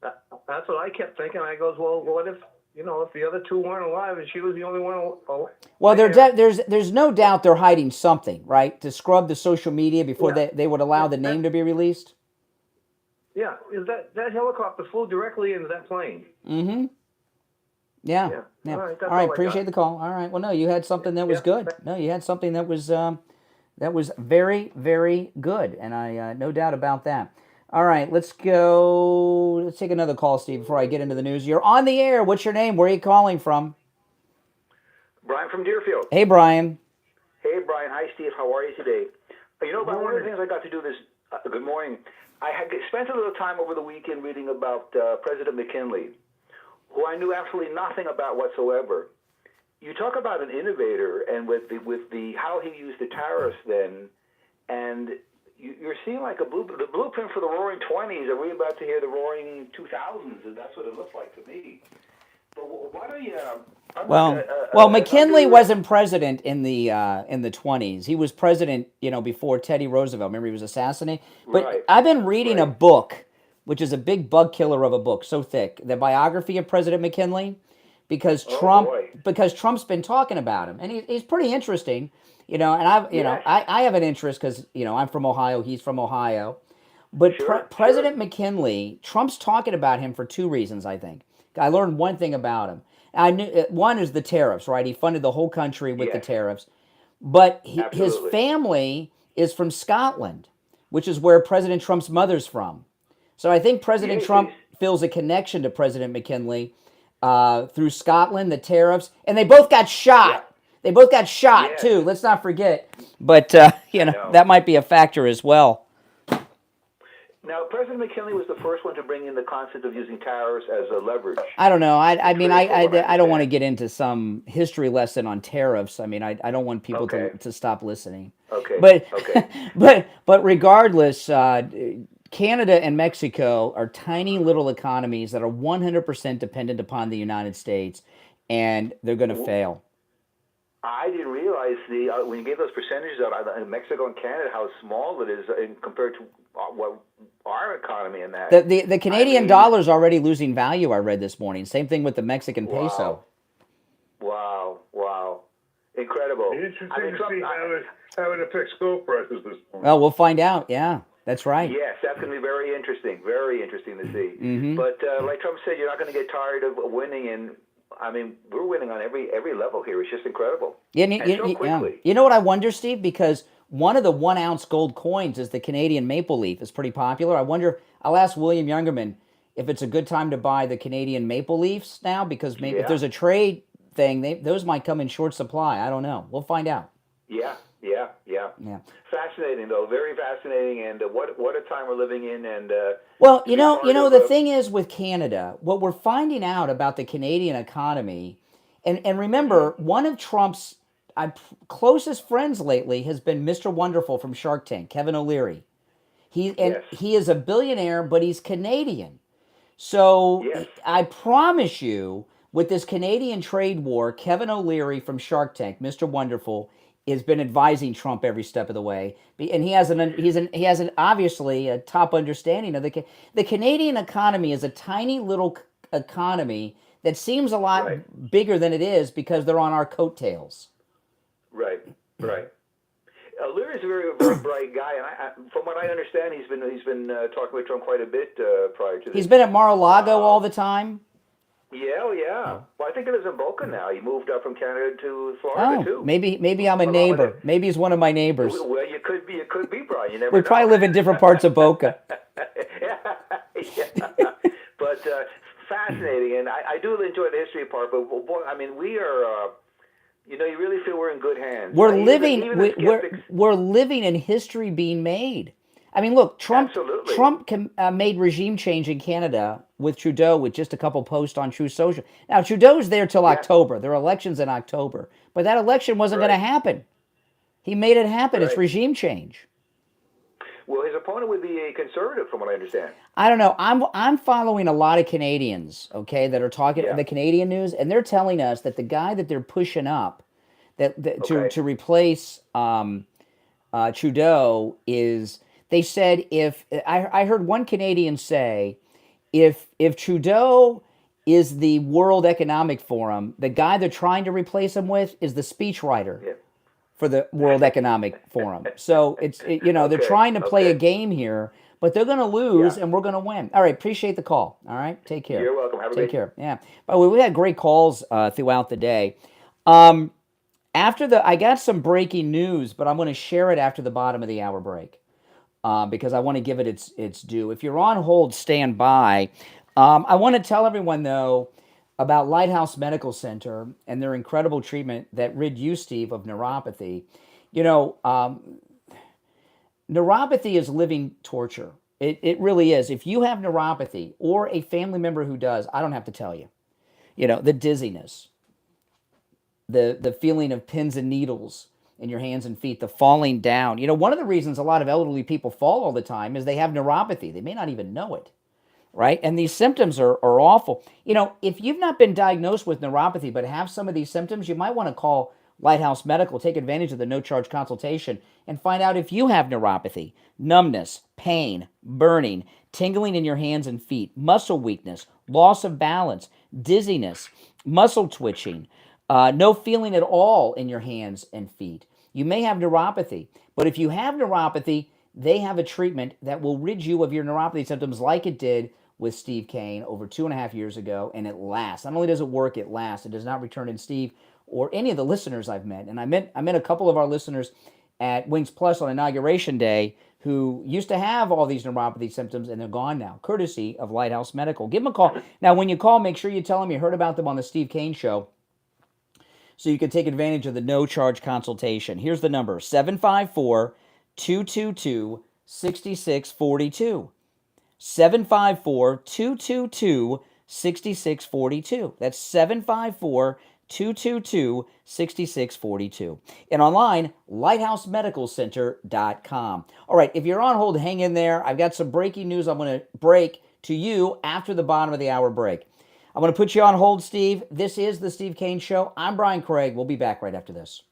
That's what I kept thinking. I goes, well, what if, if the other two weren't alive and she was the only one alive?
Well, there's no doubt they're hiding something, right? To scrub the social media before they would allow the name to be released.
Yeah, that helicopter flew directly into that plane.
Mm-hmm. Yeah.
All right,
all right, appreciate the call. All right. Well, no, you had something that was good. No, you had something that was very, very good, and I no doubt about that. All right, let's go. Let's take another call, Steve, before I get into the news. You're on the air. What's your name? Where are you calling from?
Brian from Deerfield.
Hey, Brian.
Hey, Brian. Hi, Steve. How are you today? One of the things I got to do this. Good morning. I had spent a little time over the weekend reading about President McKinley, who I knew absolutely nothing about whatsoever. You talk about an innovator, and with the how he used the tariffs then, and you're seeing like the blueprint for the Roaring '20s. Are we about to hear the Roaring 2000s? And that's what it looks like to me. But why don't you?
Well, McKinley wasn't president in the 20s. He was president, before Teddy Roosevelt. Remember, he was assassinated. But
right.
I've been reading a book, which is a big bug killer of a book, so thick, the biography of President McKinley, because Trump's been talking about him, and he's pretty interesting, and I have an interest because I'm from Ohio, he's from Ohio, but President McKinley, Trump's talking about him for two reasons. I think I learned one thing about him. I knew one is the tariffs, right? He funded the whole country with the tariffs, but his family is from Scotland, which is where President Trump's mother's from. So I think President Trump feels a connection to President McKinley through Scotland, the tariffs, and they both got shot. Yeah. They both got shot too. Let's not forget. But that might be a factor as well.
Now, President McKinley was the first one to bring in the concept of using tariffs as a leverage.
I don't know. I mean, I don't want to get into some history lesson on tariffs. I mean, I don't want people to stop listening.
Okay.
But regardless, Canada and Mexico are tiny little economies that are 100% dependent upon the United States, and they're going to fail.
I didn't realize when you gave those percentages out in Mexico and Canada, how small it is compared to our economy in that.
The Canadian dollar is already losing value, I read this morning. Same thing with the Mexican peso.
Wow. Incredible.
Interesting to see how it affects gold prices this morning.
Well, we'll find out. Yeah, that's right.
Yes, that's going to be very interesting to see.
Mm-hmm.
But like Trump said, you're not going to get tired of winning, and I mean, we're winning on every level here. It's just incredible. So quickly.
You know what I wonder, Steve? Because one of the 1 ounce gold coins is the Canadian maple leaf. It's pretty popular. I wonder, I'll ask William Youngerman if it's a good time to buy the Canadian maple leafs now, because maybe if there's a trade thing, those might come in short supply. I don't know. We'll find out.
Yeah. Fascinating, though. Very fascinating, and what a time we're living in. And
well, the thing is with Canada, what we're finding out about the Canadian economy, and remember, one of Trump's closest friends lately has been Mr. Wonderful from Shark Tank, Kevin O'Leary. He is a billionaire, but he's Canadian. So I promise you, with this Canadian trade war, Kevin O'Leary from Shark Tank, Mr. Wonderful, has been advising Trump every step of the way, and he has obviously a top understanding of the Canadian economy is a tiny little economy that seems a lot bigger than it is because they're on our coattails.
Right. Leary's a very, very bright guy, and from what I understand, he's been talking with Trump quite a bit prior to this.
He's been at Mar-a-Lago all the time.
Yeah. Well, I think he lives in Boca now. He moved up from Canada to Florida too.
Maybe I'm a neighbor. Maybe he's one of my neighbors.
Well, you could be, Brian. You never
We
know.
probably live in different parts of Boca.
But fascinating, and I do enjoy the history part. But boy, I mean, we are. You really feel we're in good hands.
We're living in history being made. I mean, look, Trump made regime change in Canada with Trudeau with just a couple posts on Truth Social. Now, Trudeau's there till October. There are elections in October. But that election wasn't going to happen. He made it happen. It's regime change.
Well, his opponent would be a conservative, from what I understand.
I don't know. I'm following a lot of Canadians, okay, that are talking the Canadian news, and they're telling us that the guy that they're pushing up to replace Trudeau is... They said I heard one Canadian say, if Trudeau is the World Economic Forum, the guy they're trying to replace him with is the speechwriter for the World Economic Forum. So they're trying to play a game here, but they're going to lose and we're going to win. All right, appreciate the call. All right, take care.
You're welcome. Have a
Take care. Yeah. By the way, we had great calls throughout the day. I got some breaking news, but I'm going to share it after the bottom of the hour break. Because I want to give it its due. If you're on hold, stand by. I want to tell everyone, though, about Lighthouse Medical Center and their incredible treatment that rid you, Steve, of neuropathy. Neuropathy is living torture. It really is. If you have neuropathy or a family member who does, I don't have to tell you. The dizziness, the feeling of pins and needles in your hands and feet, the falling down. One of the reasons a lot of elderly people fall all the time is they have neuropathy. They may not even know it, right? And these symptoms are awful. If you've not been diagnosed with neuropathy but have some of these symptoms, you might want to call Lighthouse Medical, take advantage of the no-charge consultation, and find out if you have neuropathy, numbness, pain, burning, tingling in your hands and feet, muscle weakness, loss of balance, dizziness, muscle twitching, no feeling at all in your hands and feet. You may have neuropathy, but if you have neuropathy, they have a treatment that will rid you of your neuropathy symptoms like it did with Steve Kane over 2.5 years ago, and it lasts. Not only does it work, it lasts. It does not return in Steve or any of the listeners I've met. And I met a couple of our listeners at Wings Plus on Inauguration Day who used to have all these neuropathy symptoms, and they're gone now, courtesy of Lighthouse Medical. Give them a call. Now, when you call, make sure you tell them you heard about them on the Steve Kane Show, so you can take advantage of the no-charge consultation. Here's the number, 754-222-6642. 754-222-6642. That's 222-6642. And online, lighthousemedicalcenter.com. All right, if you're on hold, hang in there. I've got some breaking news I'm going to break to you after the bottom of the hour break. I'm going to put you on hold, Steve. This is the Steve Kane Show. I'm Brian Craig. We'll be back right after this.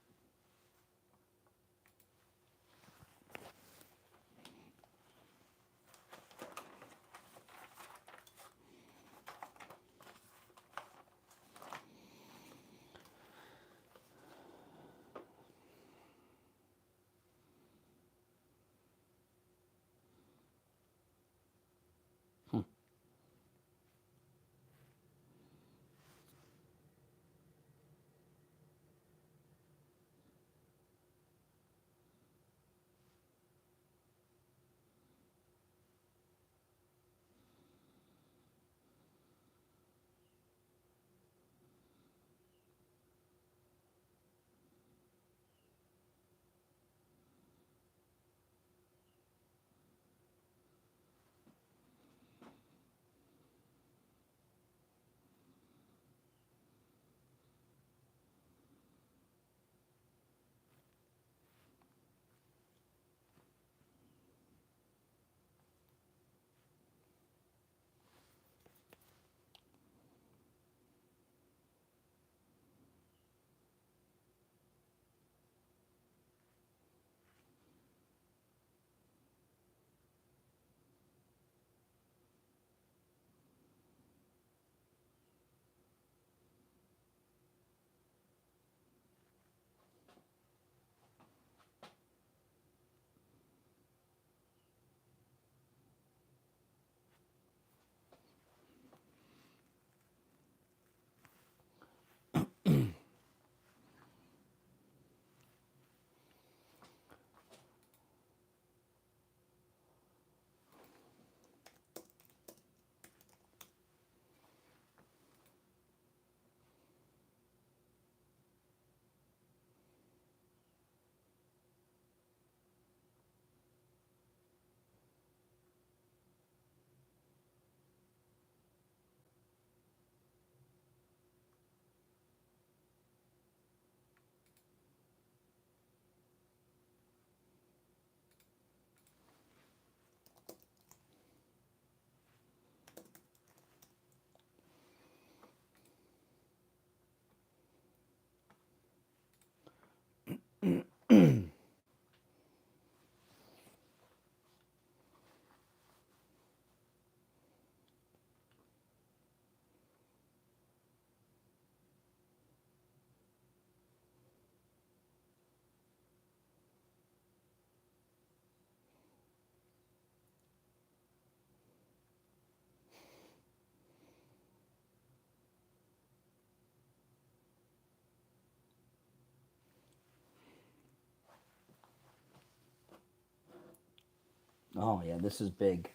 Oh, yeah, this is big.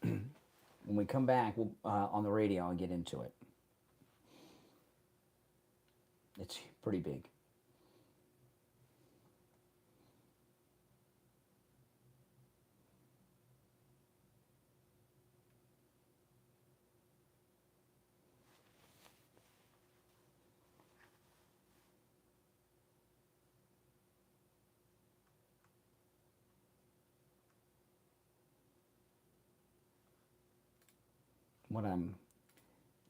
When we come back we'll, on the radio, I'll get into it. It's pretty big. What I'm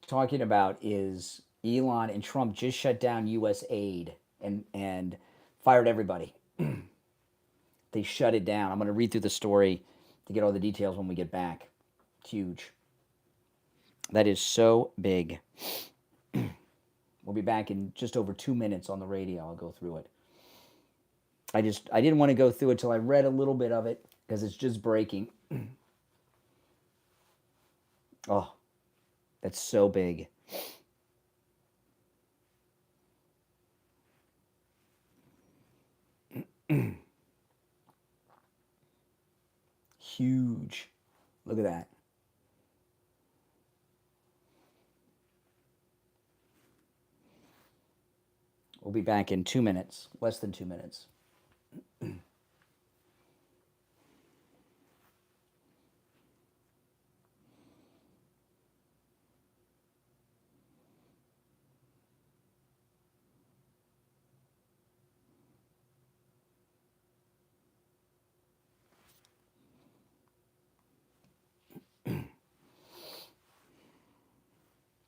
talking about is Elon and Trump just shut down USAID and fired everybody. They shut it down. I'm going to read through the story to get all the details when we get back. It's huge. That is so big. We'll be back in just over 2 minutes on the radio. I'll go through it. I didn't want to go through it till I read a little bit of it because it's just breaking. Oh, that's so big. Huge. Look at that. We'll be back in 2 minutes, less than 2 minutes.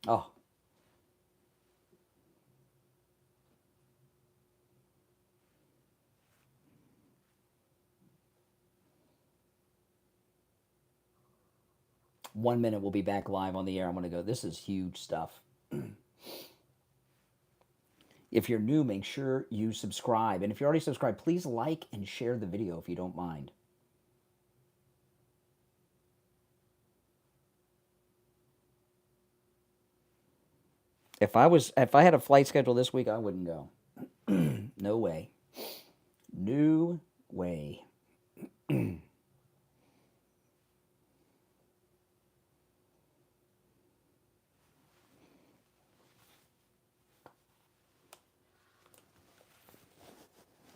Oh. One minute, we'll be back live on the air. I'm going to go, this is huge stuff. If you're new, make sure you subscribe. And if you're already subscribed, please like and share the video if you don't mind. If I had a flight schedule this week, I wouldn't go. No way. No way.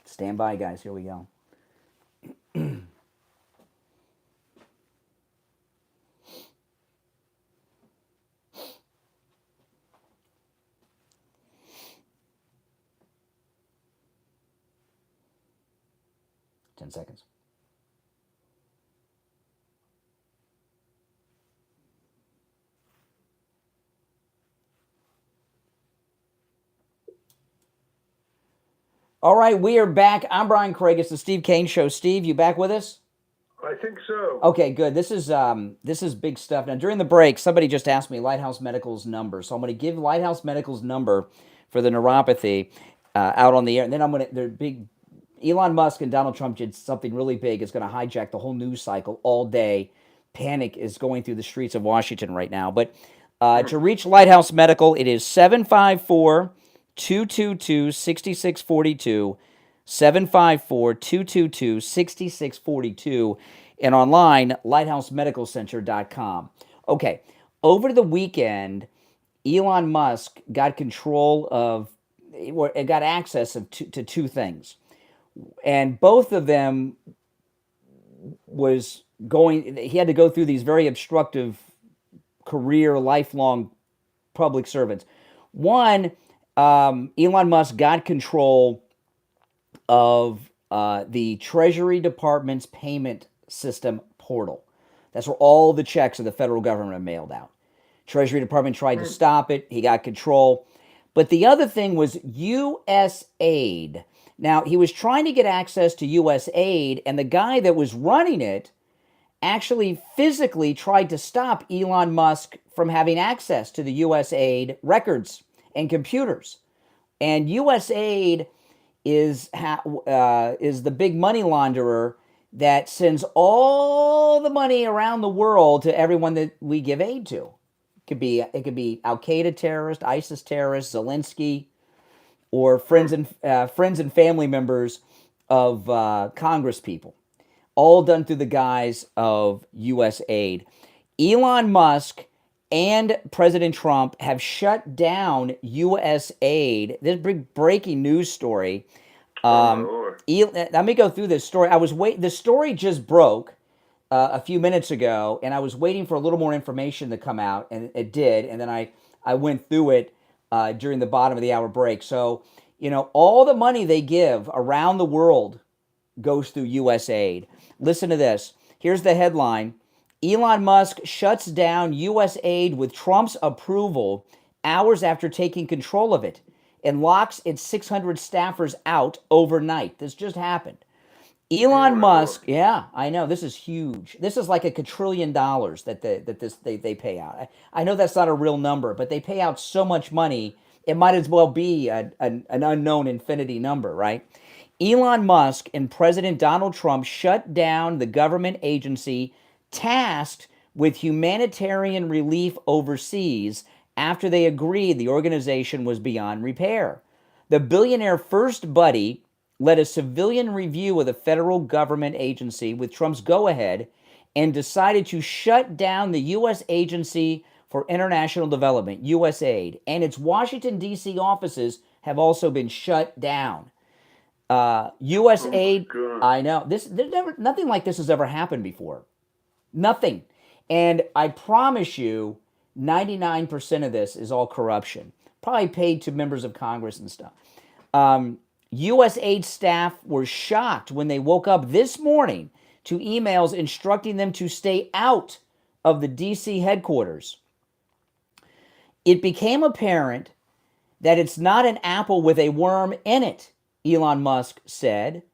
Stand by, guys. Here we go. 10 seconds. All right, we are back. I'm Brian Craig. It's the Steve Kane Show. Steve, you back with us?
I think so.
Okay, good. This is big stuff. Now, during the break, somebody just asked me Lighthouse Medical's number, so I'm going to give Lighthouse Medical's number for the neuropathy out on the air, and then they're big. Elon Musk and Donald Trump did something really big. It's going to hijack the whole news cycle all day. Panic is going through the streets of Washington right now. But to reach Lighthouse Medical, it is 754-222-6642, 754-222-6642, and online, lighthousemedicalcenter.com. Okay, over the weekend, Elon Musk got access to two things. And both of them he had to go through these very obstructive lifelong public servants. One, Elon Musk got control of the Treasury Department's payment system portal. That's where all the checks of the federal government are mailed out. Treasury Department tried to stop it. He got control. But the other thing was USAID. Now, he was trying to get access to USAID, and the guy that was running it actually physically tried to stop Elon Musk from having access to the USAID records and computers. And USAID is the big money launderer that sends all the money around the world to everyone that we give aid to. It could be Al Qaeda terrorists, ISIS terrorists, Zelensky, or friends and family members of Congress people, all done through the guise of USAID. Elon Musk and President Trump have shut down USAID. This big breaking news story. Let me go through this story. The story just broke a few minutes ago, and I was waiting for a little more information to come out, and it did. And then I went through it during the bottom of the hour break. So, all the money they give around the world goes through USAID. Listen to this. Here's the headline. Elon Musk shuts down USAID with Trump's approval hours after taking control of it and locks its 600 staffers out overnight. This just happened. Elon Musk, yeah, I know, this is huge. This is like $1 quadrillion that they pay out. I know that's not a real number, but they pay out so much money, it might as well be an unknown infinity number, right? Elon Musk and President Donald Trump shut down the government agency tasked with humanitarian relief overseas after they agreed the organization was beyond repair. The billionaire First Buddy led a civilian review of the federal government agency with Trump's go-ahead and decided to shut down the U.S. Agency for International Development, USAID, and its Washington, D.C. offices have also been shut down. USAID, I know, nothing like this has ever happened before. Nothing. And I promise you, 99% of this is all corruption, probably paid to members of Congress and stuff. USAID staff were shocked when they woke up this morning to emails instructing them to stay out of the D.C. headquarters. It became apparent that it's not an apple with a worm in it, Elon Musk said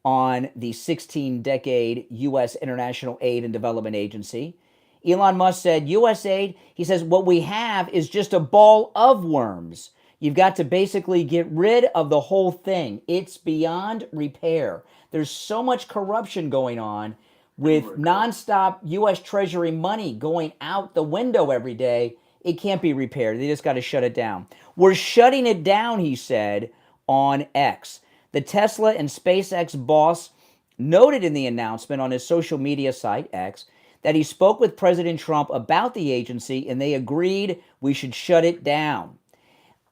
on the 16-decade U.S. International Aid and Development Agency. Elon Musk said, USAID, he says, what we have is just a ball of worms. You've got to basically get rid of the whole thing. It's beyond repair. There's so much corruption going on with nonstop U.S. Treasury money going out the window every day. It can't be repaired. They just got to shut it down. We're shutting it down, he said, on X. The Tesla and SpaceX boss noted in the announcement on his social media site, X, that he spoke with President Trump about the agency and they agreed we should shut it down.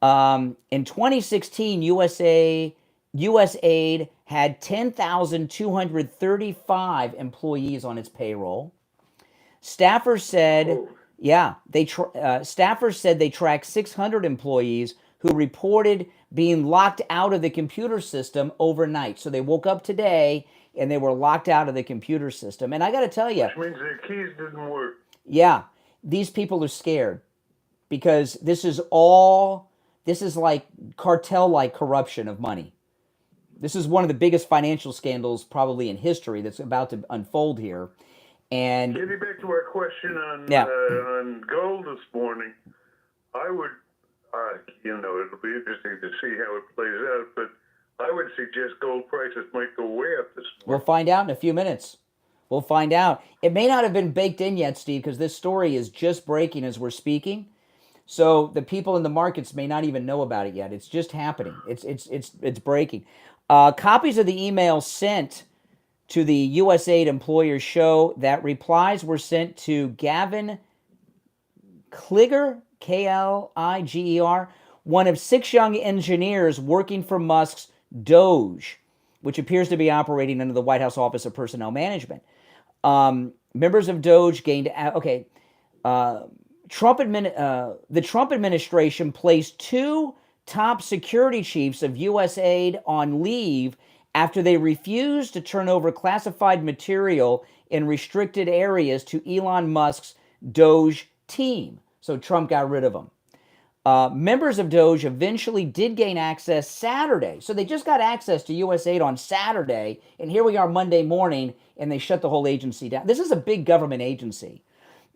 In 2016, USAID had 10,235 employees on its payroll. Staffers said... Yeah, staffers said they tracked 600 employees who reported being locked out of the computer system overnight. So they woke up today and they were locked out of the computer system. And I got to tell you,
which means their keys didn't work.
Yeah, these people are scared because this is like cartel-like corruption of money. This is one of the biggest financial scandals probably in history that's about to unfold here. And
getting back to our question on gold this morning, I would, it'll be interesting to see how it plays out, but I would suggest gold prices might go way up this morning.
We'll find out in a few minutes. We'll find out. It may not have been baked in yet, Steve, because this story is just breaking as we're speaking. So the people in the markets may not even know about it yet. It's just happening. It's breaking. Copies of the email sent to the USAID employers show that replies were sent to Gavin Kliger, Kliger, one of 6 young engineers working for Musk's Doge, which appears to be operating under the White House Office of Personnel Management. Members of Doge gained... the Trump administration placed 2 top security chiefs of USAID on leave after they refused to turn over classified material in restricted areas to Elon Musk's Doge team. So Trump got rid of them. Members of Doge eventually did gain access Saturday. So they just got access to USAID on Saturday, and here we are Monday morning, and they shut the whole agency down. This is a big government agency.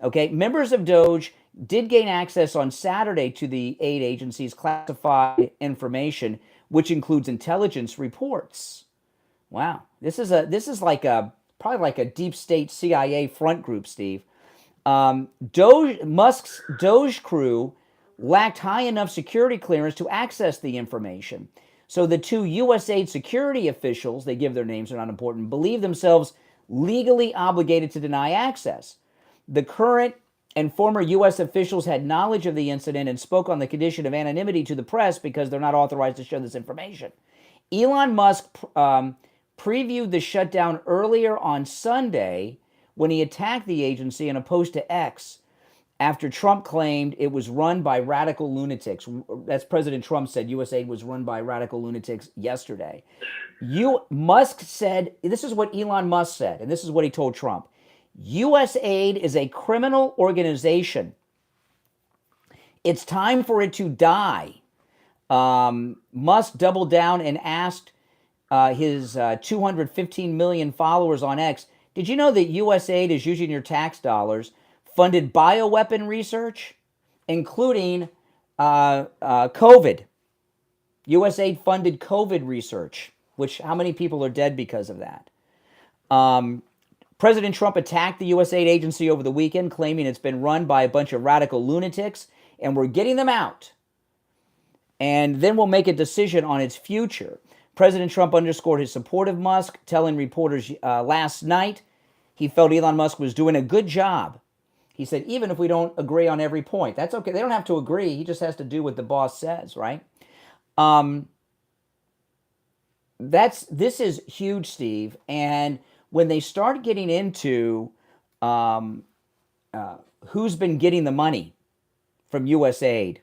Okay, members of Doge did gain access on Saturday to the aid agency's classified information, which includes intelligence reports. Wow, this is probably like a deep state CIA front group, Steve. Musk's Doge crew lacked high enough security clearance to access the information. So the 2 USAID security officials, they give their names, they're not important, believe themselves legally obligated to deny access. The current and former U.S. officials had knowledge of the incident and spoke on the condition of anonymity to the press because they're not authorized to share this information. Elon Musk previewed the shutdown earlier on Sunday when he attacked the agency in a post to X after Trump claimed it was run by radical lunatics. That's President Trump said USAID was run by radical lunatics yesterday. Musk said, this is what Elon Musk said, and this is what he told Trump. USAID is a criminal organization. It's time for it to die. Musk doubled down and asked his 215 million followers on X, did you know that USAID is using your tax dollars, funded bioweapon research, including COVID? USAID funded COVID research, which how many people are dead because of that? President Trump attacked the USAID agency over the weekend, claiming it's been run by a bunch of radical lunatics, and we're getting them out. And then we'll make a decision on its future. President Trump underscored his support of Musk, telling reporters last night he felt Elon Musk was doing a good job. He said, even if we don't agree on every point, that's okay. They don't have to agree. He just has to do what the boss says, right? This is huge, Steve. And when they start getting into who's been getting the money from USAID,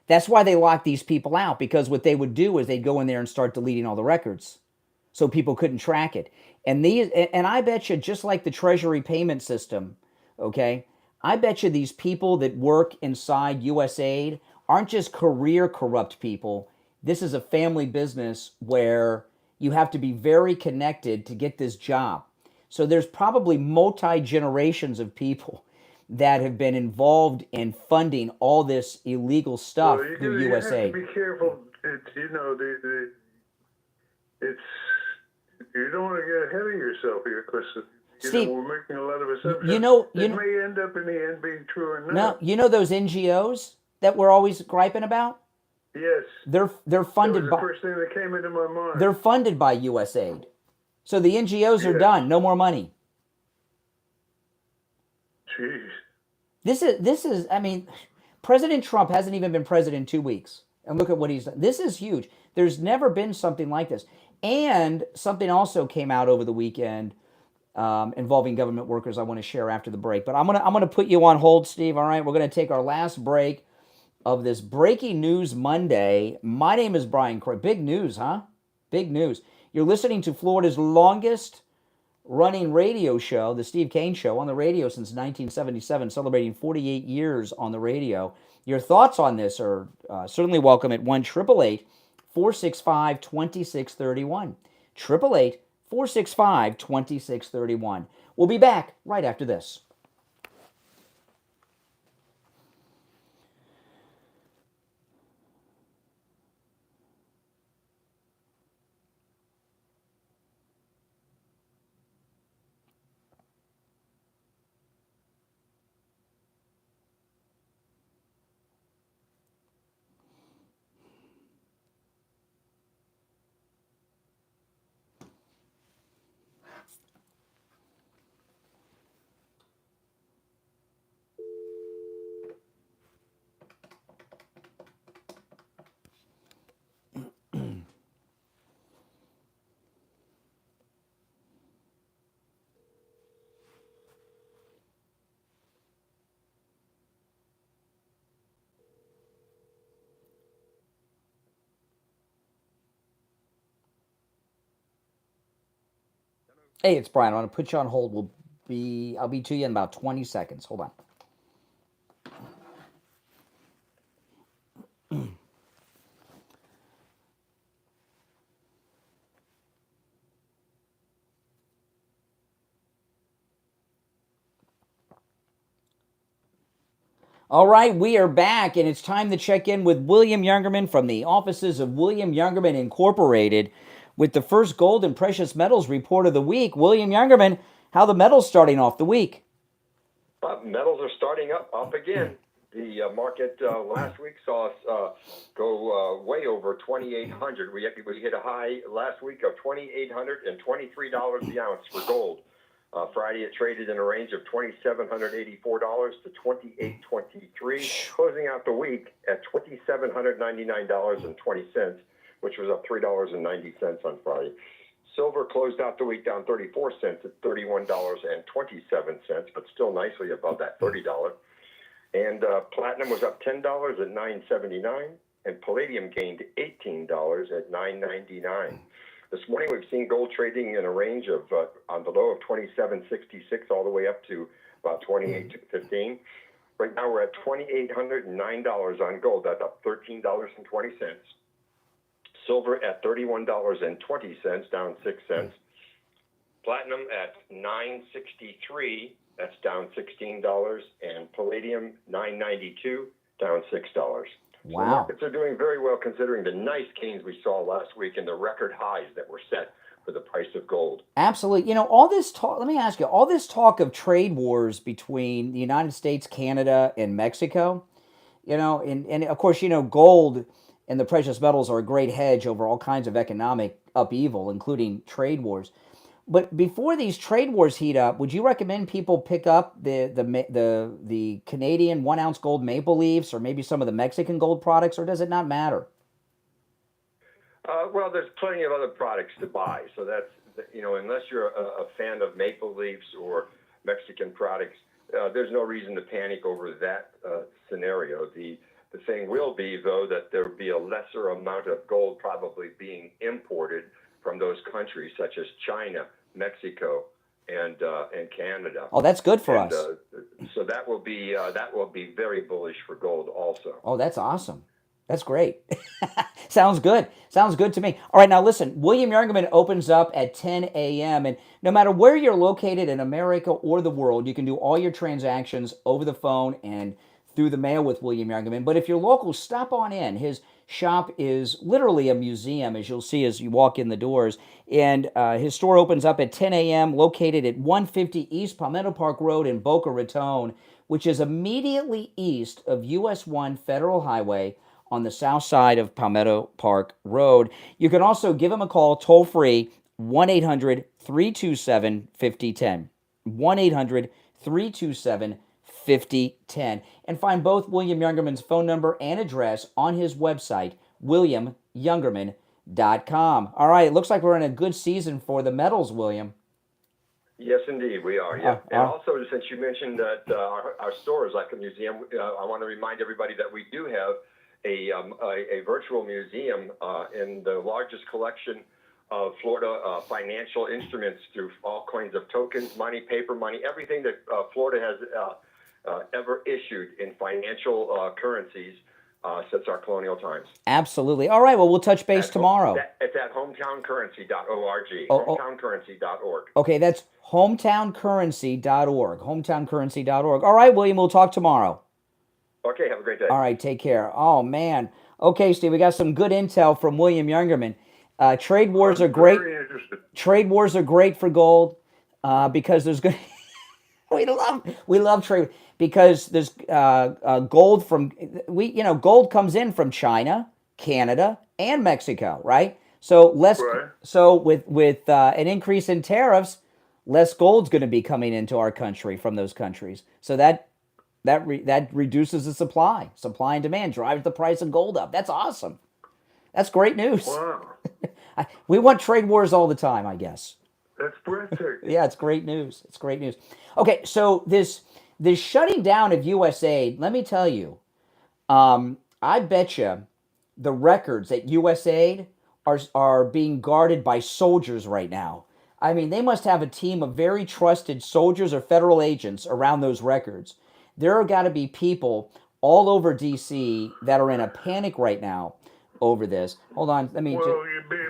that's why they locked these people out, because what they would do is they'd go in there and start deleting all the records so people couldn't track it. And I bet you, just like the Treasury payment system, okay, I bet you these people that work inside USAID aren't just career corrupt people. This is a family business where you have to be very connected to get this job. So there's probably multi-generations of people that have been involved in funding all this illegal stuff through
you have
USAID.
to be careful. It's, you don't want to get ahead of yourself here, because
Steve,
we're making a lot of assumptions.
you know,
it may end up in the end being true or not.
No, you know those NGOs that we're always griping about?
Yes.
They're funded
that was
by.
the first thing that came into my mind.
They're funded by USAID, so the NGOs are done. No more money.
Jeez.
This is. I mean, President Trump hasn't even been president 2 weeks, and look at what he's done. This is huge. There's never been something like this, and something also came out over the weekend. Involving government workers, I want to share after the break. But I'm gonna put you on hold, Steve. All right, we're gonna take our last break of this Breaking News Monday. My name is Brian Craig. Big news, huh? Big news. You're listening to Florida's longest running radio show, the Steve Kane Show, on the radio since 1977, celebrating 48 years on the radio. Your thoughts on this are certainly welcome at 1-888-465-2631. 888-465-2631. We'll be back right after this. Hey, it's Brian. I want to put you on hold. I'll be to you in about 20 seconds. Hold on. All right, we are back, and it's time to check in with William Youngerman from the offices of William Youngerman Incorporated with the first gold and precious metals report of the week. William Youngerman, how the metals starting off the week?
Metals are starting up again. The market last week saw us go way over 2,800. We hit a high last week of $2,823 the ounce for gold. Friday it traded in a range of $2,784 to $2,823, closing out the week at $2,799.20, which was up $3.90 on Friday. Silver closed out the week down 34 cents at $31.27, but still nicely above that $30. And platinum was up $10 at $9.79, and palladium gained $18 at $9.99. This morning we've seen gold trading in a range of on the low of 27.66 all the way up to about 28.15. Right now we're at $2,809 on gold. That's up $13.20. Silver at $31.20, down 6 cents. Platinum at $9.63, that's down $16, and palladium $9.92, down $6.
Wow.
So markets are doing very well considering the nice gains we saw last week and the record highs that were set for the price of gold.
Absolutely. You know, all this talk, let me ask you, all this talk of trade wars between the United States, Canada, and Mexico, you know, and of course, you know, gold and the precious metals are a great hedge over all kinds of economic upheaval, including trade wars. But before these trade wars heat up, would you recommend people pick up the Canadian 1 ounce gold maple leafs or maybe some of the Mexican gold products, or does it not matter?
Well, there's plenty of other products to buy. So that's, you know, unless you're a fan of maple leafs or Mexican products, there's no reason to panic over that scenario. The thing will be, though, that there will be a lesser amount of gold probably being imported from those countries such as China, Mexico, and Canada.
Oh, that's good for us.
So that will be very bullish for gold also.
Oh, that's awesome. That's great. Sounds good. Sounds good to me. All right, now listen, William Youngerman opens up at 10 a.m. And no matter where you're located in America or the world, you can do all your transactions over the phone and through the mail with William Youngerman. But if you're local, stop on in. His shop is literally a museum, as you'll see as you walk in the doors. And his store opens up at 10 a.m., located at 150 East Palmetto Park Road in Boca Raton, which is immediately east of US 1 Federal Highway on the south side of Palmetto Park Road. You can also give him a call toll-free, 1-800-327-5010. 1-800-327-5010. And find both William Youngerman's phone number and address on his website, williamyoungerman.com. All right, it looks like we're in a good season for the metals, William.
Yes, indeed, we are. Yeah. And also, since you mentioned that our store is like a museum, I want to remind everybody that we do have a virtual museum in the largest collection of Florida financial instruments through all kinds of tokens, money, paper money, everything that Florida has ever issued in financial currencies since our colonial times.
Absolutely. All right, well, we'll touch base tomorrow.
It's at hometowncurrency.org, hometowncurrency.org.
Okay, that's hometowncurrency.org, hometowncurrency.org. All right, William, we'll talk tomorrow.
Okay, have a great day.
All right, take care. Oh, man. Okay, Steve, we got some good intel from William Youngerman. Trade wars are great. Trade wars are great for gold because there's going we love trade because there's gold from gold comes in from China, Canada, and Mexico, right? So with an increase in tariffs, less gold's going to be coming into our country from those countries. So that reduces the supply and demand, drives the price of gold up. That's awesome. That's great news.
Wow.
We want trade wars all the time, I guess.
That's breathtaking.
Yeah, it's great news. It's great news. Okay, so this shutting down of USAID, let me tell you, I bet you the records at USAID are being guarded by soldiers right now. I mean, they must have a team of very trusted soldiers or federal agents around those records. There are got to be people all over D.C. that are in a panic right now over this. Hold on, let me...
Well,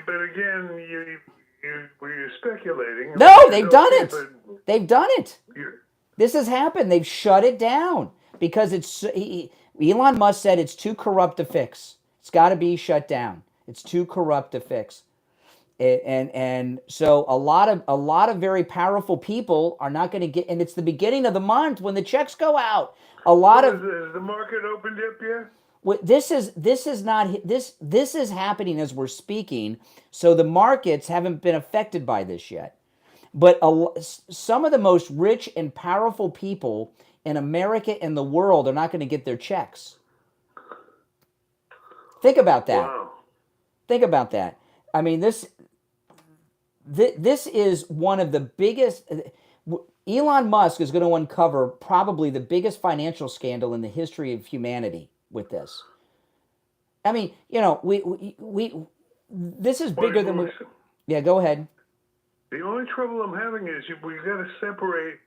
but again, you're speculating.
No, they've done it. They've done it. This has happened. They've shut it down because Elon Musk said it's too corrupt to fix. It's got to be shut down. It's too corrupt to fix. And so a lot of very powerful people are not going to get, and it's the beginning of the month when the checks go out.
Has the market opened up yet?
This is happening as we're speaking, so the markets haven't been affected by this yet. But some of the most rich and powerful people in America and the world are not going to get their checks. Think about that.
Wow.
Think about that. I mean, this is one of the biggest... Elon Musk is going to uncover probably the biggest financial scandal in the history of humanity with this. I mean, we this is bigger than we... Yeah, go ahead.
The only trouble I'm having is we've got to separate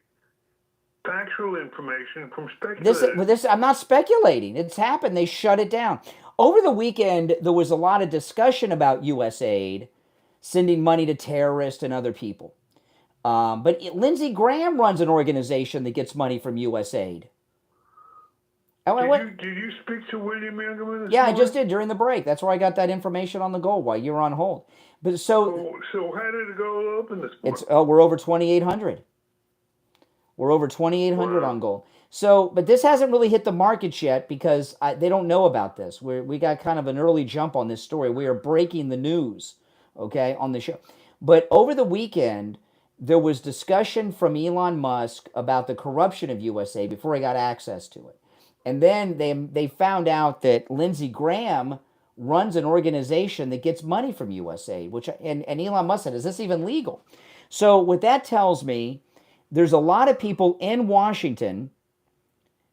factual information from speculation.
I'm not speculating. It's happened. They shut it down. Over the weekend, there was a lot of discussion about USAID sending money to terrorists and other people. But Lindsey Graham runs an organization that gets money from USAID.
Did you speak to William Youngerman?
Yeah, I just did during the break. That's where I got that information on the gold while you were on hold. But
so how did it go open this morning?
We're over 2,800. We're over 2,800 on gold. So, but this hasn't really hit the markets yet because they don't know about this. We got kind of an early jump on this story. We are breaking the news, okay, on the show. But over the weekend, there was discussion from Elon Musk about the corruption of USA before he got access to it. And then they found out that Lindsey Graham runs an organization that gets money from USAID, and Elon Musk said, is this even legal? So what that tells me, there's a lot of people in Washington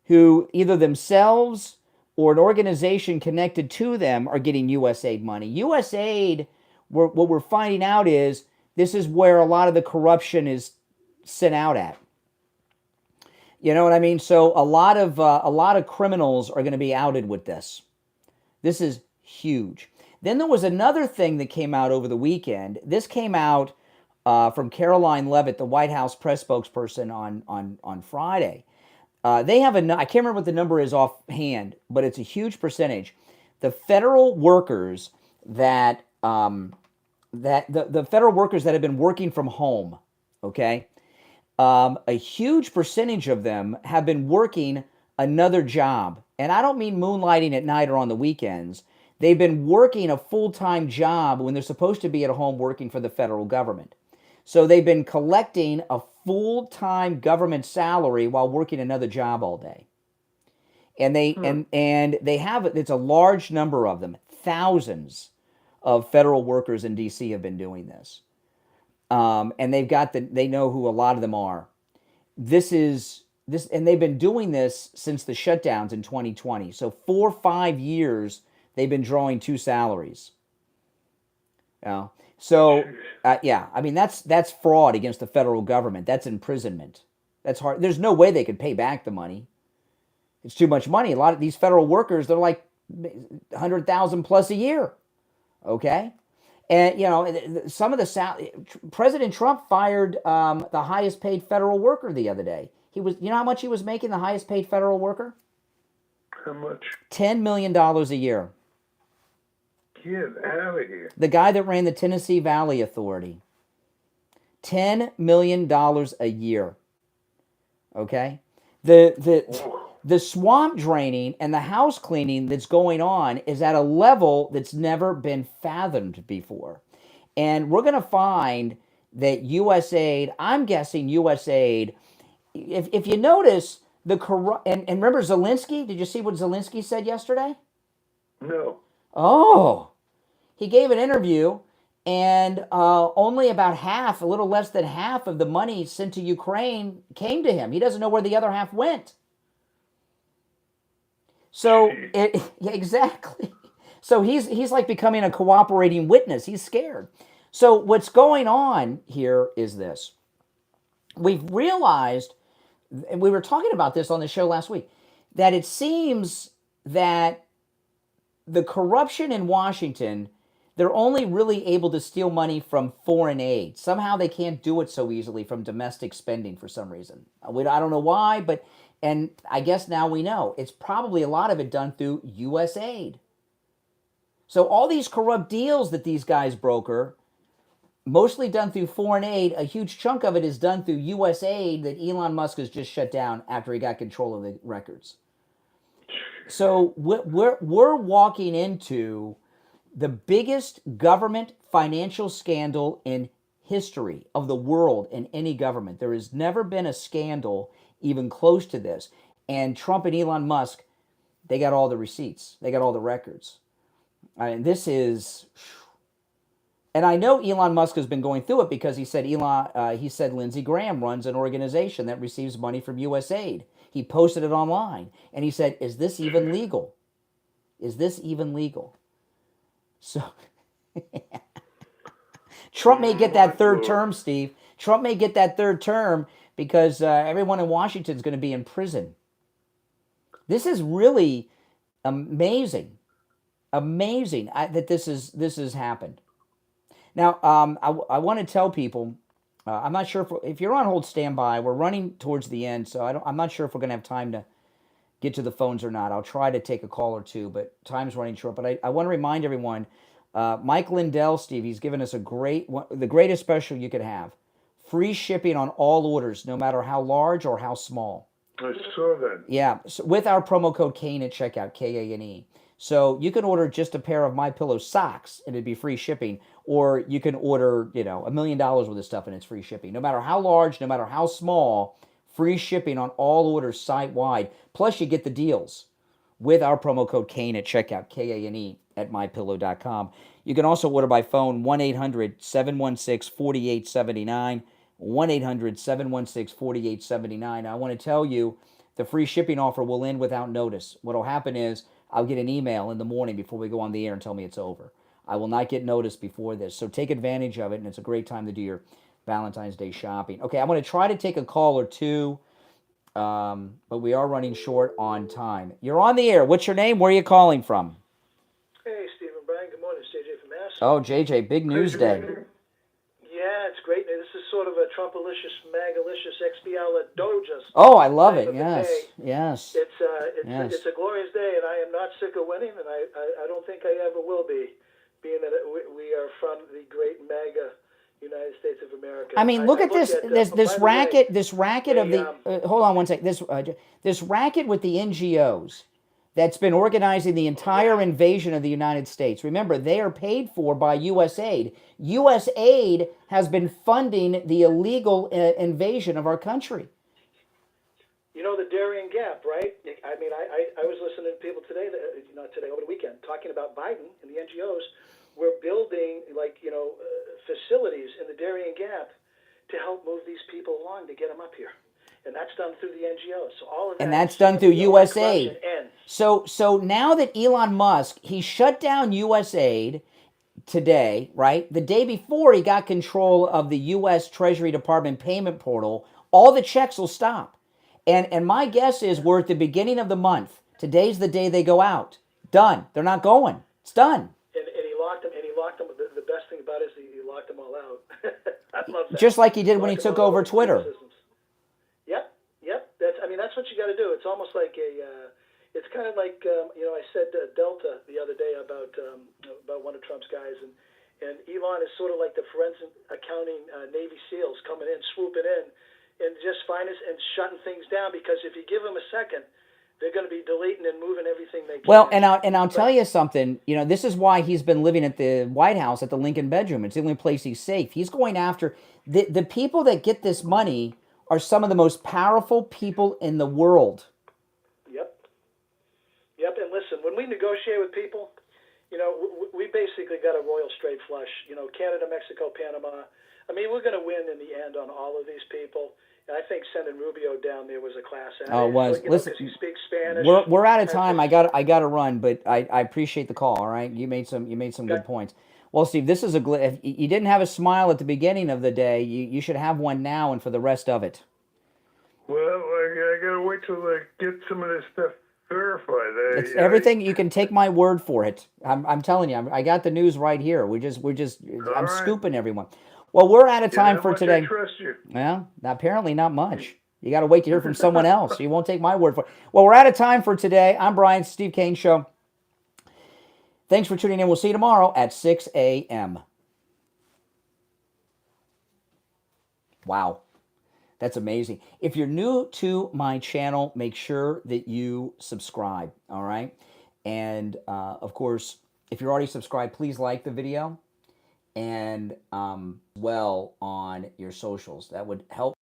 who either themselves or an organization connected to them are getting USAID money. USAID, what we're finding out is this is where a lot of the corruption is sent out at. You know what I mean? So a lot of criminals are going to be outed with this. This is huge. Then there was another thing that came out over the weekend. This came out from Caroline Leavitt, the White House press spokesperson, on Friday. They have I can't remember what the number is offhand, but it's a huge percentage. The federal workers that the federal workers that have been working from home, okay, a huge percentage of them have been working another job. And I don't mean moonlighting at night or on the weekends. They've been working a full-time job when they're supposed to be at home working for the federal government. So they've been collecting a full-time government salary while working another job all day. And they have, it's a large number of them. Thousands of federal workers in DC have been doing this. And they know who a lot of them are. And they've been doing this since the shutdowns in 2020. So 4 or 5 years they've been drawing 2 salaries. So I mean that's fraud against the federal government. That's imprisonment. That's hard. There's no way they could pay back the money. It's too much money. A lot of these federal workers, they're like 100,000 plus a year. Okay. And, some of President Trump fired the highest paid federal worker the other day. How much he was making, the highest paid federal worker?
How much?
$10 million a year.
Get out of here.
The guy that ran the Tennessee Valley Authority. $10 million a year. Okay? The swamp draining and the house cleaning that's going on is at a level that's never been fathomed before. And we're going to find that USAID, I'm guessing USAID, if you notice, and remember Zelensky? Did you see what Zelensky said yesterday?
No.
Oh, he gave an interview, and only about half, a little less than half of the money sent to Ukraine came to him. He doesn't know where the other half went. So, exactly. So he's like becoming a cooperating witness. He's scared. So what's going on here is this. We've realized, and we were talking about this on the show last week, that it seems that the corruption in Washington, they're only really able to steal money from foreign aid. Somehow they can't do it so easily from domestic spending for some reason. I don't know why, and I guess now we know. It's probably a lot of it done through USAID. So all these corrupt deals that these guys broker, mostly done through foreign aid, a huge chunk of it is done through USAID that Elon Musk has just shut down after he got control of the records. So we're walking into the biggest government financial scandal in history of the world in any government. There has never been a scandal even close to this. And Trump and Elon Musk, they got all the receipts. They got all the records. And this is... And I know Elon Musk has been going through it because he said Lindsey Graham runs an organization that receives money from USAID. He posted it online. And he said, is this even legal? Is this even legal? So, Trump may get that third term, Steve. Trump may get that third term because everyone in Washington is going to be in prison. This is really amazing. Amazing that this has happened. Now, I want to tell people, I'm not sure if you're on hold, stand by. We're running towards the end, so I'm not sure if we're going to have time to get to the phones or not. I'll try to take a call or two, but time's running short. But I want to remind everyone, Mike Lindell, Steve, he's given us the greatest special you could have. Free shipping on all orders, no matter how large or how small.
I saw that. Yeah,
so with our promo code Kane at checkout, Kane. So you can order just a pair of MyPillow socks and it'd be free shipping, or you can order, $1 million worth of stuff and it's free shipping. No matter how large, no matter how small, free shipping on all orders site-wide. Plus you get the deals with our promo code Kane at checkout, Kane at MyPillow.com. You can also order by phone, 1-800-716-4879, 1-800-716-4879. I want to tell you, the free shipping offer will end without notice. What will happen is I'll get an email in the morning before we go on the air and tell me it's over. I will not get notice before this. So take advantage of it, and it's a great time to do your Valentine's Day shopping. Okay, I'm going to try to take a call or two. but we are running short on time. You're on the air. What's your name? Where are you calling from?
Hey, Steve and Brian. Good morning. It's JJ from Mass.
Oh, JJ, big news day.
Yeah, it's great. This is sort of a Trumpalicious, Magalicious, XBL Dojas.
Oh, I love it. Yes, yes.
It's a glorious day, and I am not sick of winning, and I don't think I ever will be, being that we are from the great MAGA United States of America.
I mean, look at this racket of the. Hold on one sec. This racket with the NGOs that's been organizing the entire invasion of the United States. Remember, they are paid for by USAID. USAID has been funding the illegal invasion of our country.
You know, the Darien Gap, right? I mean, I was listening to people today, not today, over the weekend, talking about Biden and the NGOs. We're building, facilities in the Darien Gap to help move these people along to get them up here. And that's done through the NGOs. So all of that,
and that's done through USAID. So now that Elon Musk, he shut down USAID today, right? The day before he got control of the U.S. Treasury Department payment portal, all the checks will stop. And my guess is we're at the beginning of the month. Today's the day they go out. Done. They're not going. It's done.
And he locked them. The best thing about it is he locked them all out. I love that.
Just like he did when he took over Twitter.
Yep. That's what you got to do. It's almost like it's kind of like I said Delta the other day about one of Trump's guys, and Elon is sort of like the forensic accounting Navy SEALs coming in, swooping in, and just finding and shutting things down, because if you give them a second, they're going to be deleting and moving everything they can.
Well, and I'll tell you something. This is why he's been living at the White House at the Lincoln bedroom. It's the only place he's safe. He's going after the people that get this money are some of the most powerful people in the world.
Yep. And listen, when we negotiate with people, we basically got a royal straight flush. Canada, Mexico, Panama. I mean, we're going to win in the end on all of these people. And I think sending Rubio down there was a class act.
Oh, it was. Listen,
he speaks Spanish.
We're out of time. I got to run, but I appreciate the call. All right, you made some good points. Well, Steve, this is if you didn't have a smile at the beginning of the day, you should have one now and for the rest of it.
Well, I gotta wait till I get some of this stuff verified.
It's everything. You can take my word for it. I'm telling you. I got the news right here. I'm scooping everyone. Well, we're out of time for today.
I trust you.
Well, apparently not much. You got to wait to hear from someone else. You won't take my word for it. Well, we're out of time for today. I'm Brian, Steve Kane Show. Thanks for tuning in. We'll see you tomorrow at 6 a.m. Wow. That's amazing. If you're new to my channel, make sure that you subscribe, all right? And, of course, if you're already subscribed, please like the video and well on your socials. That would help.